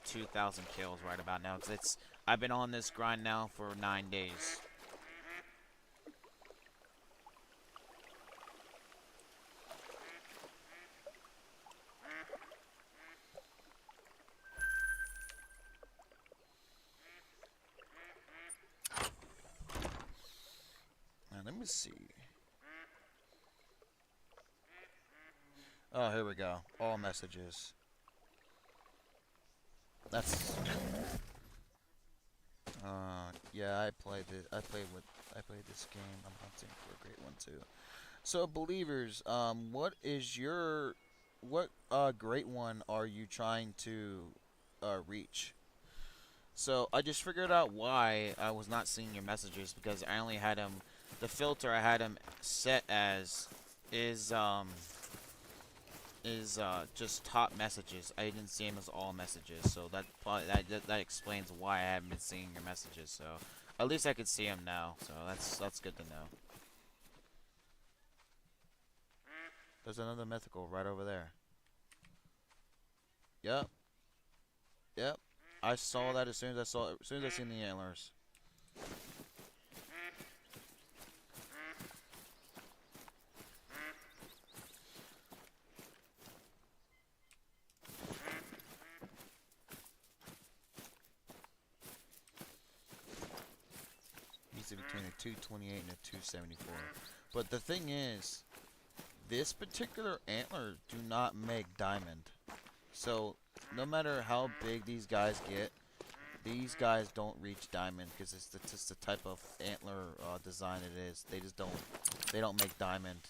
2,000 kills right about now. Cause I've been on this grind now for 9 days. me see. Oh, here we go. All messages. That's. Yeah, I played it. I played this game. I'm hunting for a great one too. So, believers, what great one are you trying to reach? So I just figured out why I was not seeing your messages because I only had them. The filter I had them set as is just top messages. I didn't see them as all messages, so that explains why I haven't been seeing your messages. So at least I could see them now. So that's good to know. There's another mythical right over there. Yep, yep. I saw that as soon as I seen the antlers. Needs to be between a 228 and a 274. But the thing is, this particular antler do not make diamond. So no matter how big these guys get, these guys don't reach diamond because it's just the type of antler design it is. They don't make diamond.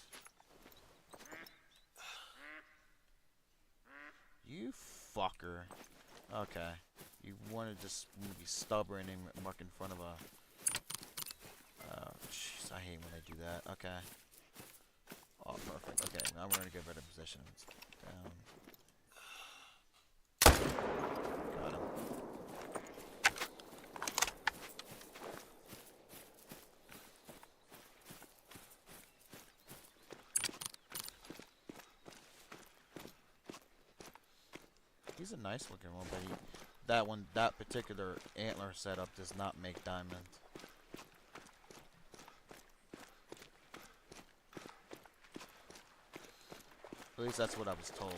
You fucker. Okay. You want to just be stubborn and muck in front of a. Jeez, I hate when they do that. Okay. Oh, perfect. Okay, now we're gonna get better positions. Down. Got him. He's a nice looking one, but that particular antler setup does not make diamond. At least that's what I was told.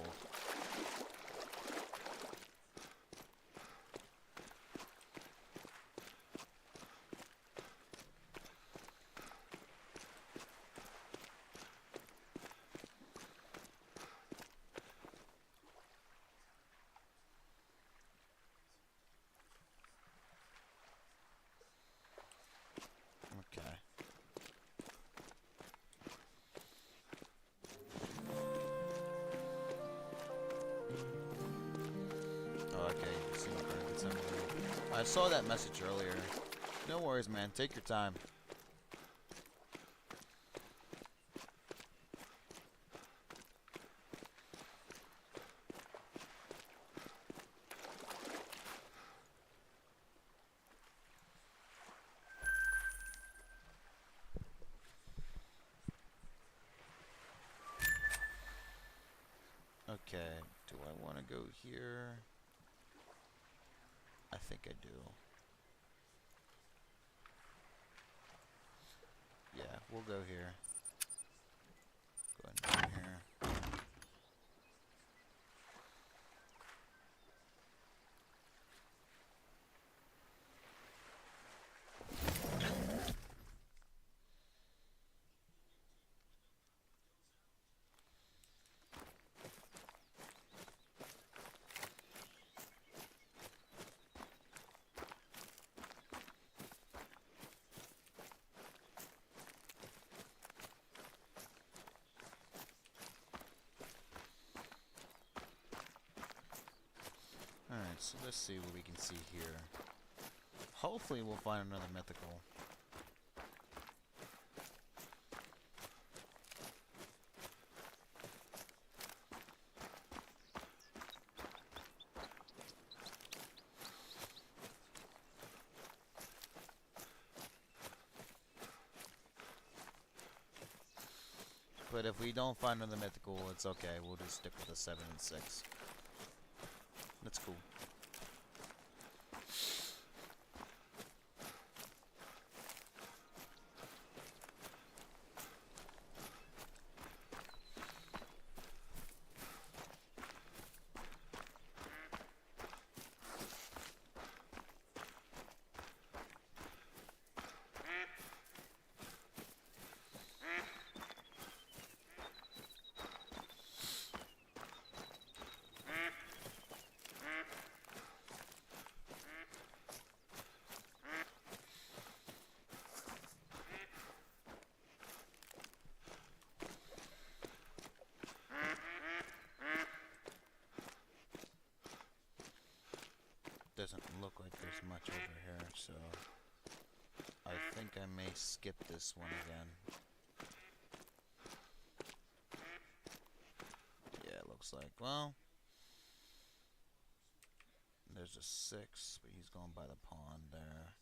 Okay. Oh, okay. You see, we're gonna get some. I saw that message earlier. No worries, man. Take your time. Okay, do I want to go here? I think I do. Yeah, we'll go here. Go ahead and go here. Alright, so let's see what we can see here. Hopefully we'll find another mythical. But if we don't find another mythical, it's okay. We'll just stick with the 7 and 6. That's cool. there's much over here, so I think I may skip this one again. Yeah, it looks like. Well, there's a 6, but he's going by the pond there.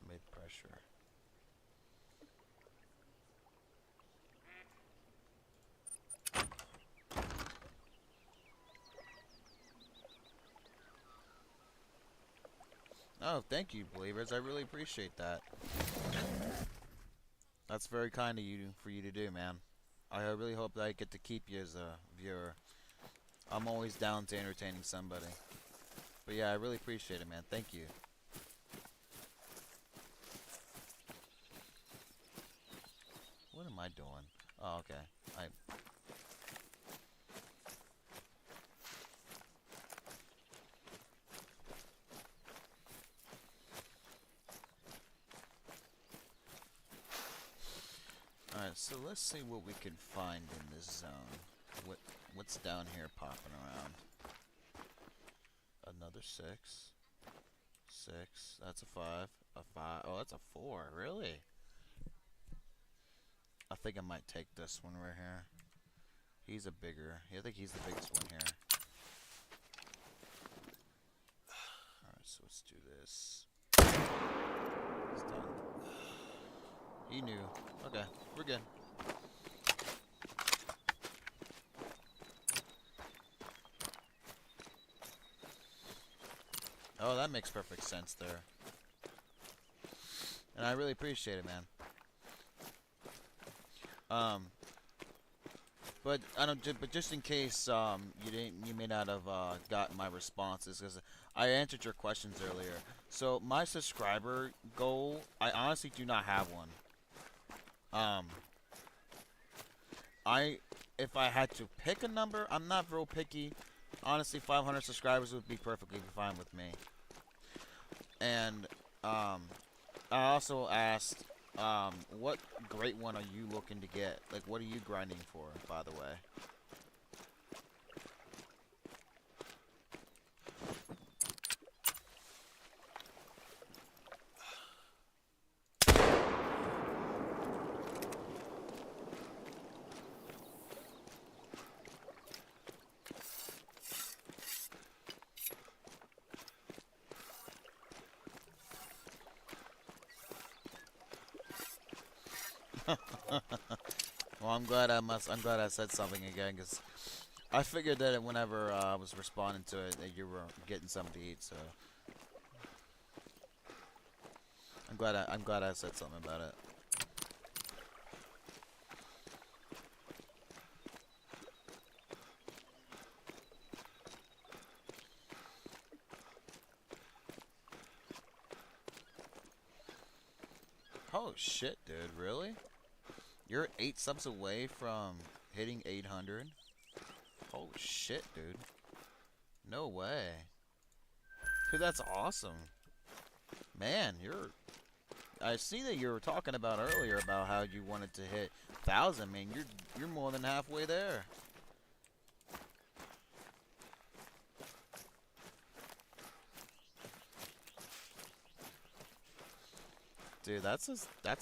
Mid pressure. Oh, thank you, believers. I really appreciate that. That's very kind of you for you to do, man. I really hope that I get to keep you as a viewer. I'm always down to entertaining somebody. But yeah, I really appreciate it, man. Thank you. What am I doing? Oh, okay. Alright, so let's see what we can find in this zone. What's down here popping around? Another 6. 6. That's a 5. A 5. Oh, that's a 4. Really? I think I might take this one right here. He's a bigger. I think he's the biggest one here. Alright, so let's do this. It's done. He knew. Okay, we're good. Oh, that makes perfect sense there. And I really appreciate it, man. But I don't. But just in case you may not have gotten my responses, because I answered your questions earlier. So my subscriber goal, I honestly do not have one. If I had to pick a number, I'm not real picky. Honestly, 500 subscribers would be perfectly fine with me. And I also asked, what great one are you looking to get? Like, what are you grinding for, by the way? Well, I'm glad I said something again, because I figured that whenever I was responding to it, that you were getting something to eat. So I'm glad I said something about it. Oh shit, dude! Really? You're 8 subs away from hitting 800? Holy shit, dude! No way. Dude, that's awesome. Man, I see that you were talking about earlier about how you wanted to hit 1,000. Man, you're more than halfway there. Dude, that's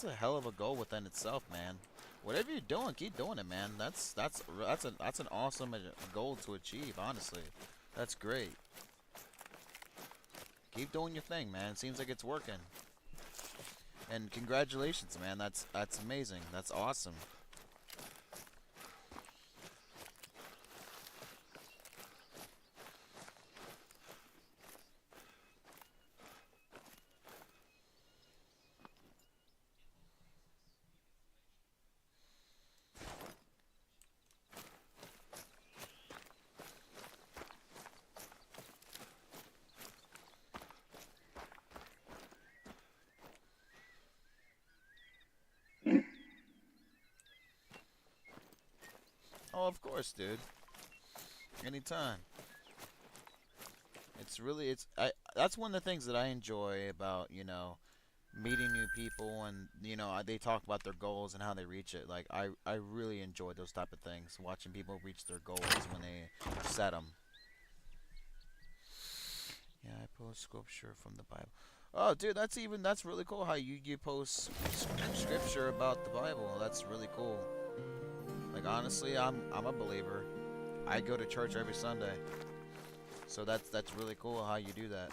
a hell of a goal within itself, man. Whatever you're doing, keep doing it, man. That's an awesome goal to achieve, honestly. That's great. Keep doing your thing, man. It seems like it's working. And congratulations, man. That's amazing. That's awesome. Oh, of course, dude. Anytime. That's one of the things that I enjoy about, meeting new people, and they talk about their goals and how they reach it. Like I really enjoy those type of things, watching people reach their goals when they set them. Yeah, I post scripture from the Bible. Oh, dude, that's really cool how you post scripture about the Bible. That's really cool. Like honestly, I'm a believer. I go to church every Sunday. So that's really cool how you do that.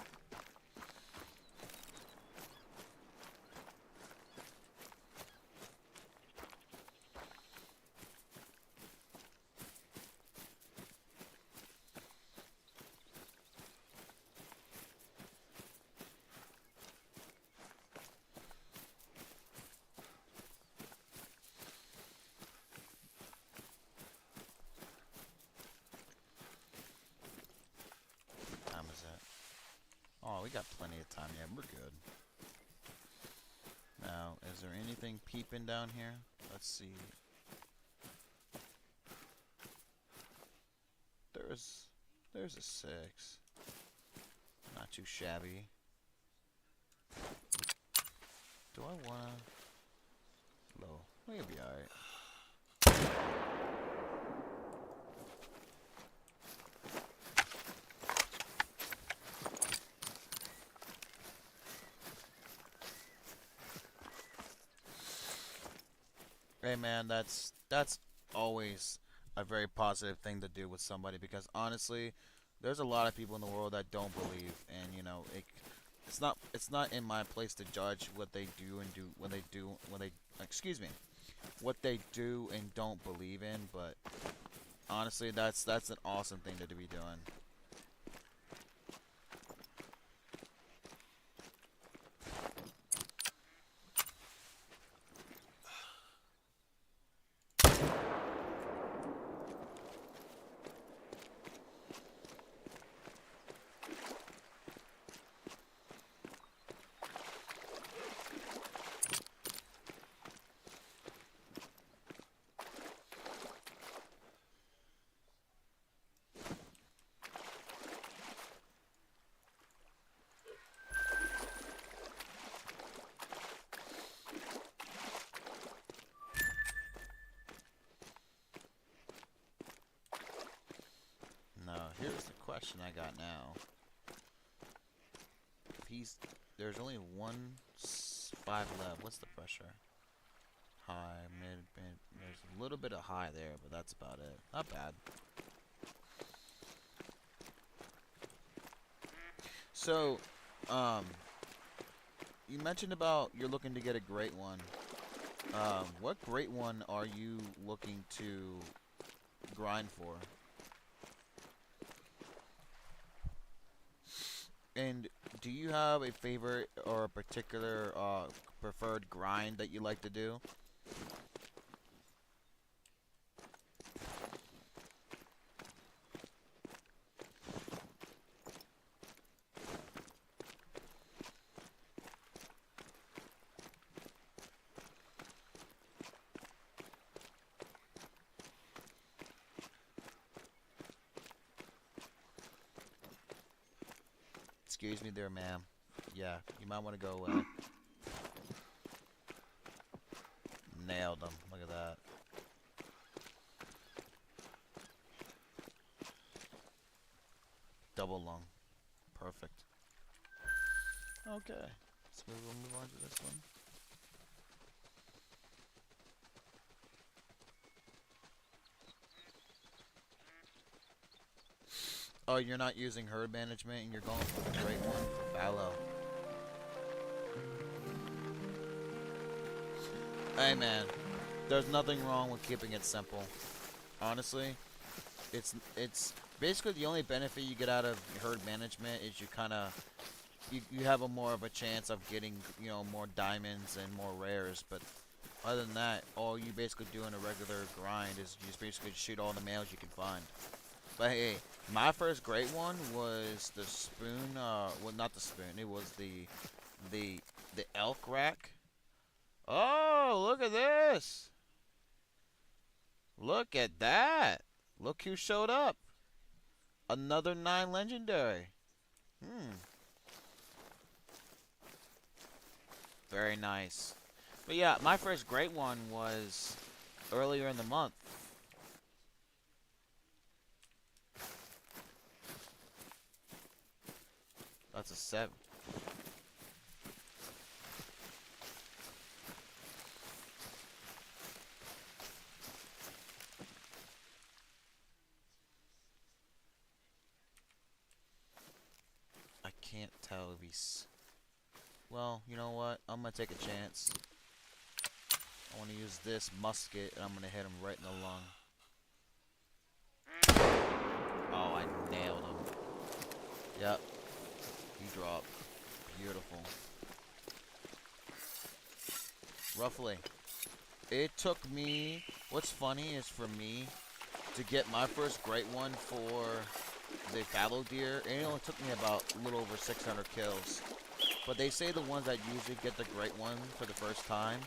What time is it? Oh, we got plenty of time. Yeah, we're good. Now, is there anything peeping down here? Let's see. There's a 6. Not too shabby. Do I wanna low? We'll be alright. Hey man, that's always a very positive thing to do with somebody, because honestly, there's a lot of people in the world that don't believe, and it's not in my place to judge what they do and do when they excuse me, what they do and don't believe in, but honestly, that's an awesome thing to be doing. Now, here's the question I got now. If there's only 5 left. What's the pressure? High, mid. There's a little bit of high there, but that's about it. Not bad. So, um, you mentioned about you're looking to get a great one. What great one are you looking to grind for? And do you have a favorite or a particular preferred grind that you like to do? Excuse me there, ma'am. Yeah, you might want to go away. Nailed them. Look at that. Double lung. Perfect. Okay. So we'll move on to this one. Oh, you're not using herd management and you're going for the great one for fallow. Hey man, there's nothing wrong with keeping it simple. Honestly, it's basically the only benefit you get out of herd management is you have a more of a chance of getting, more diamonds and more rares, but other than that, all you basically do in a regular grind is you just basically shoot all the males you can find. But hey, my first great one was the spoon. Well, not the spoon. It was the elk rack. Oh, look at this! Look at that! Look who showed up. Another 9 legendary. Very nice. But yeah, my first great one was earlier in the month. That's a 7. I can't tell if he's... Well, you know what? I'm gonna take a chance. I want to use this musket, and I'm gonna hit him right in the lung. Oh, I nailed him. Yep. He dropped. Beautiful. Roughly. It took me... What's funny is for me to get my first great one for the fallow deer, it only took me about a little over 600 kills. But they say the ones that usually get the great one for the first time,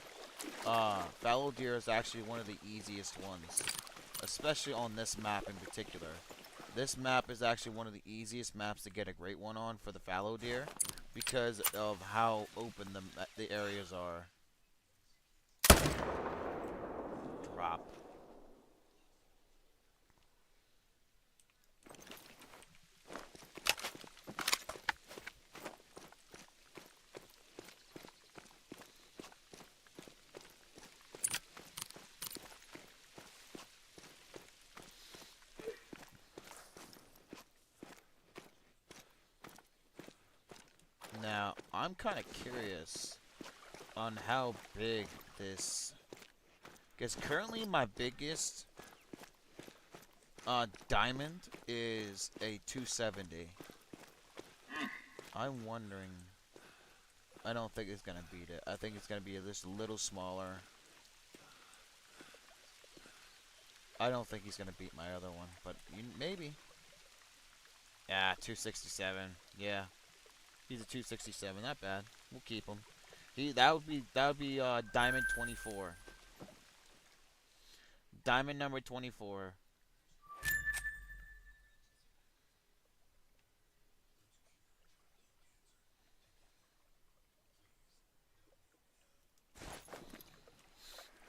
fallow deer is actually one of the easiest ones. Especially on this map in particular. This map is actually one of the easiest maps to get a great one on for the fallow deer because of how open the areas are. Drop. Now, I'm kind of curious on how big this... Because currently my biggest diamond is a 270. I'm wondering... I don't think it's going to beat it. I think it's going to be just a little smaller. I don't think he's going to beat my other one, but maybe. Yeah, 267. Yeah. He's a 267, not bad. We'll keep him. That would be diamond 24. Diamond number 24.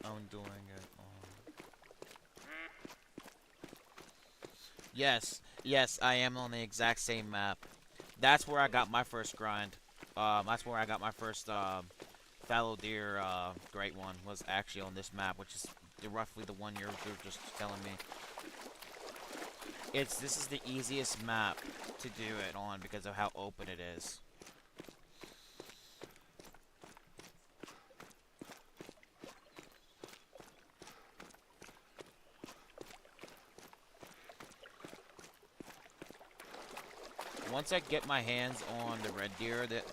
I'm doing it on... Yes, I am on the exact same map. That's where I got my first grind. That's where I got my first fallow deer great one, was actually on this map, which is roughly the one you're just telling me. This is the easiest map to do it on because of how open it is. Once I get my hands on the red deer, that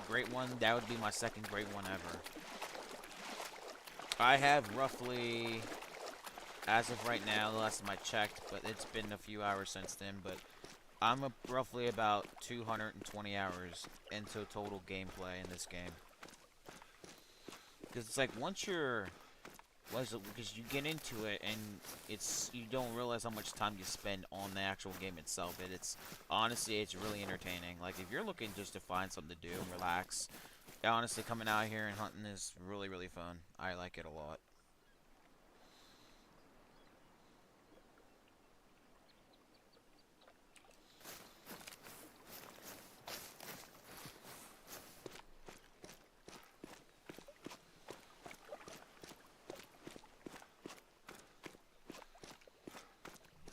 great one, that would be my second great one ever. I have roughly, as of right now, the last time I checked, but it's been a few hours since then, but I'm roughly about 220 hours into total gameplay in this game. Because it's like, because you get into it and you don't realize how much time you spend on the actual game itself. Honestly, it's really entertaining. Like, if you're looking just to find something to do and relax, honestly, coming out here and hunting is really, really fun. I like it a lot.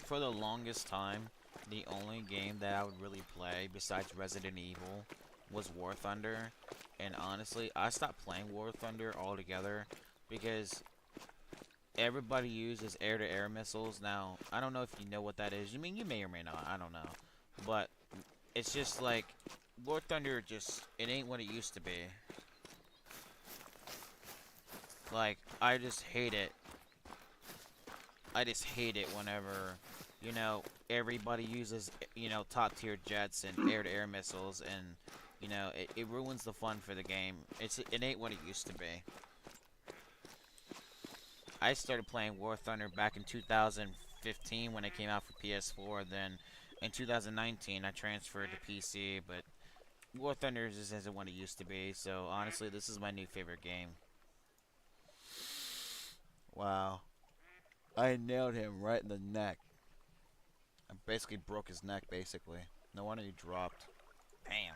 For the longest time, the only game that I would really play besides Resident Evil was War Thunder. And honestly, I stopped playing War Thunder altogether because everybody uses air-to-air missiles. Now, I don't know if you know what that is. I mean, you may or may not. I don't know. But it's just like, War Thunder it ain't what it used to be. Like, I just hate it. I just hate it whenever, you know, everybody uses, you know, top-tier jets and air-to-air missiles, and, you know, it ruins the fun for the game. It ain't what it used to be. I started playing War Thunder back in 2015 when it came out for PS4. Then in 2019, I transferred to PC, but War Thunder just isn't what it used to be. So honestly, this is my new favorite game. Wow. I nailed him right in the neck. I basically broke his neck, basically. No wonder he dropped. Bam.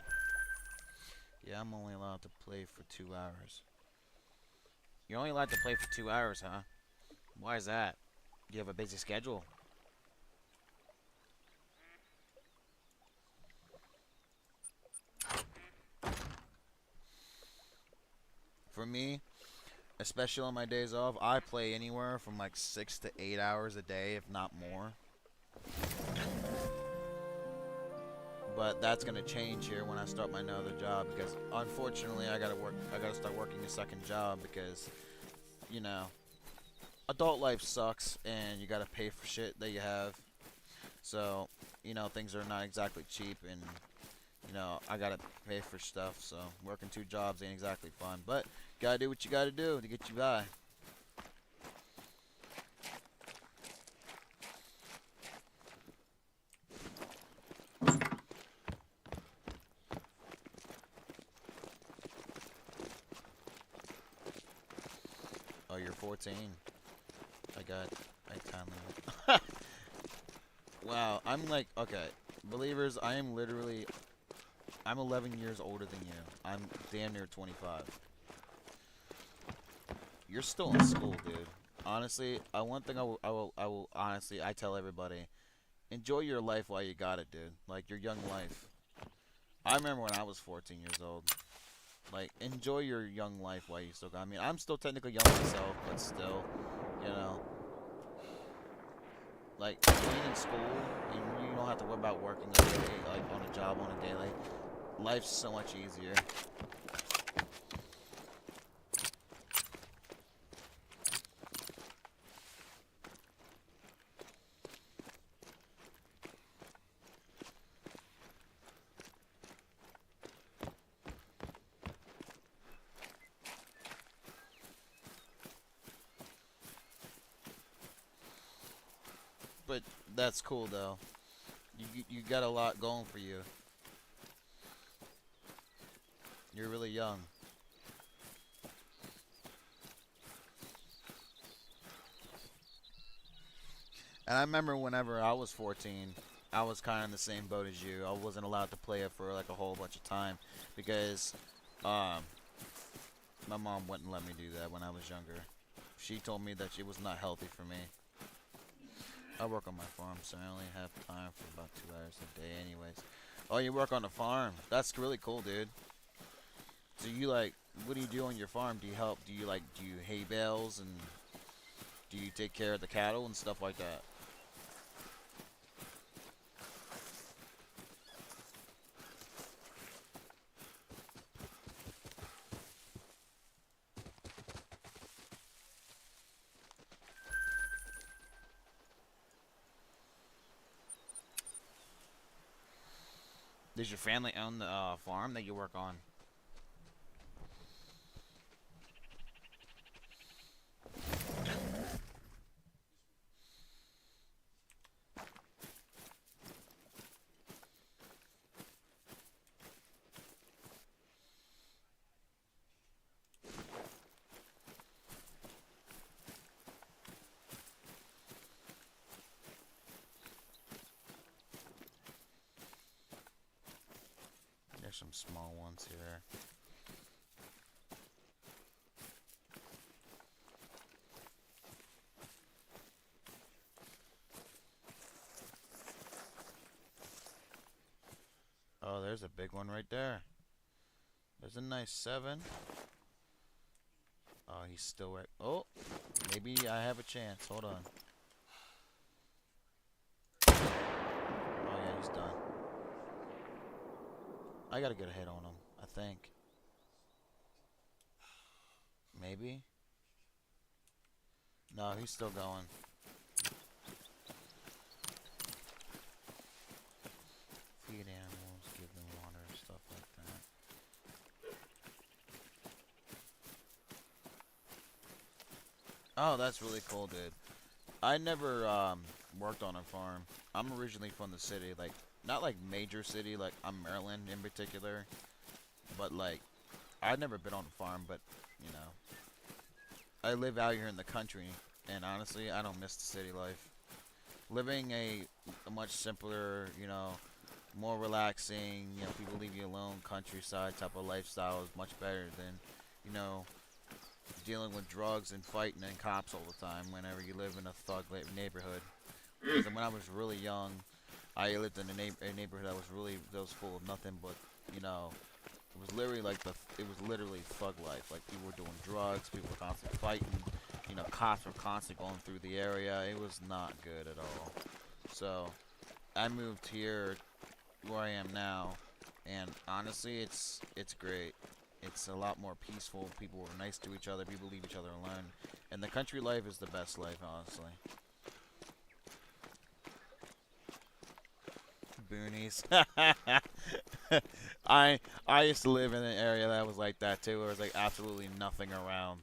Yeah, I'm only allowed to play for 2 hours. You're only allowed to play for 2 hours, huh? Why is that? You have a busy schedule. For me, especially on my days off, I play anywhere from like 6 to 8 hours a day, if not more. But that's gonna change here when I start my other job because unfortunately I gotta start working a second job because, you know, adult life sucks and you gotta pay for shit that you have. So, things are not exactly cheap and I gotta pay for stuff, so working 2 jobs ain't exactly fun. But gotta do what you gotta do to get you by. Oh, you're 14. I time limit. Wow, I'm like, okay, believers, I'm 11 years older than you. I'm damn near 25. You're still in school, dude. Honestly, one thing I will honestly, I tell everybody, enjoy your life while you got it, dude. Like your young life. I remember when I was 14 years old. Like, enjoy your young life while you still got. I mean, I'm still technically young myself, but still, you know, like being in school and you don't have to worry about working a day, like on a job on a daily. Life's so much easier. But that's cool though. You got a lot going for you. You're really young. And I remember whenever I was 14, I was kind of in the same boat as you. I wasn't allowed to play it for like a whole bunch of time because um, my mom wouldn't let me do that when I was younger. She told me that it was not healthy for me. I work on my farm, so I only have time for about 2 hours a day anyways. Oh, you work on the farm? That's really cool, dude. So you like, what do you do on your farm? Do you help? Do you hay bales and do you take care of the cattle and stuff like that? Does your family own the farm that you work on? There's some small ones here. Oh, there's a big one right there. There's a nice 7. Oh, he's still right. Oh, maybe I have a chance. Hold on. Oh, yeah, he's done. I gotta get a hit on him, I think. Maybe? No, he's still going. Feed animals, give them water, stuff like that. Oh, that's really cool, dude. I never worked on a farm. I'm originally from the city, like not like major city, like I'm Maryland in particular, but like I've never been on a farm, but you know, I live out here in the country, and honestly, I don't miss the city life. Living a much simpler, you know, more relaxing, you know, people leave you alone, countryside type of lifestyle is much better than, you know, dealing with drugs and fighting and cops all the time whenever you live in a neighborhood. Because when I was really young, I lived in a neighborhood that was full of nothing but, you know, it was literally like it was literally thug life. Like people were doing drugs, people were constantly fighting, you know, cops were constantly going through the area. It was not good at all. So I moved here where I am now, and honestly, it's great. It's a lot more peaceful. People are nice to each other. People leave each other alone, and the country life is the best life, honestly. Boonies. I used to live in an area that was like that too, where there was like absolutely nothing around.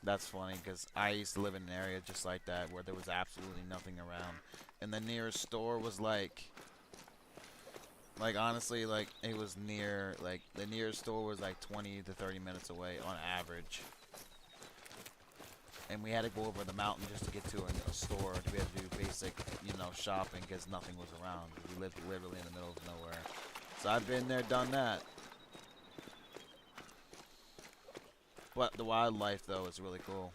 That's funny because I used to live in an area just like that where there was absolutely nothing around, and the nearest store was like honestly, like it was near like the nearest store was like 20 to 30 minutes away on average, and we had to go over the mountain just to get to a store to be able to do basic, you know, shopping because nothing was around. We lived literally in the middle of nowhere. So I've been there, done that. But the wildlife though is really cool.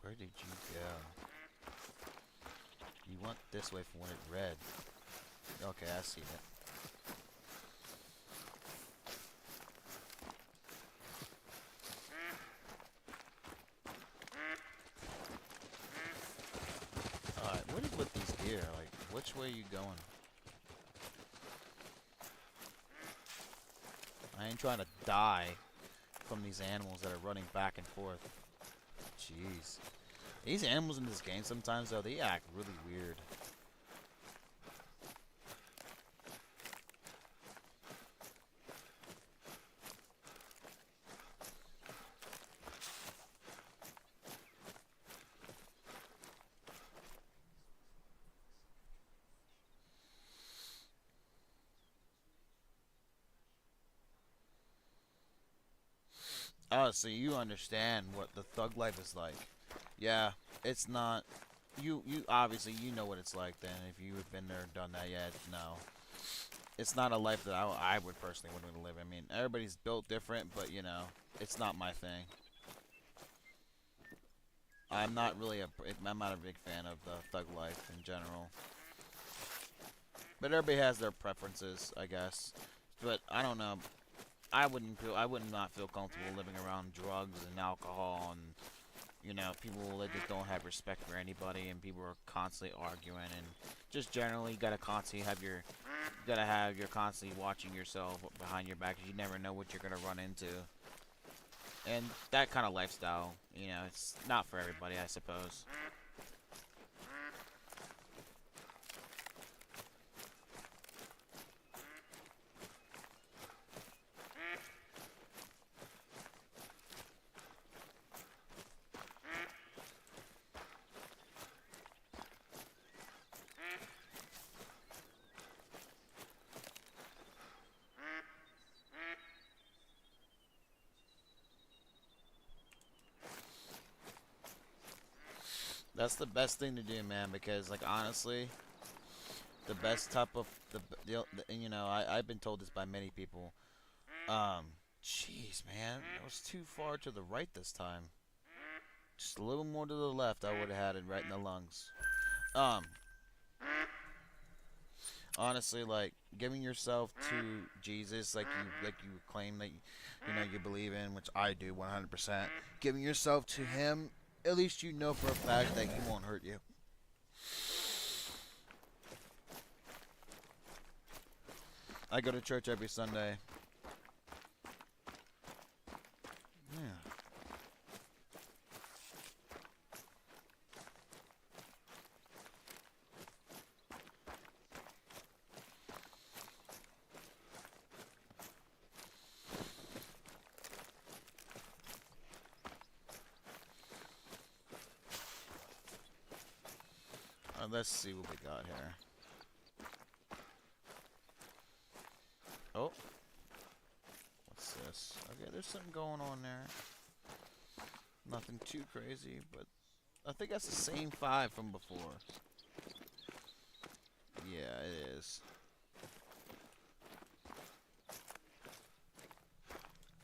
Where did you go? You went this way from when it read. Okay, I see it. Alright, what is with these deer? Like, which way are you going? I ain't trying to die from these animals that are running back and forth. Jeez. These animals in this game sometimes, though, they act really weird. Oh, so you understand what the thug life is like. Yeah, it's not. You obviously you know what it's like. Then, if you have been there, and done that yet, no, it's not a life that I would personally want to live. I mean, everybody's built different, but you know, it's not my thing. I'm not really I'm not a big fan of the thug life in general. But everybody has their preferences, I guess. But I don't know. I would not feel comfortable living around drugs and alcohol and, you know, people that just don't have respect for anybody, and people are constantly arguing, and just generally you gotta have you're constantly watching yourself behind your back 'cause you never know what you're gonna run into. And that kind of lifestyle, you know, it's not for everybody, I suppose. That's the best thing to do, man, because like honestly, the best type of and, you know, I've been told this by many people. Jeez, man, I was too far to the right this time. Just a little more to the left, I would have had it right in the lungs. Um, Honestly, like giving yourself to Jesus, like you claim that you know you believe in, which I do 100%. Giving yourself to Him, at least you know for a fact that He won't hurt you. I go to church every Sunday. Yeah. Let's see what we got here. Oh. What's this? Okay, there's something going on there. Nothing too crazy, but I think that's the same 5 from before. Yeah, it is.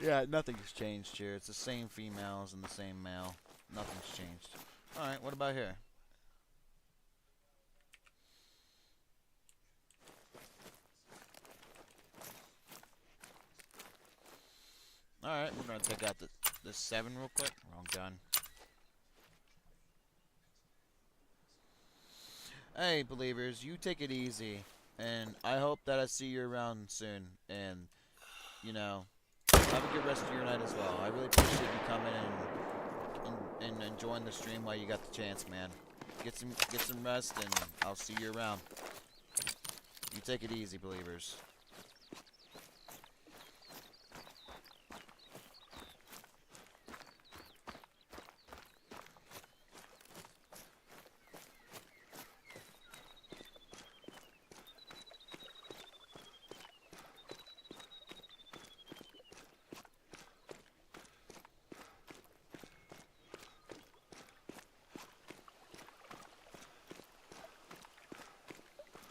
Yeah, nothing's changed here. It's the same females and the same male. Nothing's changed. Alright, what about here? Alright, we're gonna take out the 7 real quick. Wrong gun. Hey, believers, you take it easy. And I hope that I see you around soon. And, you know, have a good rest of your night as well. I really appreciate you coming and enjoying the stream while you got the chance, man. Get some rest, and I'll see you around. You take it easy, believers.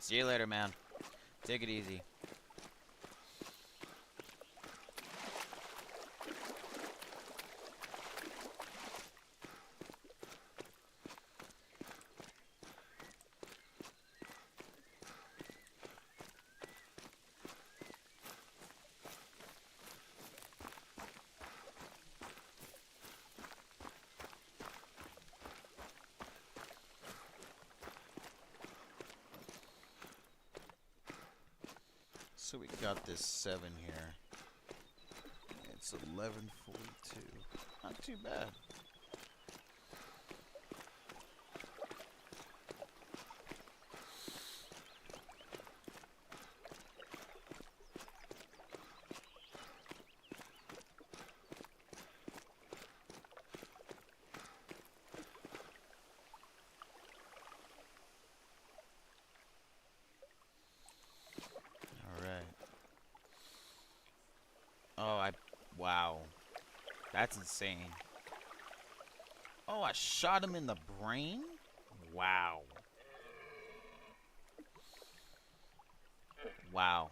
See you later, man. Take it easy. So we got this 7 here. It's 11:42. Not too bad. Wow. That's insane. Oh, I shot him in the brain? Wow. Wow.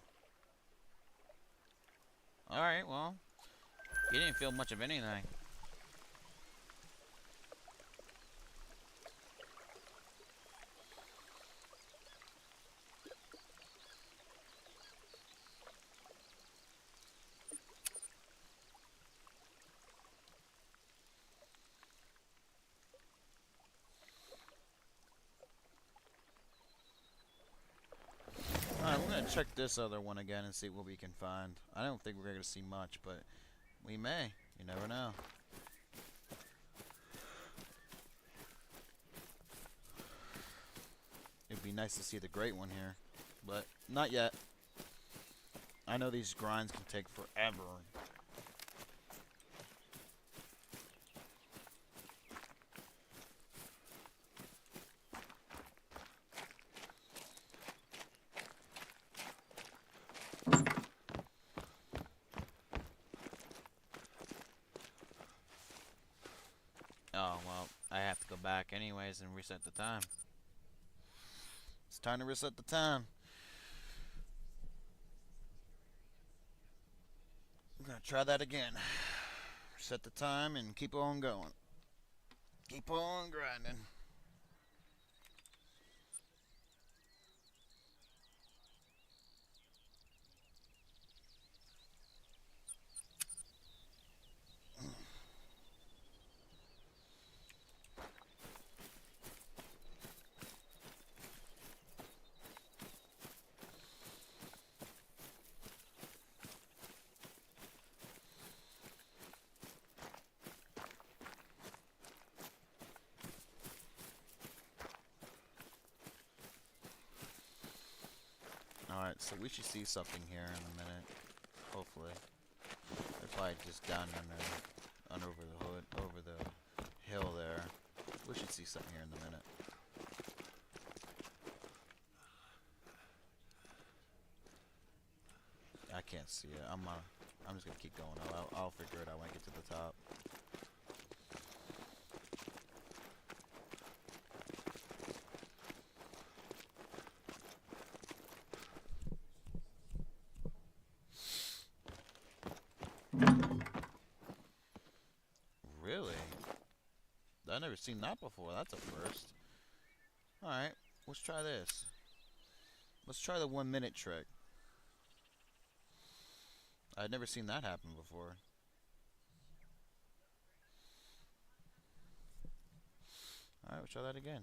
Alright, well. He didn't feel much of anything. Alright, we're gonna check this other one again and see what we can find. I don't think we're gonna see much, but we may. You never know. It'd be nice to see the great one here, but not yet. I know these grinds can take forever. Oh, well, I have to go back anyways and reset the time. It's time to reset the time. I'm gonna try that again. Reset the time and keep on going. Keep on grinding. Alright, so we should see something here in a minute. Hopefully. They're probably just down under over the hood, over the hill there. We should see something here in a minute. Let's see. I'm just gonna keep going. I'll figure it out when I get to the top. Really? I've never seen that before. That's a first. Alright, let's try this. Let's try the 1 minute trick. I'd never seen that happen before. Alright, we'll try that again.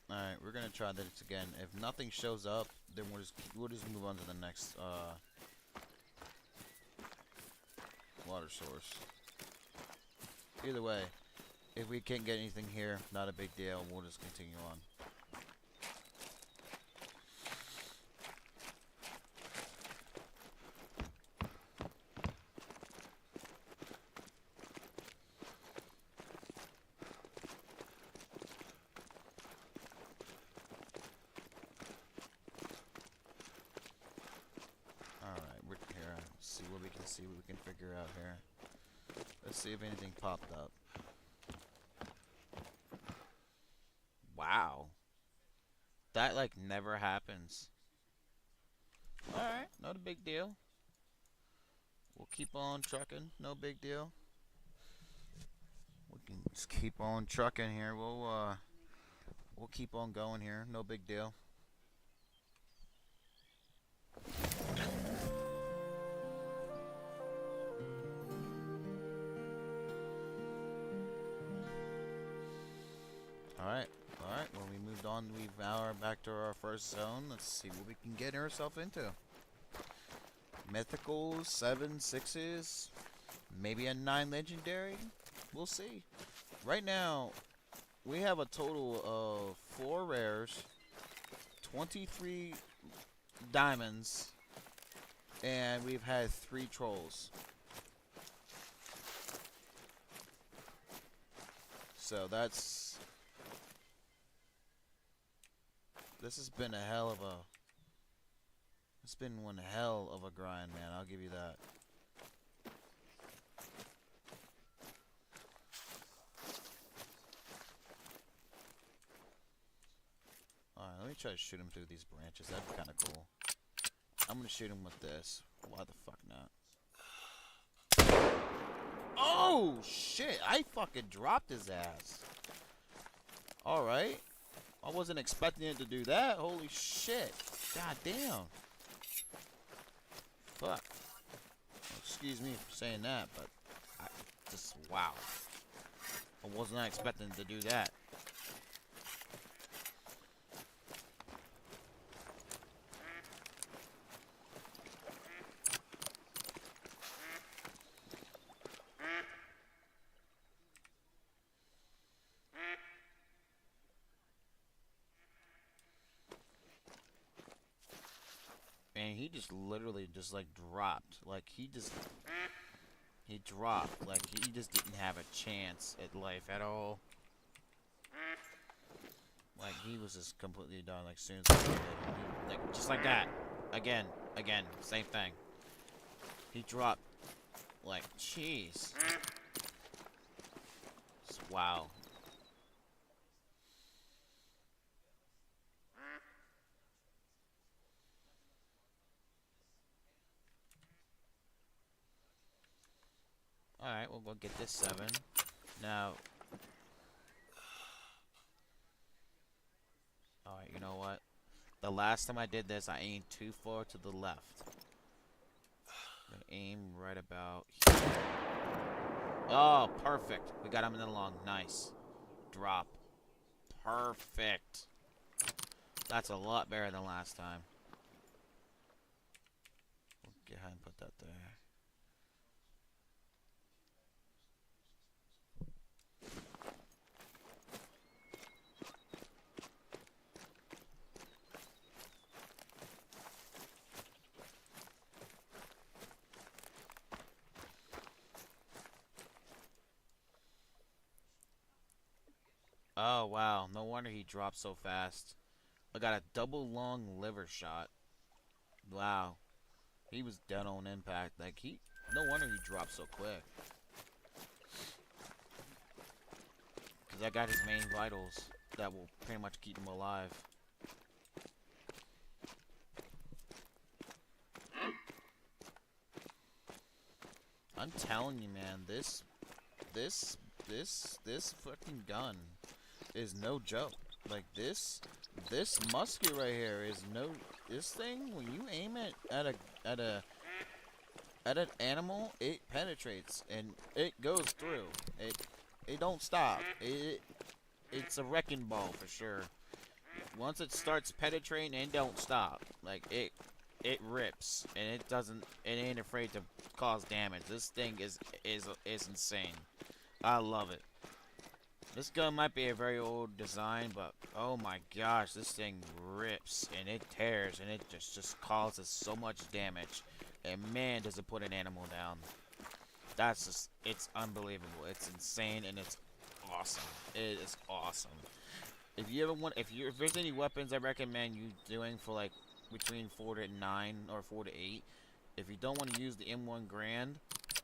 Alright, we're gonna try this again. If nothing shows up, then we'll just move on to the next water source. Either way, if we can't get anything here, not a big deal. We'll just continue on. See what we can figure out here. Let's see if anything popped up. Wow. That like never happens. Alright, not a big deal. We'll keep on trucking, no big deal. We can just keep on trucking here. We'll keep on going here, no big deal. Alright, well we moved on, we've now are back to our first zone. Let's see what we can get ourselves into. Mythicals, 7 6s, maybe a 9 legendary. We'll see. Right now, we have a total of 4 rares, 23 diamonds, and we've had 3 trolls. So this has been a hell of a... It's been one hell of a grind, man. I'll give you that. Alright, let me try to shoot him through these branches. That'd be kind of cool. I'm gonna shoot him with this. Why the fuck not? Oh, shit! I fucking dropped his ass. Alright. I wasn't expecting it to do that. Holy shit. God damn. Fuck. Excuse me for saying that, but wow. I was not expecting to do that. And he just literally just like dropped. Like he dropped. Like he just didn't have a chance at life at all. Like he was just completely done. Like soon as I did it, like just like that. Again, same thing. He dropped. Like jeez. Wow. Alright, we'll go get this 7. Now... Alright, you know what? The last time I did this, I aimed too far to the left. I'm gonna aim right about here. Oh, perfect. We got him in the lung. Nice. Drop. Perfect. That's a lot better than last time. We'll go ahead and put that there. Oh wow, no wonder he dropped so fast. I got a double lung liver shot. Wow, he was dead on impact. Like no wonder he dropped so quick. Cause I got his main vitals that will pretty much keep him alive. I'm telling you, man, this fucking gun is no joke. Like this musket right here is no. This thing, when you aim it at a at an animal, it penetrates and it goes through. It don't stop. It's a wrecking ball for sure. Once it starts penetrating, it don't stop. Like it rips and it ain't afraid to cause damage. This thing is insane. I love it. This gun might be a very old design, but oh my gosh, this thing rips and it tears and it just causes so much damage. And man, does it put an animal down. That's just, it's unbelievable. It's insane and it's awesome. It is awesome. If you ever want, if there's any weapons I recommend you doing for like between 4 to 9 or 4 to 8, if you don't want to use the M1 Grand,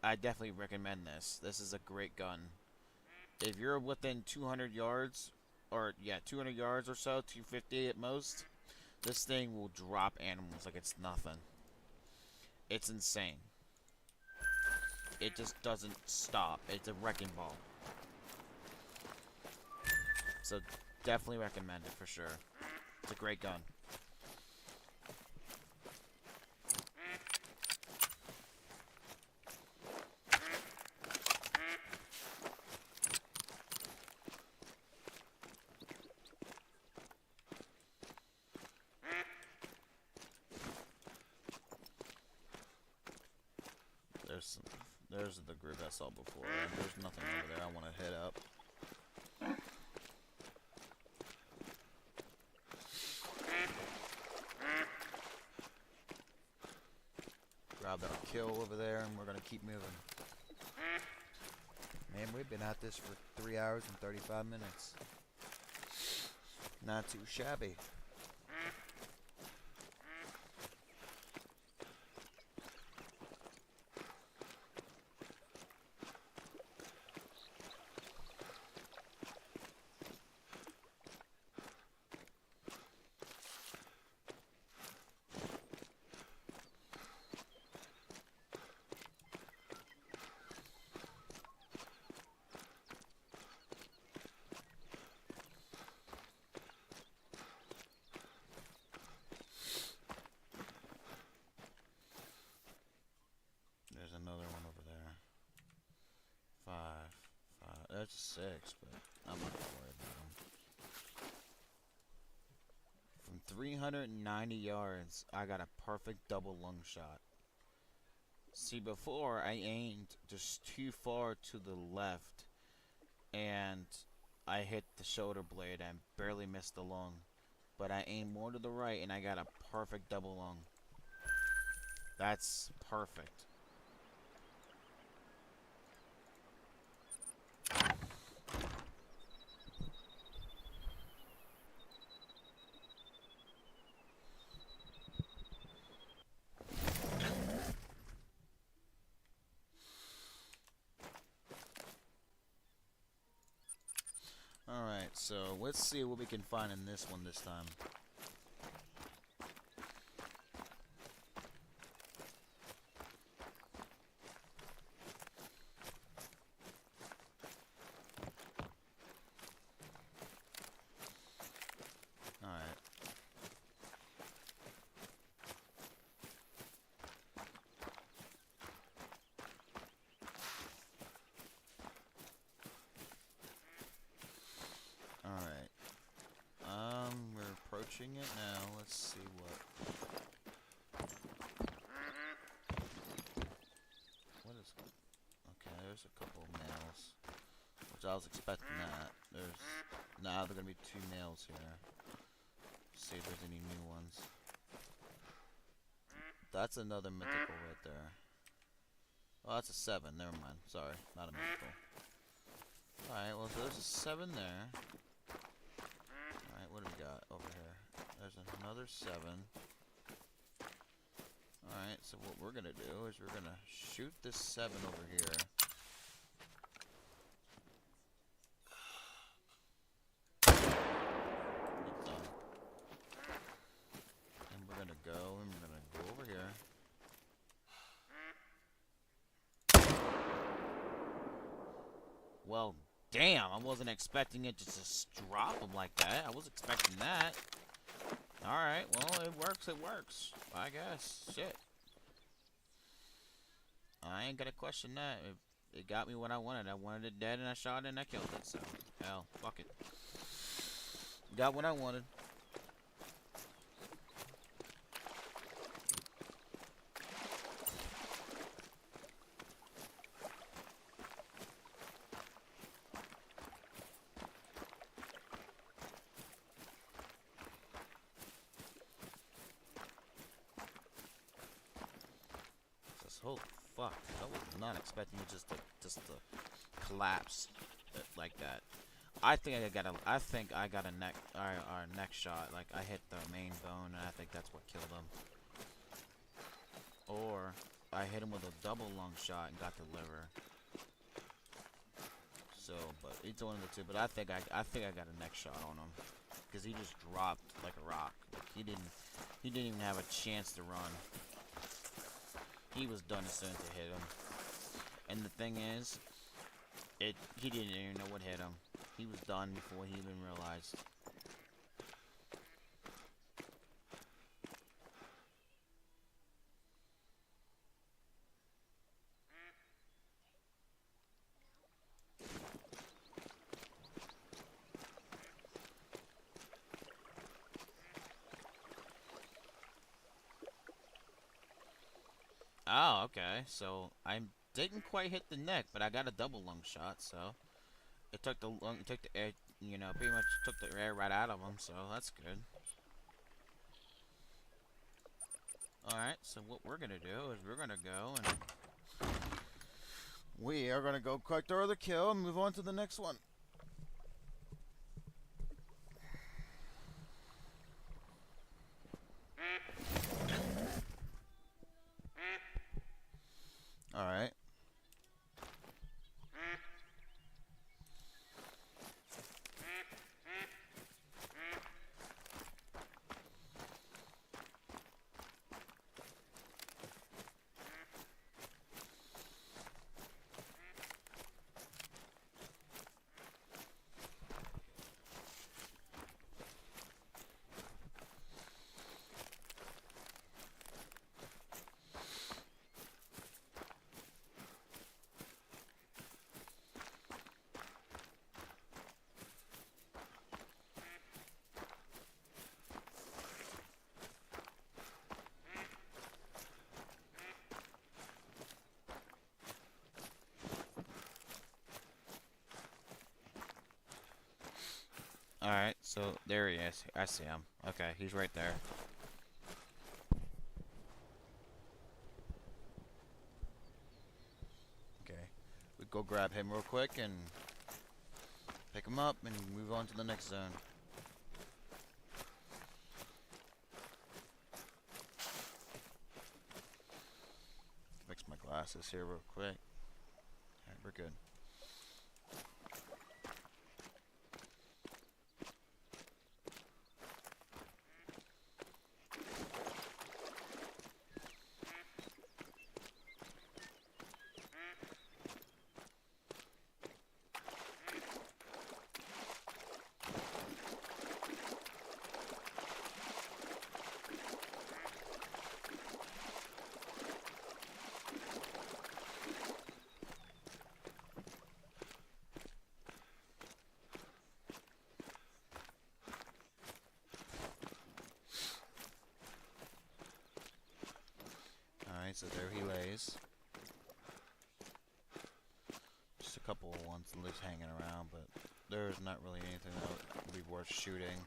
I definitely recommend this. This is a great gun. If you're within 200 yards, or yeah, 200 yards or so, 250 at most, this thing will drop animals like it's nothing. It's insane. It just doesn't stop. It's a wrecking ball. So definitely recommend it for sure. It's a great gun. There's the group I saw before. There's nothing over there I want to hit up. Grab that kill over there, and we're gonna keep moving. Man, we've been at this for 3 hours and 35 minutes. Not too shabby. There's another one over there. 5. That's a 6, but I'm not gonna worry about him. From 390 yards, I got a perfect double lung shot. See, before I aimed just too far to the left, and I hit the shoulder blade and barely missed the lung. But I aimed more to the right, and I got a perfect double lung. That's perfect. Alright, so let's see what we can find in this one this time. Alright. Alright. We're approaching it now. Let's see what... What is... Okay, there's a couple of males. Which I was expecting that. There's... Now there are gonna be 2 males here. See if there's any new ones. That's another mythical right there. Oh, that's a 7. Never mind. Sorry, not a mythical. Alright, well, so there's a 7 there. first 7. Alright, so what we're gonna do is we're gonna shoot this 7 over here. It's done. And we're gonna go over here. Well, damn, I wasn't expecting it to just drop them like that. I was expecting that. Alright, well, it works, I guess. Shit. I ain't gonna question that. It got me what I wanted. I wanted it dead, and I shot it, and I killed it, so, hell, fuck it. Got what I wanted. Oh fuck! I was not expecting it just to collapse like that. I think I got a neck our neck shot. Like I hit the main bone, and I think that's what killed him. Or I hit him with a double lung shot and got the liver. So, but it's one of the two. But I think I got a neck shot on him because he just dropped like a rock. Like he didn't even have a chance to run. He was done as soon as it hit him. And the thing is, he didn't even know what hit him. He was done before he even realized. Oh, okay. So I didn't quite hit the neck, but I got a double lung shot. So it took the air, pretty much took the air right out of him. So that's good. All right. So what we're gonna do is we're gonna go and we are gonna go collect our other kill and move on to the next one. All right. Alright, so there he is. I see him. Okay, he's right there. Okay, we go grab him real quick and pick him up and move on to the next zone. Fix my glasses here real quick. Alright, we're good. Alright, so there he lays. Just a couple of ones loose hanging around, but there's not really anything that would be worth shooting.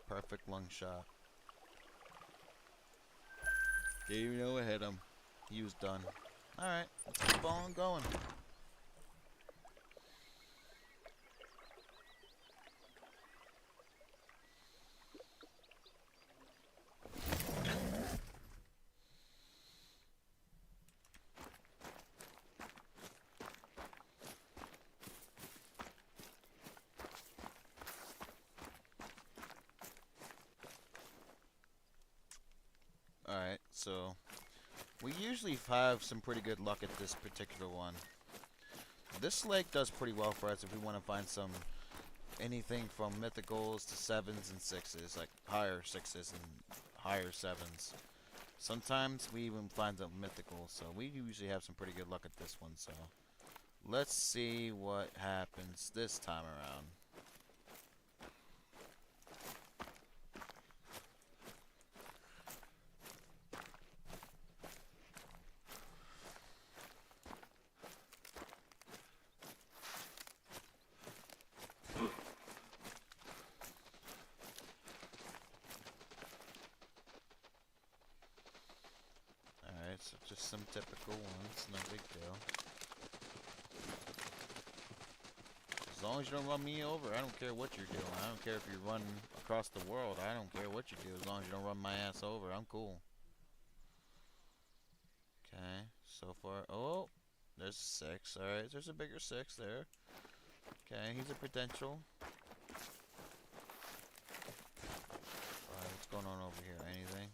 Perfect lung shot. Didn't even know it hit him. He was done. Alright, let's keep on going. So we usually have some pretty good luck at this particular one. This lake does pretty well for us if we want to find some anything from mythicals to 7s and 6s, like higher 6s and higher 7s. Sometimes we even find some mythicals, so we usually have some pretty good luck at this one. So let's see what happens this time around. Alright, so just some typical ones, no big deal. As long as you don't run me over, I don't care what you're doing. I don't care if you're running across the world. I don't care what you do. As long as you don't run my ass over, I'm cool. Okay, so far. Oh, there's a 6. Alright, there's a bigger 6 there. Okay, he's a potential. Alright, what's going on over here? Anything?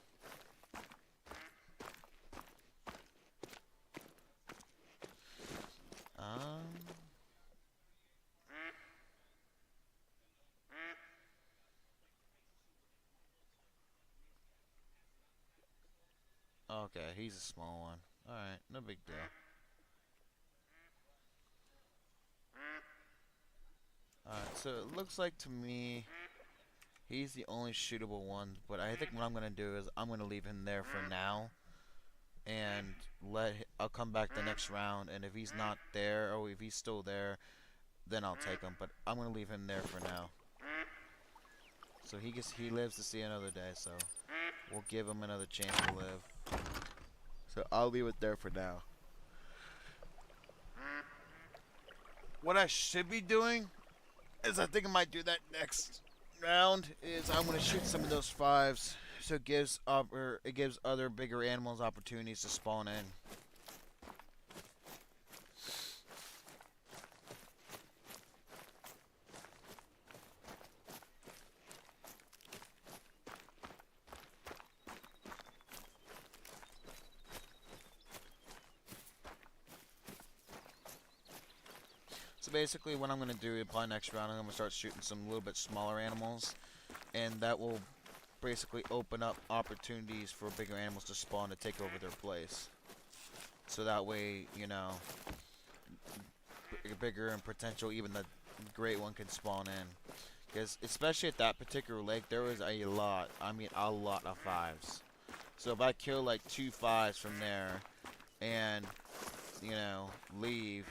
Okay, he's a small one. Alright, no big deal. Alright, so it looks like to me he's the only shootable one, but I think what I'm gonna do is I'm gonna leave him there for now, and I'll come back the next round, and if he's not there, or if he's still there, then I'll take him. But I'm gonna leave him there for now. So he lives to see another day, so we'll give him another chance to live. So I'll leave it there for now. What I should be doing is I think I might do that next round is I'm gonna shoot some of those 5s, so it gives other bigger animals opportunities to spawn in. So basically what I'm going to do probably next round, I'm going to start shooting some little bit smaller animals, and that will basically open up opportunities for bigger animals to spawn to take over their place. So that way, you know, bigger and potential, even the great one can spawn in. Because especially at that particular lake, there was a lot, I mean a lot of 5s. So if I kill like 2 5s from there, and, you know, leave,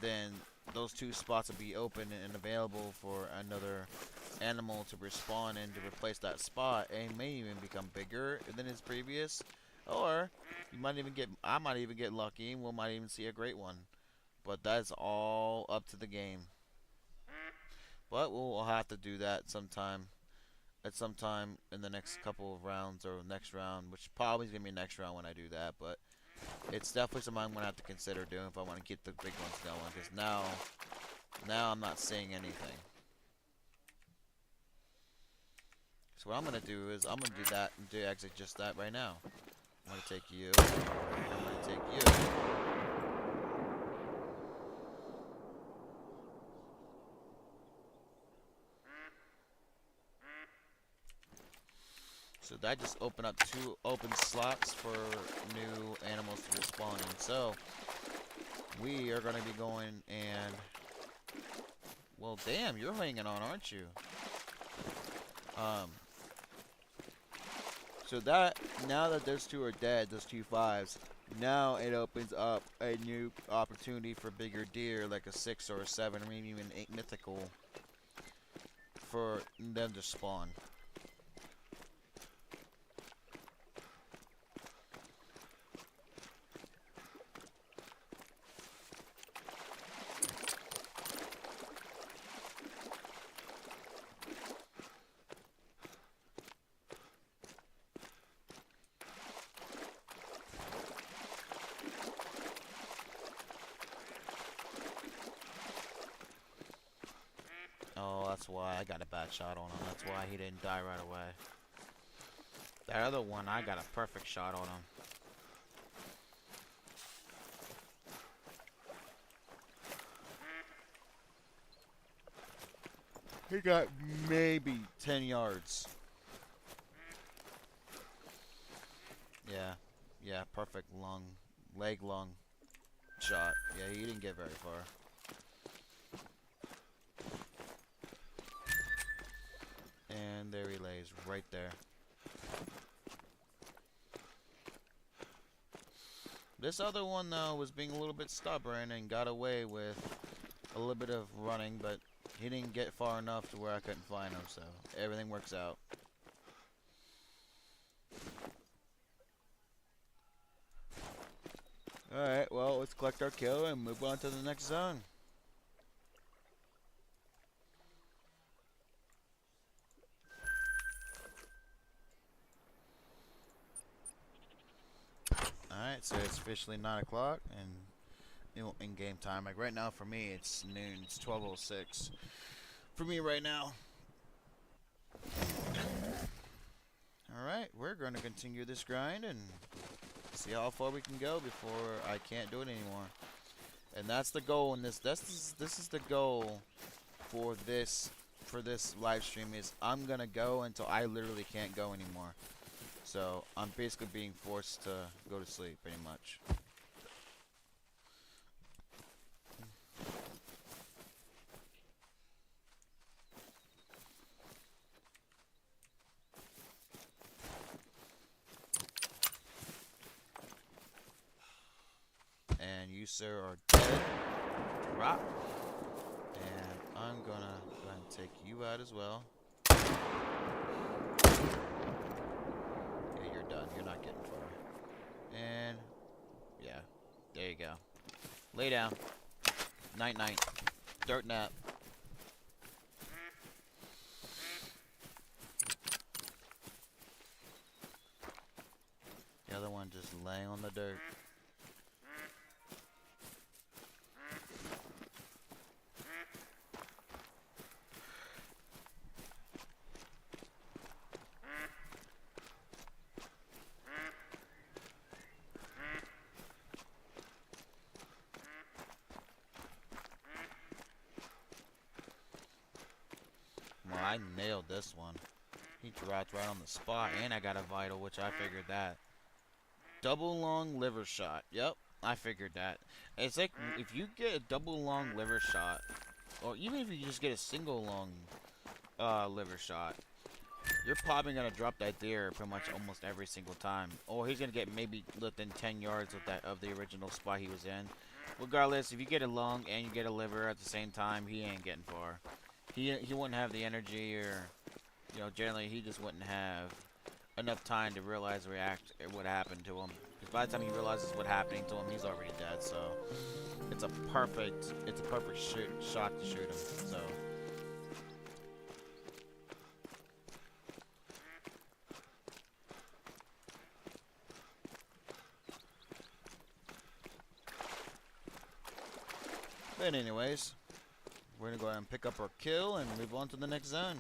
then those 2 spots will be open and available for another animal to respawn in to replace that spot, and it may even become bigger than its previous, or I might even get lucky and we might even see a great one. But that's all up to the game. But we'll have to do that sometime in the next couple of rounds, or next round, which probably is gonna be next round when I do that. But it's definitely something I'm gonna have to consider doing if I want to get the big ones going. Because now I'm not seeing anything. So what I'm gonna do is I'm gonna do that and do actually just that right now. I'm gonna take you. I'm gonna take you. So that just opened up 2 open slots for new animals to respawn in. So we are going to be going and... Well, damn, you're hanging on, aren't you? So that, now that those 2 are dead, those 2 5s, now it opens up a new opportunity for bigger deer, like a 6 or a 7, or maybe even 8 mythical, for them to spawn. Oh, that's why I got a bad shot on him. That's why he didn't die right away. That other one, I got a perfect shot on him. He got maybe 10 yards. Yeah. Yeah, perfect long, leg long shot. Yeah, he didn't get very far. And there he lays, right there. This other one, though, was being a little bit stubborn and got away with a little bit of running, but he didn't get far enough to where I couldn't find him, so everything works out. Alright, well, let's collect our kill and move on to the next zone. Alright, so it's officially 9 o'clock and in game time. Like right now for me it's noon, it's 12:06 for me right now. Alright, we're gonna continue this grind and see how far we can go before I can't do it anymore. And that's the goal in this this is the goal for this live stream is I'm gonna go until I literally can't go anymore. So I'm basically being forced to go to sleep pretty much. And you, sir, are dead. Drop. And I'm gonna go ahead and take you out as well. Yeah, you're done. You're not getting far. And yeah, there you go. Lay down. Night night. Dirt nap. The other one just laying on the dirt. Well, I nailed this one. He dropped right on the spot, and I got a vital, which I figured that. Double long liver shot. Yep, I figured that. It's like if you get a double long liver shot, or even if you just get a single long liver shot, you're probably gonna drop that deer pretty much almost every single time. Or he's gonna get maybe within 10 yards of the original spot he was in. Regardless, if you get a lung and you get a liver at the same time, he ain't getting far. He wouldn't have the energy, or generally he just wouldn't have enough time to realize what happened to him. Because by the time he realizes what's happening to him, he's already dead. So it's a perfect shot to shoot him. So. But anyways, we're gonna go ahead and pick up our kill and move on to the next zone.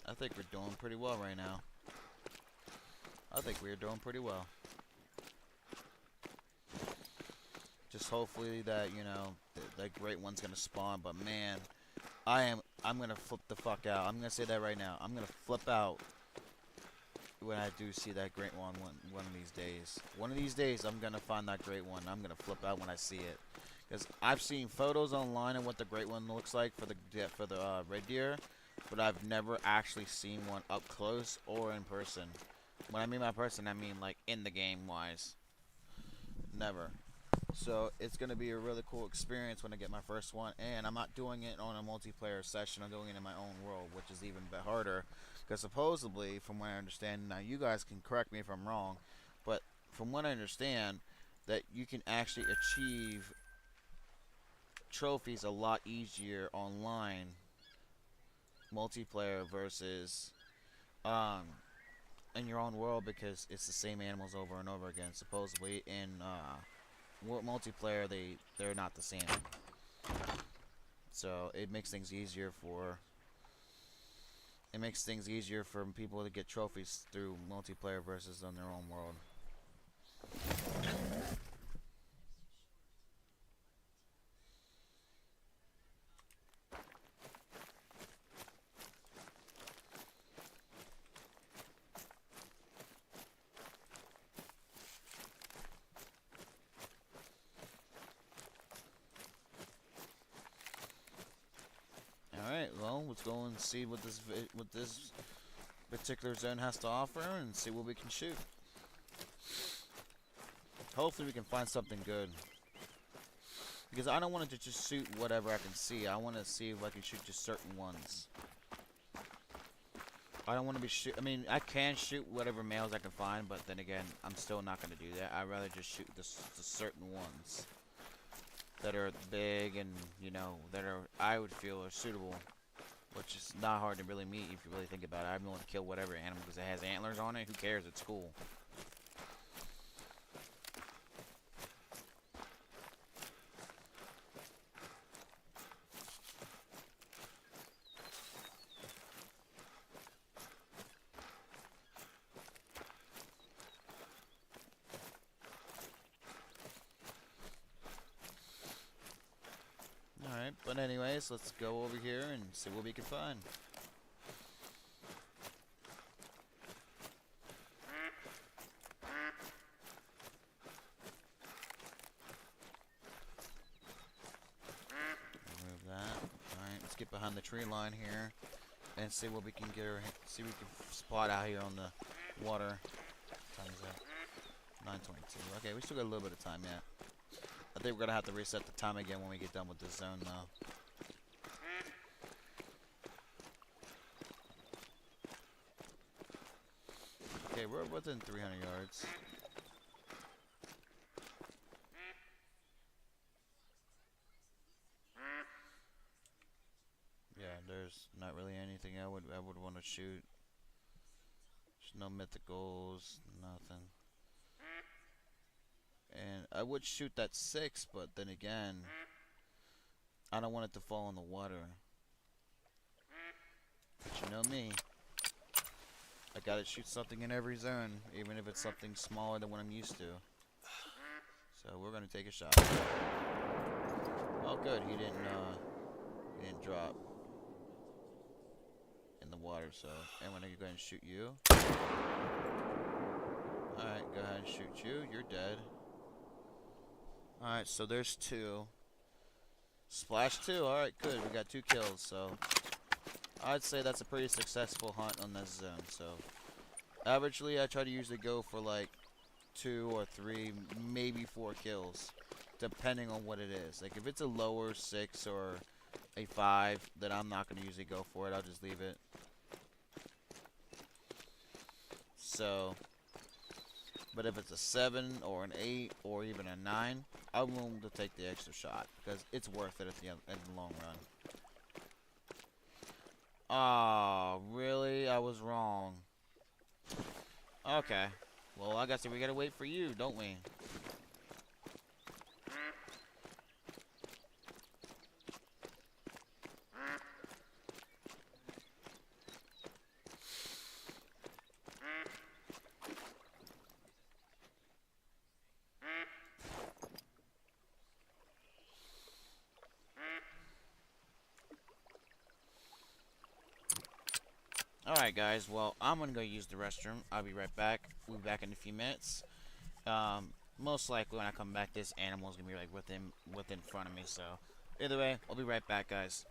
I think we're doing pretty well right now. I think we're doing pretty well. Just hopefully that, that great one's gonna spawn, but man, I'm gonna flip the fuck out. I'm gonna say that right now. I'm gonna flip out when I do see that great one of these days. One of these days, I'm gonna find that great one. I'm gonna flip out when I see it, because I've seen photos online of what the great one looks like for the red deer, but I've never actually seen one up close or in person. When I mean by person, I mean like in the game wise. Never. So it's gonna be a really cool experience when I get my first one, and I'm not doing it on a multiplayer session. I'm doing it in my own world, which is even a bit harder. Because supposedly, from what I understand, now you guys can correct me if I'm wrong, but from what I understand, that you can actually achieve trophies a lot easier online, multiplayer versus in your own world, because it's the same animals over and over again. Supposedly in multiplayer, they're not the same. So it makes things easier for people to get trophies through multiplayer versus on their own world. right, well, let's go and see what this particular zone has to offer and see what we can shoot. Hopefully we can find something good. Because I don't want to just shoot whatever I can see. I want to see if I can shoot just certain ones. I don't want to be I mean, I can shoot whatever males I can find, but then again, I'm still not going to do that. I'd rather just shoot the certain ones that are big and, you know, that are, I would feel are suitable. Which is not hard to really meet if you really think about it. I'm willing to kill whatever animal because it has antlers on it. Who cares? It's cool. Alright, but anyways, let's go over here and see what we can find. Remove that. Alright, let's get behind the tree line here and see what we can get see what we can spot out here on the water. What time is that? 9:22. Okay, we still got a little bit of time yet. I think we're gonna have to reset the time again when we get done with this zone though. Okay, we're within 300 yards. Yeah, there's not really anything I would want to shoot. There's no mythicals, nothing. And I would shoot that 6, but then again, I don't want it to fall in the water. But you know me. I gotta shoot something in every zone, even if it's something smaller than what I'm used to. So we're gonna take a shot. Oh good, he didn't drop in the water, so I'm gonna go ahead and shoot you. Alright, go ahead and shoot you. You're dead. Alright, so there's 2. Splash 2. Alright, good. We got 2 kills, so I'd say that's a pretty successful hunt on this zone. So averagely, I try to usually go for like 2 or 3, maybe 4 kills, depending on what it is. Like if it's a lower 6 or a 5, then I'm not going to usually go for it. I'll just leave it. So, but if it's a 7 or an 8 or even a 9, I'm willing to take the extra shot because it's worth it at the long run. Oh, really? I was wrong. Okay. Well, I guess we gotta wait for you, don't we? Alright guys, well, I'm gonna go use the restroom. I'll be right back. We'll be back in a few minutes. Most likely when I come back, this animal's gonna be like within front of me, so either way, I'll be right back, guys.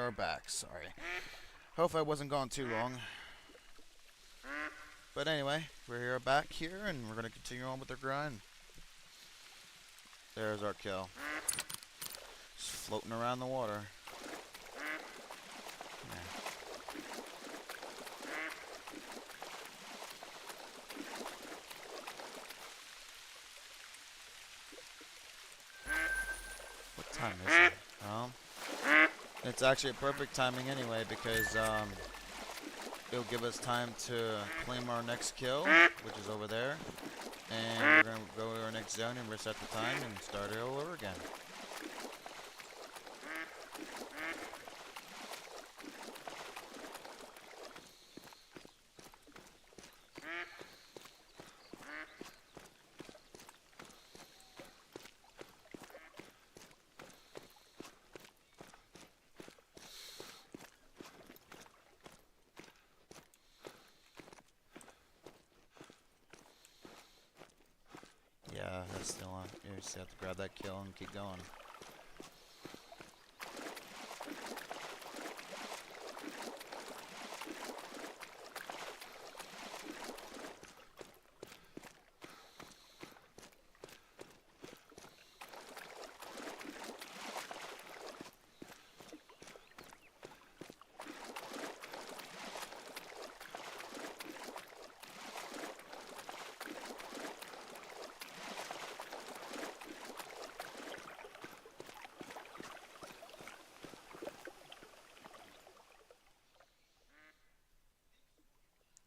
are back. Sorry. Hope I wasn't gone too long. But anyway, we're here back here, and we're gonna continue on with the grind. There's our kill. Just floating around the water. Yeah. What time is it? It's actually a perfect timing anyway because it'll give us time to claim our next kill, which is over there, and we're gonna go to our next zone and reset the time and start it all over again. Yeah, that's still on. You just have to grab that kill and keep going.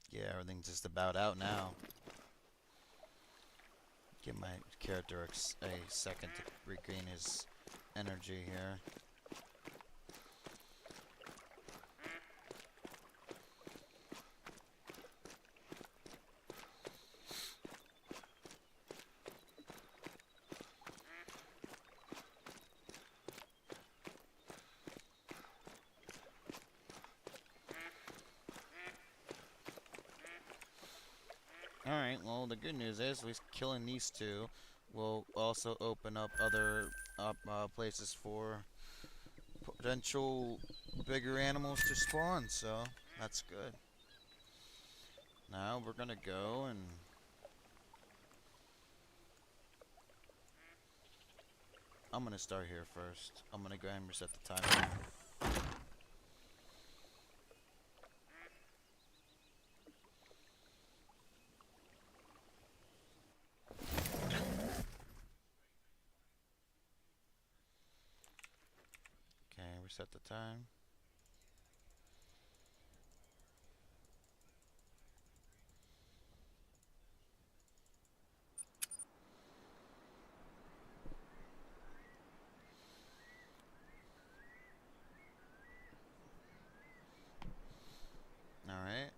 Yeah, everything's just about out now. Give my character a second to regain his energy here. Alright, well, the good news is, at least killing these two will also open up other places for potential bigger animals to spawn, so that's good. Now we're gonna go and I'm gonna start here first. I'm gonna go ahead and reset the timer. Okay, reset the time. Alright.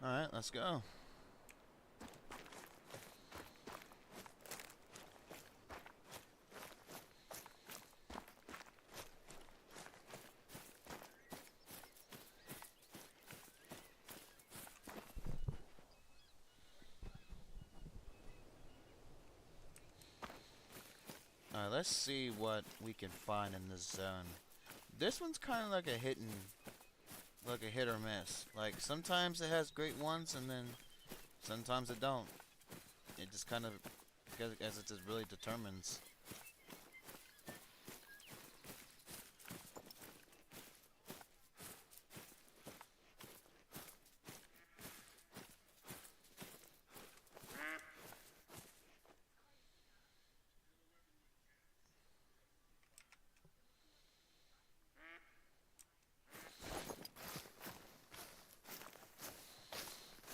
Alright, let's go. Alright, let's see what we can find in this zone. This one's kind of like a hit or miss. Like, sometimes it has great ones, and then sometimes it don't. It just kind of, as it just really determines.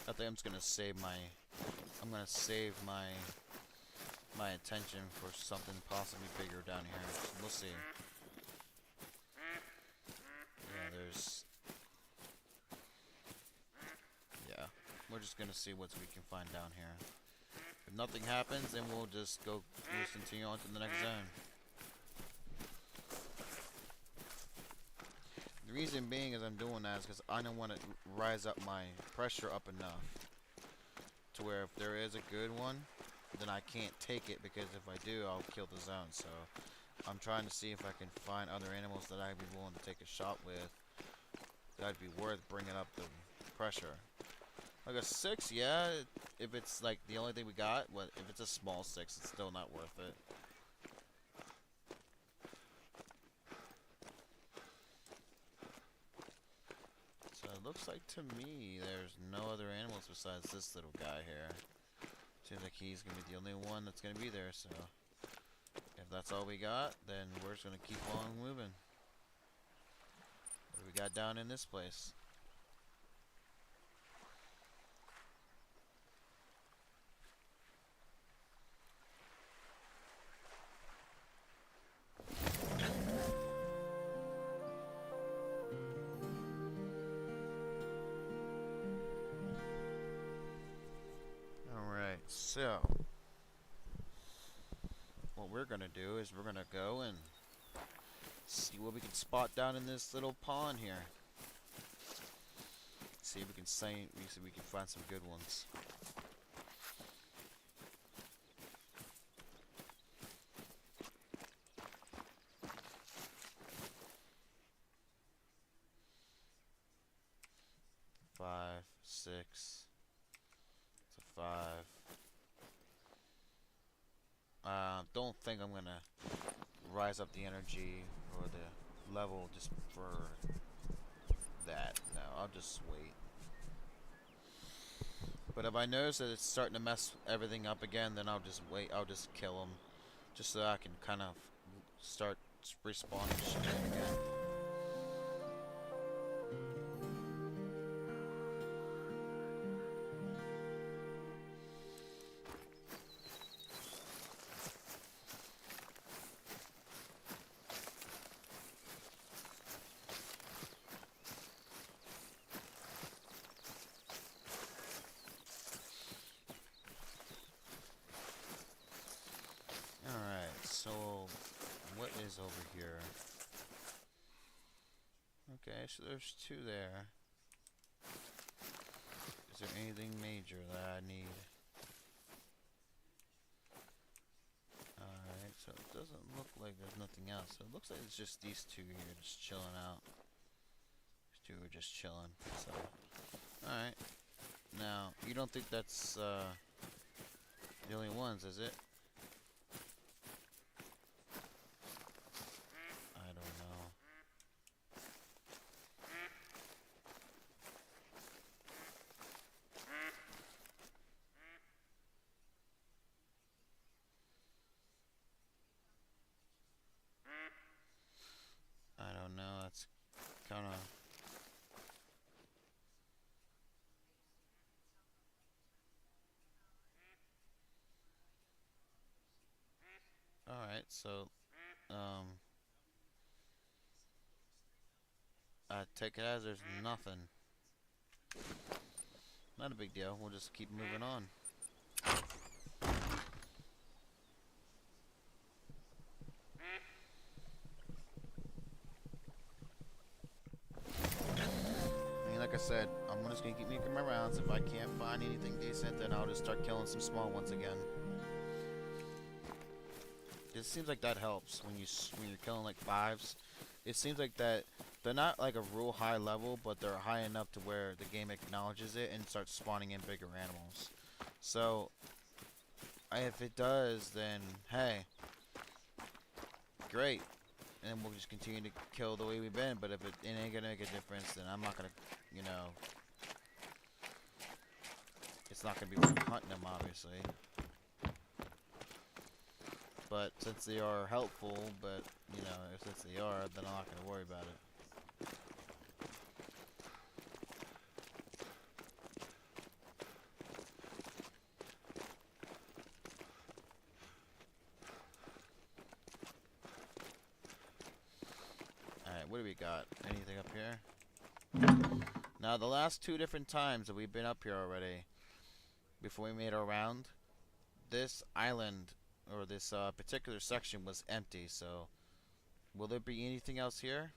I think I'm just gonna save my my attention for something possibly bigger down here. So we'll see. Yeah, we're just gonna see what we can find down here. If nothing happens, then we'll just continue on to the next zone. The reason being is I'm doing that is because I don't want to rise up my pressure up enough to where if there is a good one, then I can't take it, because if I do, I'll kill the zone. So I'm trying to see if I can find other animals that I'd be willing to take a shot with. That'd be worth bringing up the pressure. Like a 6, yeah, if it's like the only thing we got, but if it's a small 6, it's still not worth it. So it looks like to me there's no other animals besides this little guy here. Seems like he's gonna be the only one that's gonna be there, so if that's all we got, then we're just gonna keep on moving. What do we got down in this place? Alright, so what we're gonna do is we're gonna go and see what we can spot down in this little pond here. See if we can see we can find some good ones. Five, six. It's a 5. Don't think I'm gonna rise up the energy or the level just for that. No, I'll just wait. But if I notice that it's starting to mess everything up again, then I'll just wait. I'll just kill him, just so I can kind of start respawning shit again. Alright, so what is over here? Okay, so there's 2 there. Is there anything major that I need? Alright, so it doesn't look like there's nothing else. So it looks like it's just these 2 here just chilling out. These 2 are just chilling. So, alright. Now, you don't think that's the only ones, is it? I don't know. I don't know. That's kind of. Alright, so, I take it as there's nothing. Not a big deal. We'll just keep moving on. I mean, like I said, I'm just gonna keep making my rounds. If I can't find anything decent, then I'll just start killing some small ones again. It seems like that helps when you're killing like 5s. It seems like that they're not like a real high level, but they're high enough to where the game acknowledges it and starts spawning in bigger animals. So if it does, then hey, great, and we'll just continue to kill the way we've been. But if it ain't gonna make a difference, then I'm not gonna, you know, it's not gonna be worth hunting them, obviously. But since they are helpful, but you know, since they are, then I'm not gonna worry about it. Alright, what do we got? Anything up here? Now, the last 2 different times that we've been up here already, before we made our round, this island, or this particular section was empty, so will there be anything else here?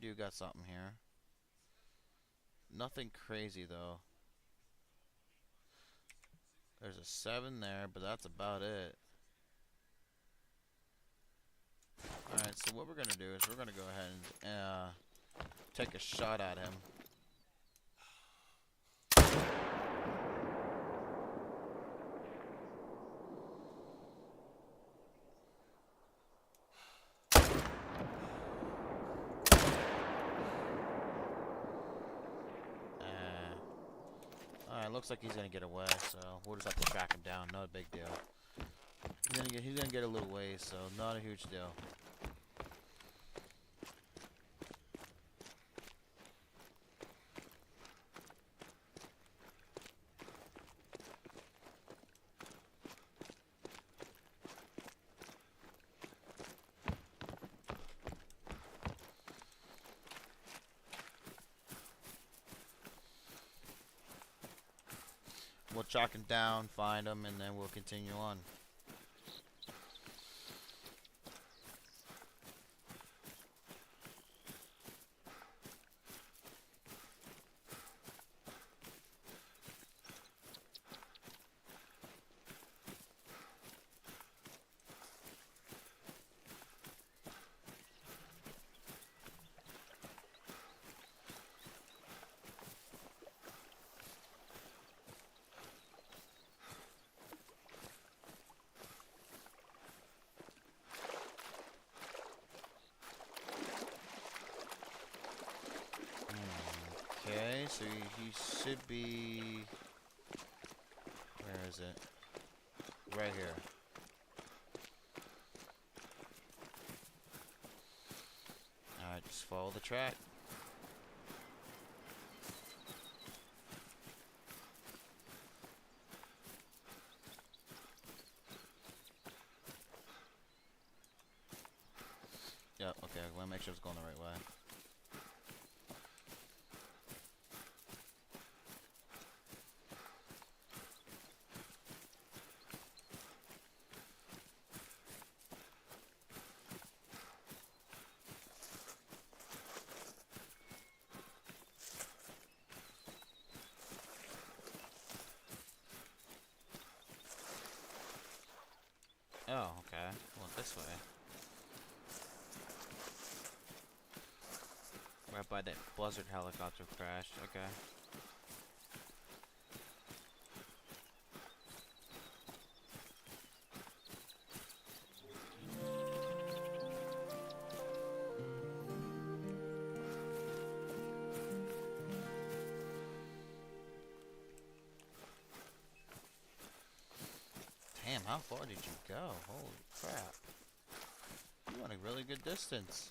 do got something here. Nothing crazy though. There's a 7 there, but that's about it. Alright, so what we're gonna do is we're gonna go ahead and take a shot at him. Alright, looks like he's gonna get away, so we'll just have to track him down. Not a big deal. He's gonna get a little ways, so not a huge deal. We'll track him down, find him, and then we'll continue on. Okay, so he should be... Where is it? Right here. Alright, just follow the track. Yep, okay, I want to make sure it's going the right way. Oh, okay. Well, this way. Right by that Blizzard helicopter crash. Okay. Damn, how far did you go? Holy crap. You went a really good distance.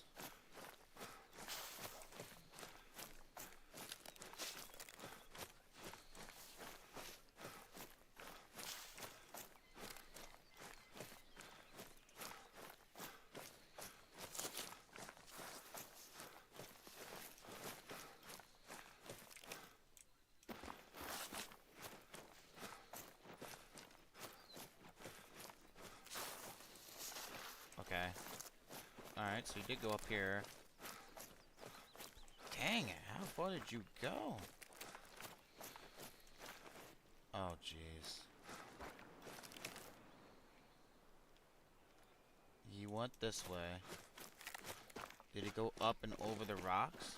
Okay. Alright, so you did go up here. Dang it, how far did you go? Oh, jeez. You went this way. Did he go up and over the rocks?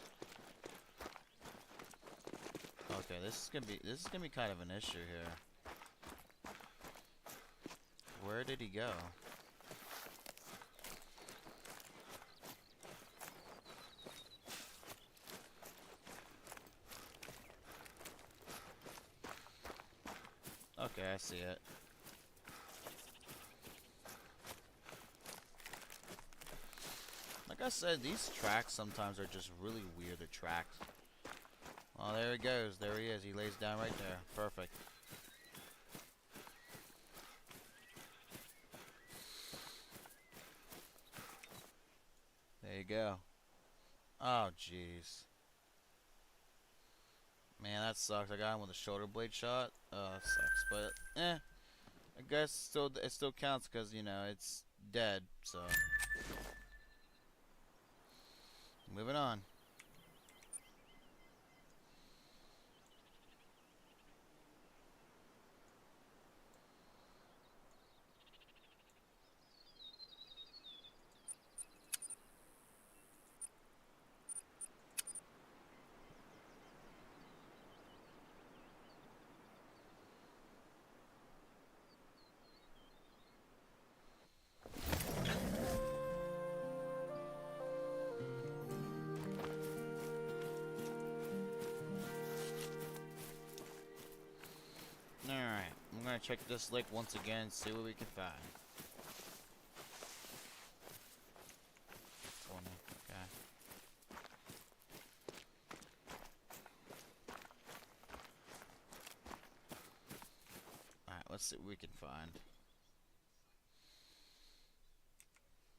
Okay, this is gonna be kind of an issue here. Where did he go? Okay, I see it. Like I said, these tracks sometimes are just really weird to track. Oh, there he goes. There he is. He lays down right there. Perfect. There you go. Oh, jeez. Man, that sucks. I got him with a shoulder blade shot. Oh, that sucks. But, I guess it still counts because, you know, it's dead, so. Moving on. check this lake once again, see what we can find. 20, okay. Alright, let's see what we can find.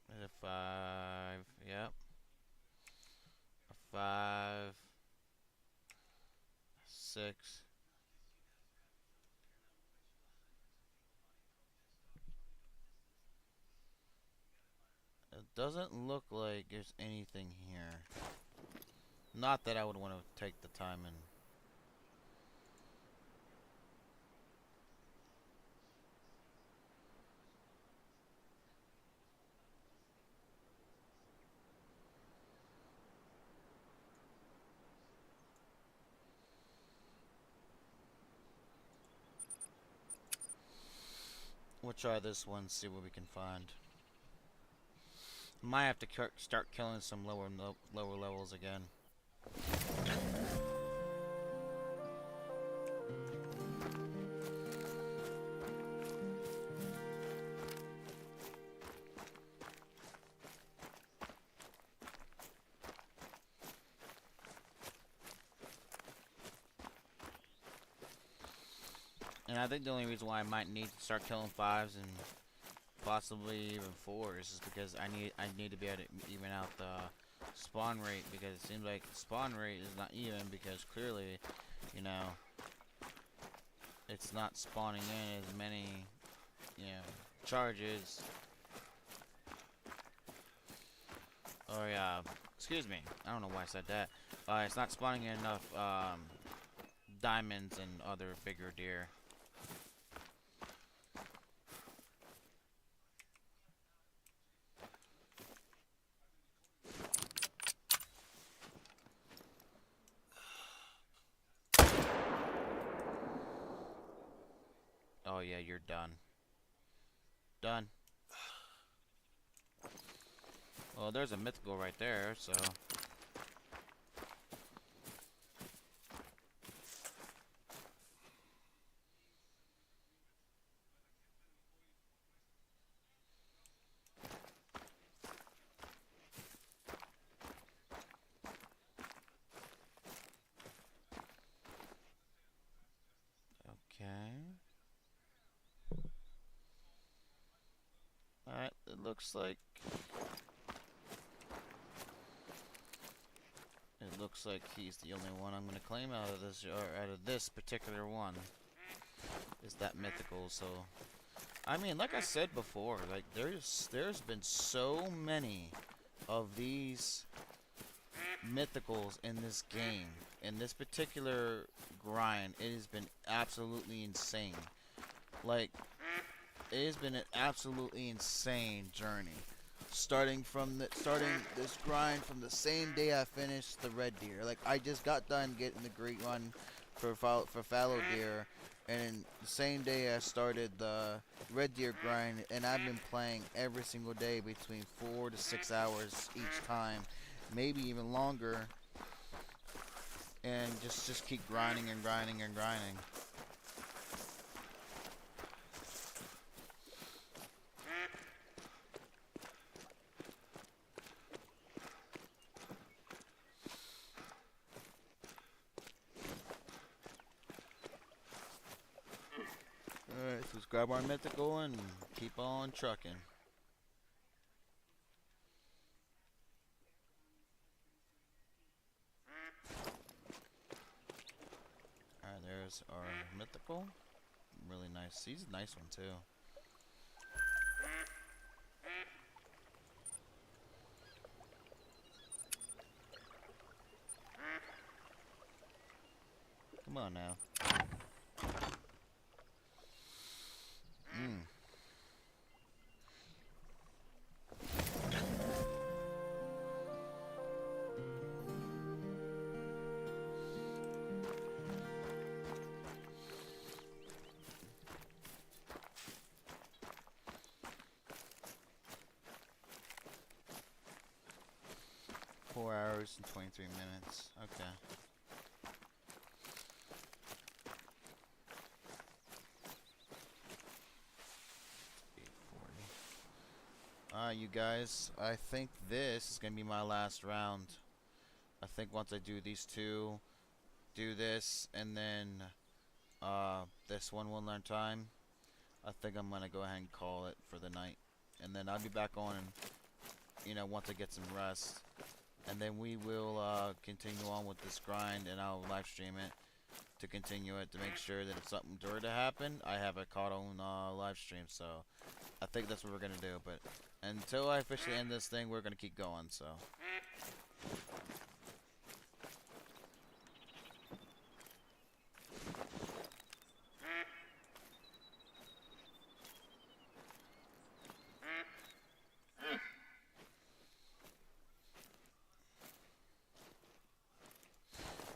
There's a 5, yep. A 5, 6. It doesn't look like there's anything here. Not that I would want to take the time and... We'll try this one, see what we can find. Might have to start killing some lower levels again. And I think the only reason why I might need to start killing 5s and possibly even 4s is because I need to be able to even out the spawn rate, because it seems like the spawn rate is not even, because clearly, you know, it's not spawning in as many, you know, charges. Or excuse me, I don't know why I said that. It's not spawning in enough diamonds and other bigger deer. Oh yeah, you're done. Done. Well, there's a mythical right there, so... Alright, it looks like... It looks like he's the only one I'm gonna claim out of this, or out of this particular one. Is that mythical, so... I mean, like I said before, like, there's been so many of these mythicals in this game. In this particular grind, it has been absolutely insane. Like, it has been an absolutely insane journey. Starting this grind from the same day I finished the red deer. Like, I just got done getting the great run for fallow deer, and the same day I started the red deer grind, and I've been playing every single day between 4 to 6 hours each time, maybe even longer, and just keep grinding and grinding and grinding. Alright, so let's grab our mythical and keep on trucking. Alright, there's our mythical. Really nice. He's a nice one too. Come on now. 4 hours and 23 minutes. Okay. Alright, you guys. I think this is gonna be my last round. I think once I do these two, do this, and then this one learn time, I think I'm gonna go ahead and call it for the night. And then I'll be back on, once I get some rest. And then we will continue on with this grind, and I'll live stream it to continue it to make sure that if something were to happen, I have it caught on live stream. So I think that's what we're gonna do. But until I officially end this thing, we're gonna keep going. So.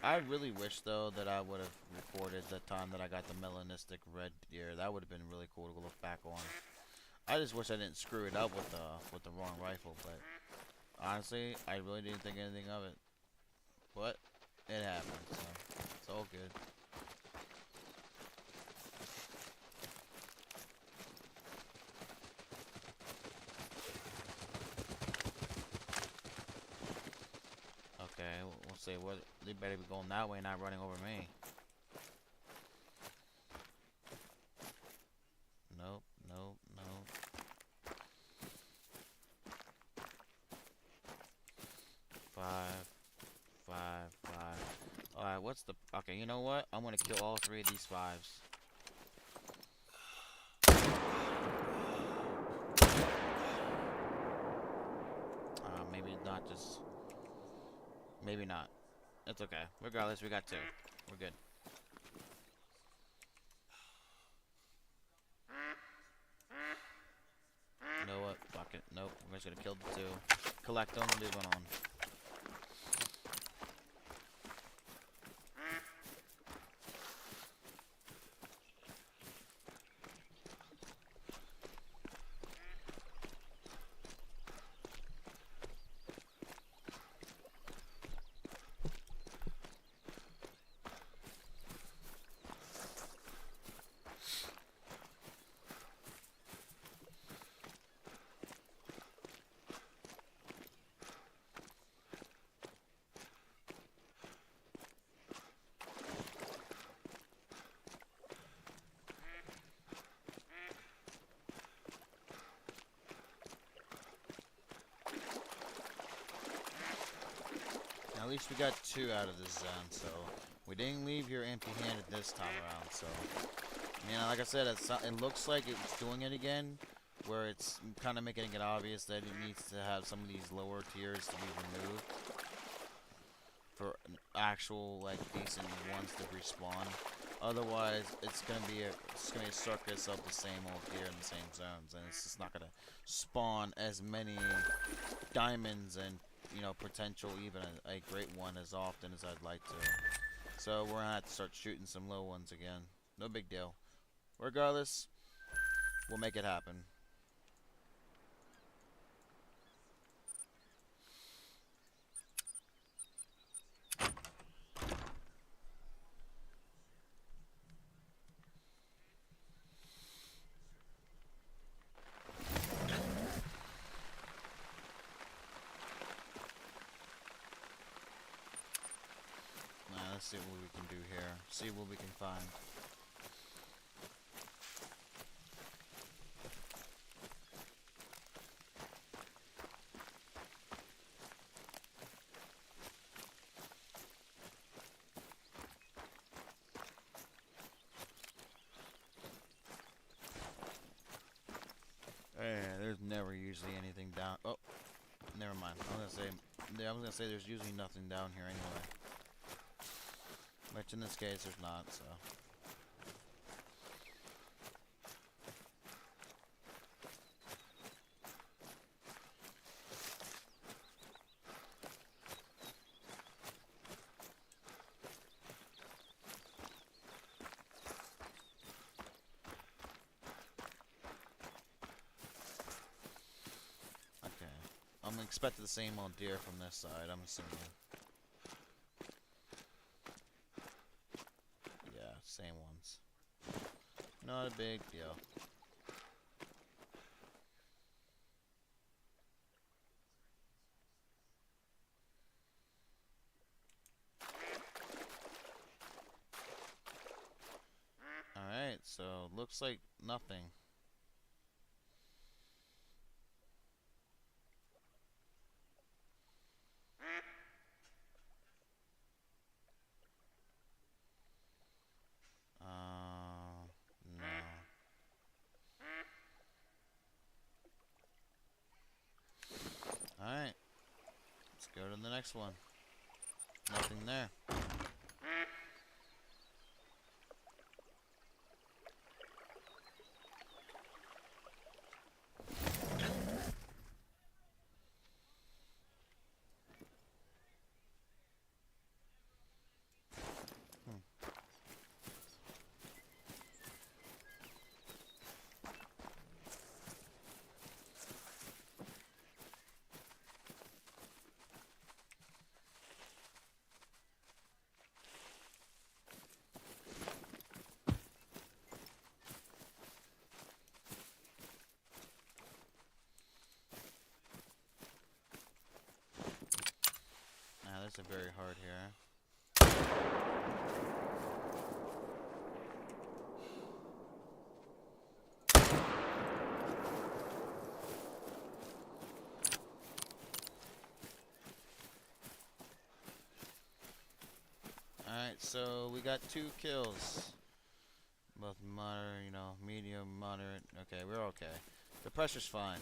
I really wish though that I would have recorded the time that I got the melanistic red deer. That would have been really cool to look back on. I just wish I didn't screw it up with the wrong rifle, but honestly, I really didn't think anything of it. But it happened, so it's all good. Okay, we'll see. What they better be going that way, not running over me. Nope, nope, nope. 5, 5, 5. Alright, what's the... Okay, you know what? I'm gonna kill all 3 of these 5s. Maybe not just... Maybe not. It's okay. Regardless, we got 2. We're good. You know what? Fuck it. Nope. We're just gonna kill the 2. Collect them, moving on. Now, at least we got 2 out of this zone, so we didn't leave here empty-handed this time around. So, like I said, it looks like it's doing it again, where it's kind of making it obvious that it needs to have some of these lower tiers to be removed for actual decent ones to respawn. Otherwise, it's gonna be a circus of the same old gear in the same zones, and it's just not gonna spawn as many diamonds and potential even a great one as often as I'd like to. So we're gonna have to start shooting some low ones again. No big deal. Regardless, we'll make it happen. Let's see what we can do here. See what we can find. There's never usually anything down. Oh, never mind. I was gonna say there's usually nothing down here anyway. Which in this case there's not, so. Okay. I'm expecting the same old deer from this side, I'm assuming. Same ones. Not a big deal. so looks like nothing. No. Alright, let's go to the next one. Nothing there. Nah, that's a very hard here. Alright, so we got 2 kills. Both moderate, medium, moderate. Okay, we're okay. The pressure's fine.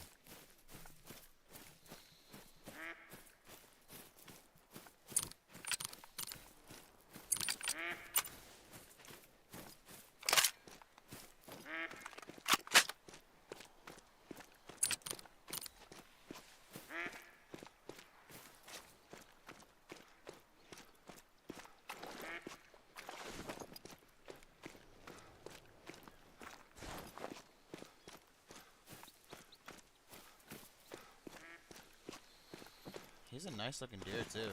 He's a nice looking deer too.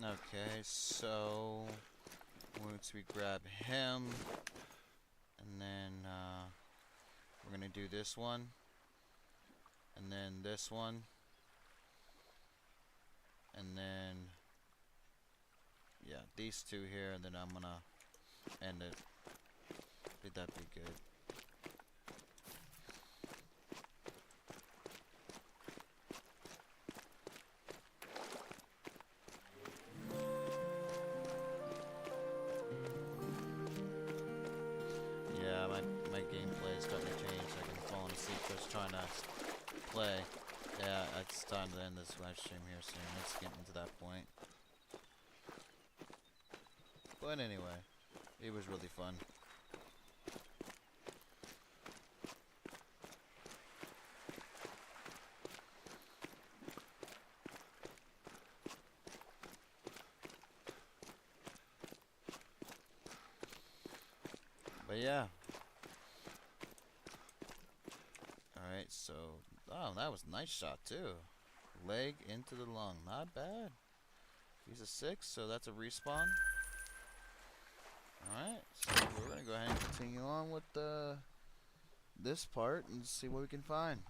Okay, so once we grab him, and then we're gonna do this one, and then this one, and then yeah, these 2 here, and then I'm gonna end it. I think that'd be good. Yeah, my gameplay is starting to change. I can fall asleep just trying to play. Yeah, it's time to end this live stream here soon. It's getting to that point. But anyway, it was really fun. But yeah. Alright, so... Oh, that was a nice shot, too. Leg into the lung. Not bad. He's a 6, so that's a respawn. Alright, so we're going to go ahead and continue on with this part and see what we can find.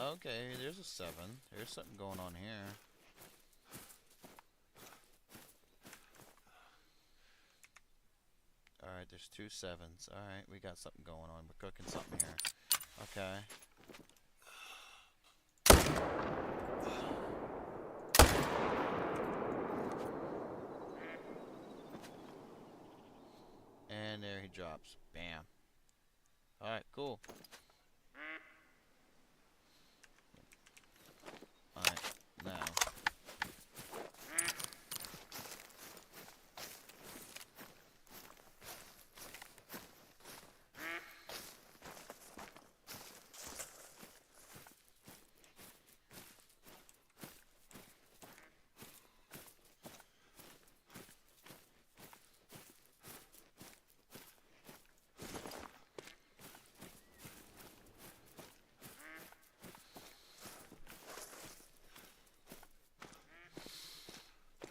Okay, there's a 7. There's something going on here. Alright, there's 2 7s. Alright, we got something going on. We're cooking something here. Okay. And there he drops. Bam. Alright, cool. Alright, now.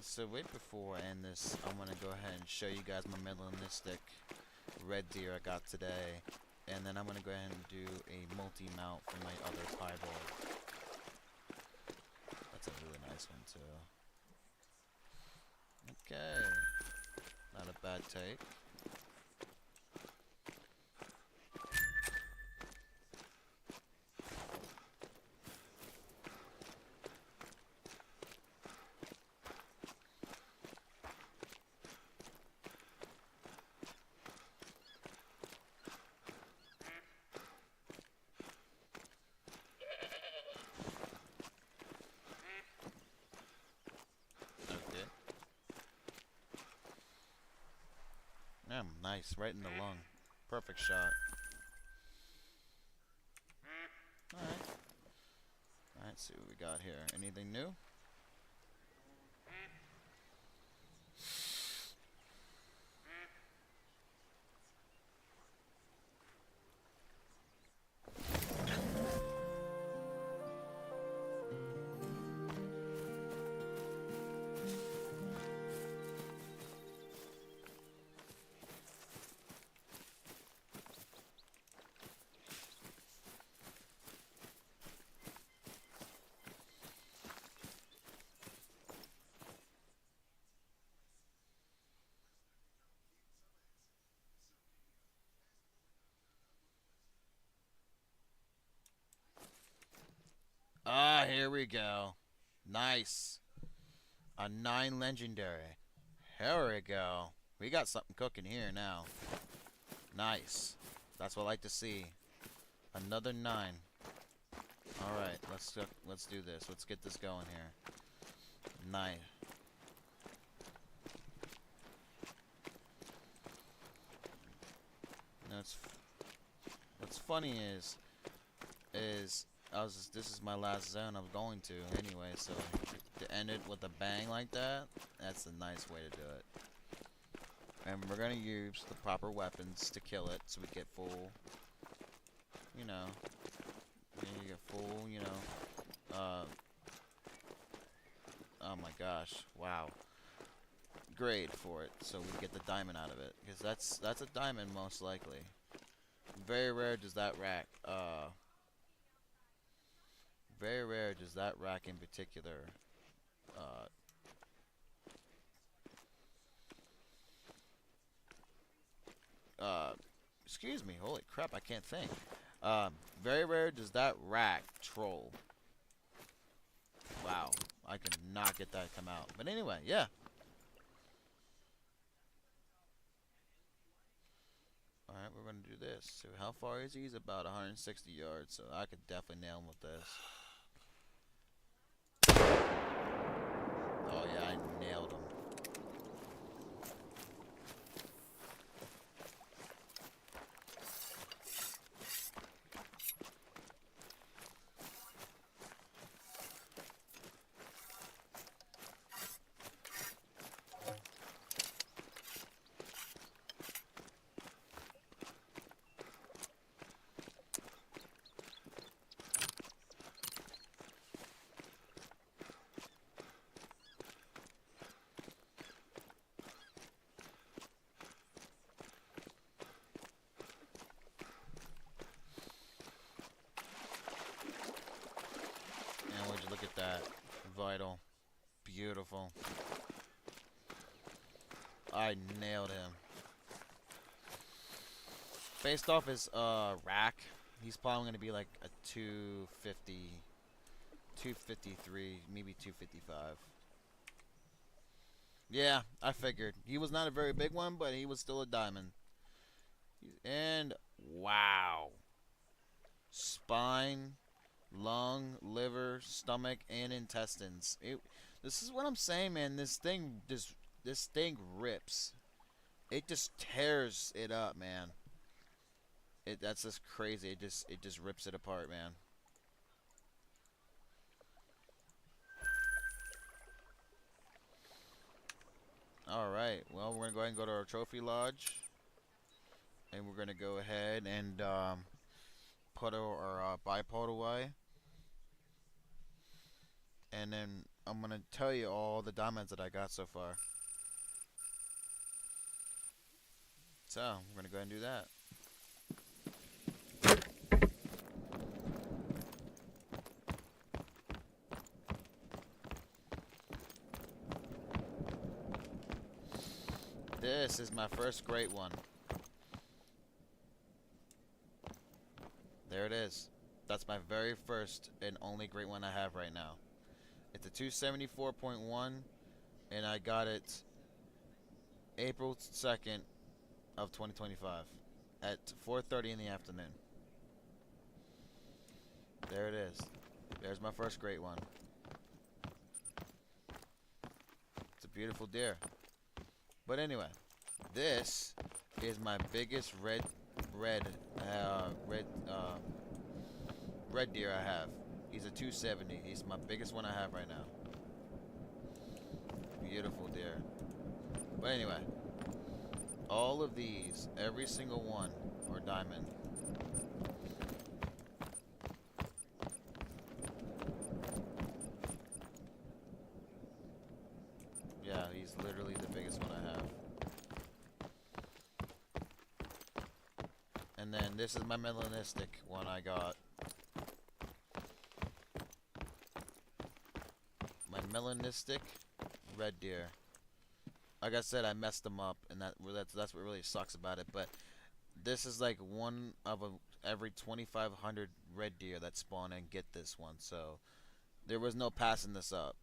So wait before I end this, I'm gonna go ahead and show you guys my melanistic red deer I got today, and then I'm gonna go ahead and do a multi-mount for my other piebald. That's a really nice one too. Okay, not a bad take. Okay. Yeah, nice, right in the lung. Perfect shot. Alright. Alright, see what we got here. Anything new? Ah, here we go. Nice. A 9 legendary. Here we go. We got something cooking here now. Nice. That's what I like to see. Another 9. Alright, let's do this. Let's get this going here. 9. That's what's funny is this is my last zone I'm going to anyway, so to end it with a bang like that, that's a nice way to do it. And we're gonna use the proper weapons to kill it, so we get full, you know, you get full, you know, oh my gosh, wow, grade for it, so we get the diamond out of it, because that's a diamond most likely. Very rare does that rack, very rare does that rack in particular, excuse me, holy crap, I can't think. Very rare does that rack troll. Wow, I could not get that to come out. But anyway, yeah. Alright, we're gonna do this. So how far is he? He's about 160 yards, so I could definitely nail him with this. Oh yeah, I nailed him. idol. Beautiful. I nailed him. Based off his rack, he's probably gonna be like a 250, 253, maybe 255. Yeah, I figured. He was not a very big one, but he was still a diamond. And wow. Spine, lung, liver, stomach, and intestines. This is what I'm saying, man. This thing rips. It just tears it up, man. That's just crazy. It just rips it apart, man. Alright, well, we're going to go ahead and go to our trophy lodge. And we're going to go ahead and put our bipod away. And then I'm going to tell you all the diamonds that I got so far. So, we're going to go ahead and do that. This is my first great one. There it is. That's my very first and only great one I have right now. It's a 274.1, and I got it April 2nd of 2025 at 4:30 in the afternoon. There it is. There's my first great one. It's a beautiful deer. But anyway, this is my biggest red deer I have. He's a 270. He's my biggest one I have right now. Beautiful deer. But anyway, all of these, every single one, are diamond. Yeah, he's literally the biggest one I have. And then this is my melanistic one I got. My melanistic red deer. Like I said, I messed them up, and that's what really sucks about it. But this is like one of every 2,500 red deer that spawn and get this one. So there was no passing this up.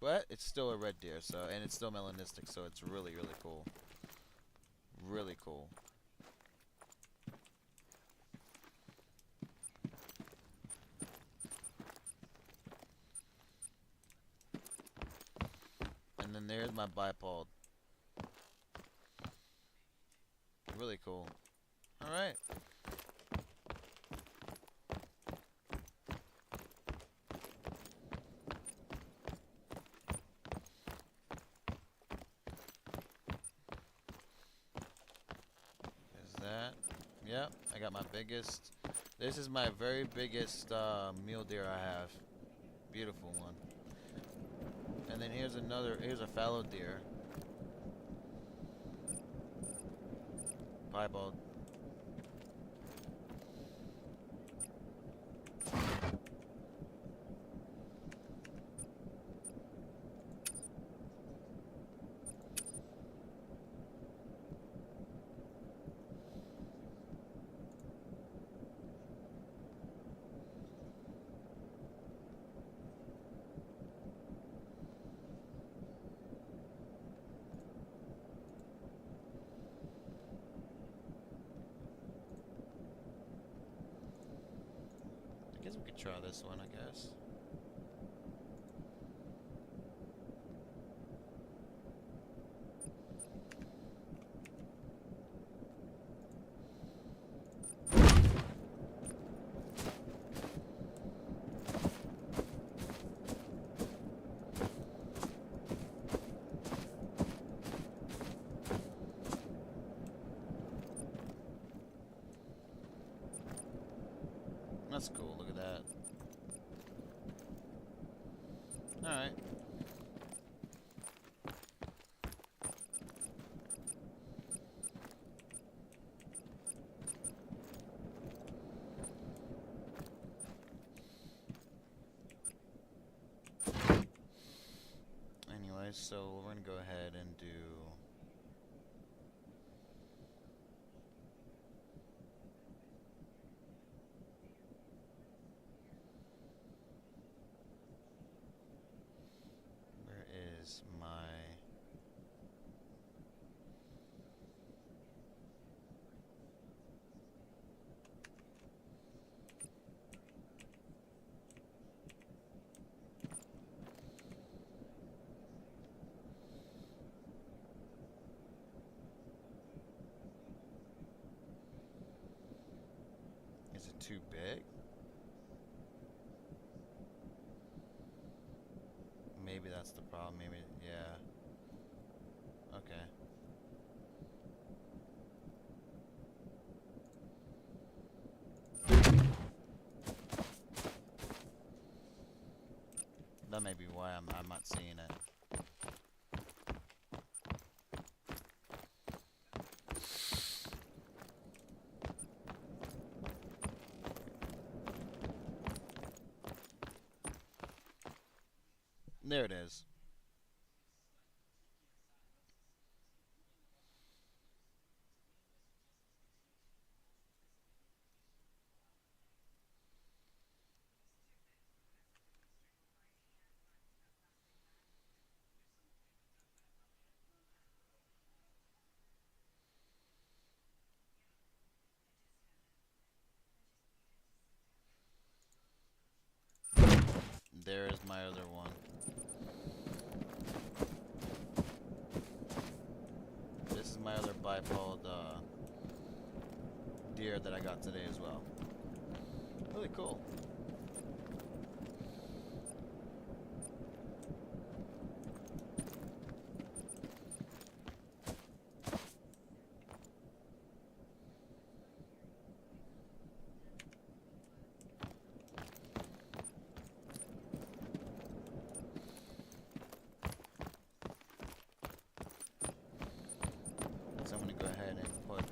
But it's still a red deer, so, and it's still melanistic, so it's really, really cool. Really cool. And then there's my bipod. Really cool. Alright. Is that? Yep, I got my biggest. This is my very biggest mule deer I have. Beautiful one. And then here's a fallow deer. Piebald. I guess we could try this one, I guess. That's cool, look at that. Alright. so we're gonna go ahead and do. Where is my? Is it too big? Maybe that's the problem. Maybe, yeah. Okay. That may be why I'm not seeing it. There it is. There's my other one. This is my other bipod deer that I got today as well. Really cool. So I'm gonna go ahead and put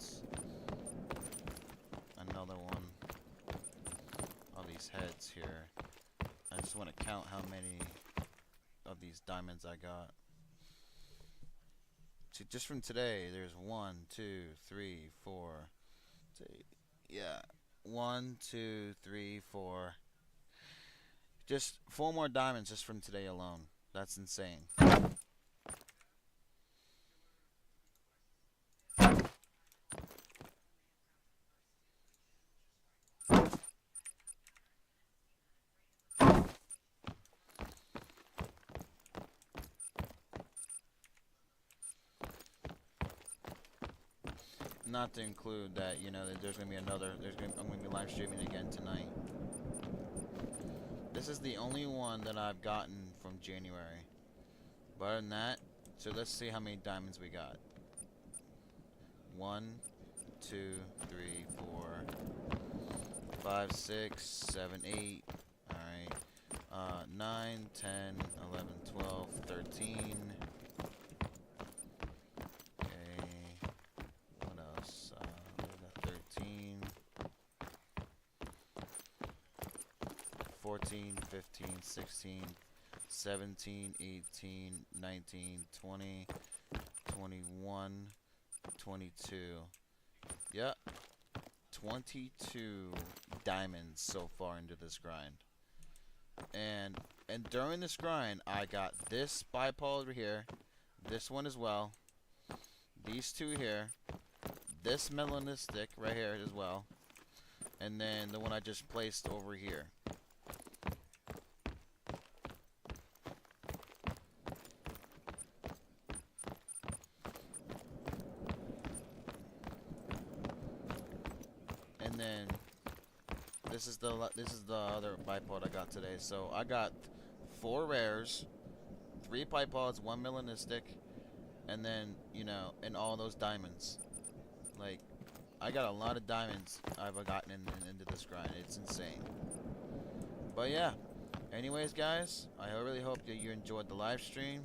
another one of these heads here. I just want to count how many of these diamonds I got. See, just from today, there's 1, 2, 3, 4. Yeah, 1, 2, 3, 4. Just 4 more diamonds just from today alone. That's insane. Not to include that, you know, that there's gonna be another. I'm gonna be live streaming again tonight. This is the only one that I've gotten from January. But other than that, so let's see how many diamonds we got. 1, 2, 3, 4, 5, 6, 7, 8. Alright. 9, 10, 11, 12, 13. Okay. What else? What was that? 13. 14, 15, 16, 17, 18, 19, 20, 21, 22. Yep. 22 diamonds so far into this grind. And during this grind, I got this bipod over here, this one as well, these two here, this melanistic right here as well, and then the one I just placed over here. And then this is the other bipod I got today. So I got 4 rares, 3 bipods, 1 melanistic, and then, you know, and all those diamonds. Like, I got a lot of diamonds I've gotten into this grind. It's insane. But yeah. Anyways, guys, I really hope that you enjoyed the live stream.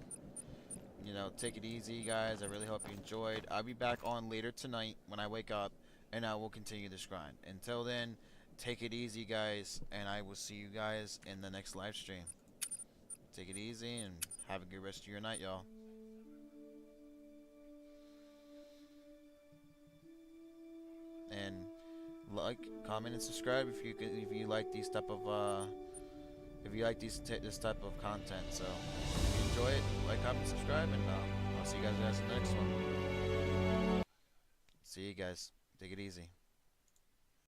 You know, take it easy, guys. I really hope you enjoyed. I'll be back on later tonight when I wake up, and I will continue this grind. Until then, take it easy, guys, and I will see you guys in the next live stream. Take it easy, and have a good rest of your night, y'all. like, comment, and subscribe if you like these type of this type of content. So if you enjoy it, like, comment, subscribe, and I'll see you guys in the next one. See you guys. Take it easy.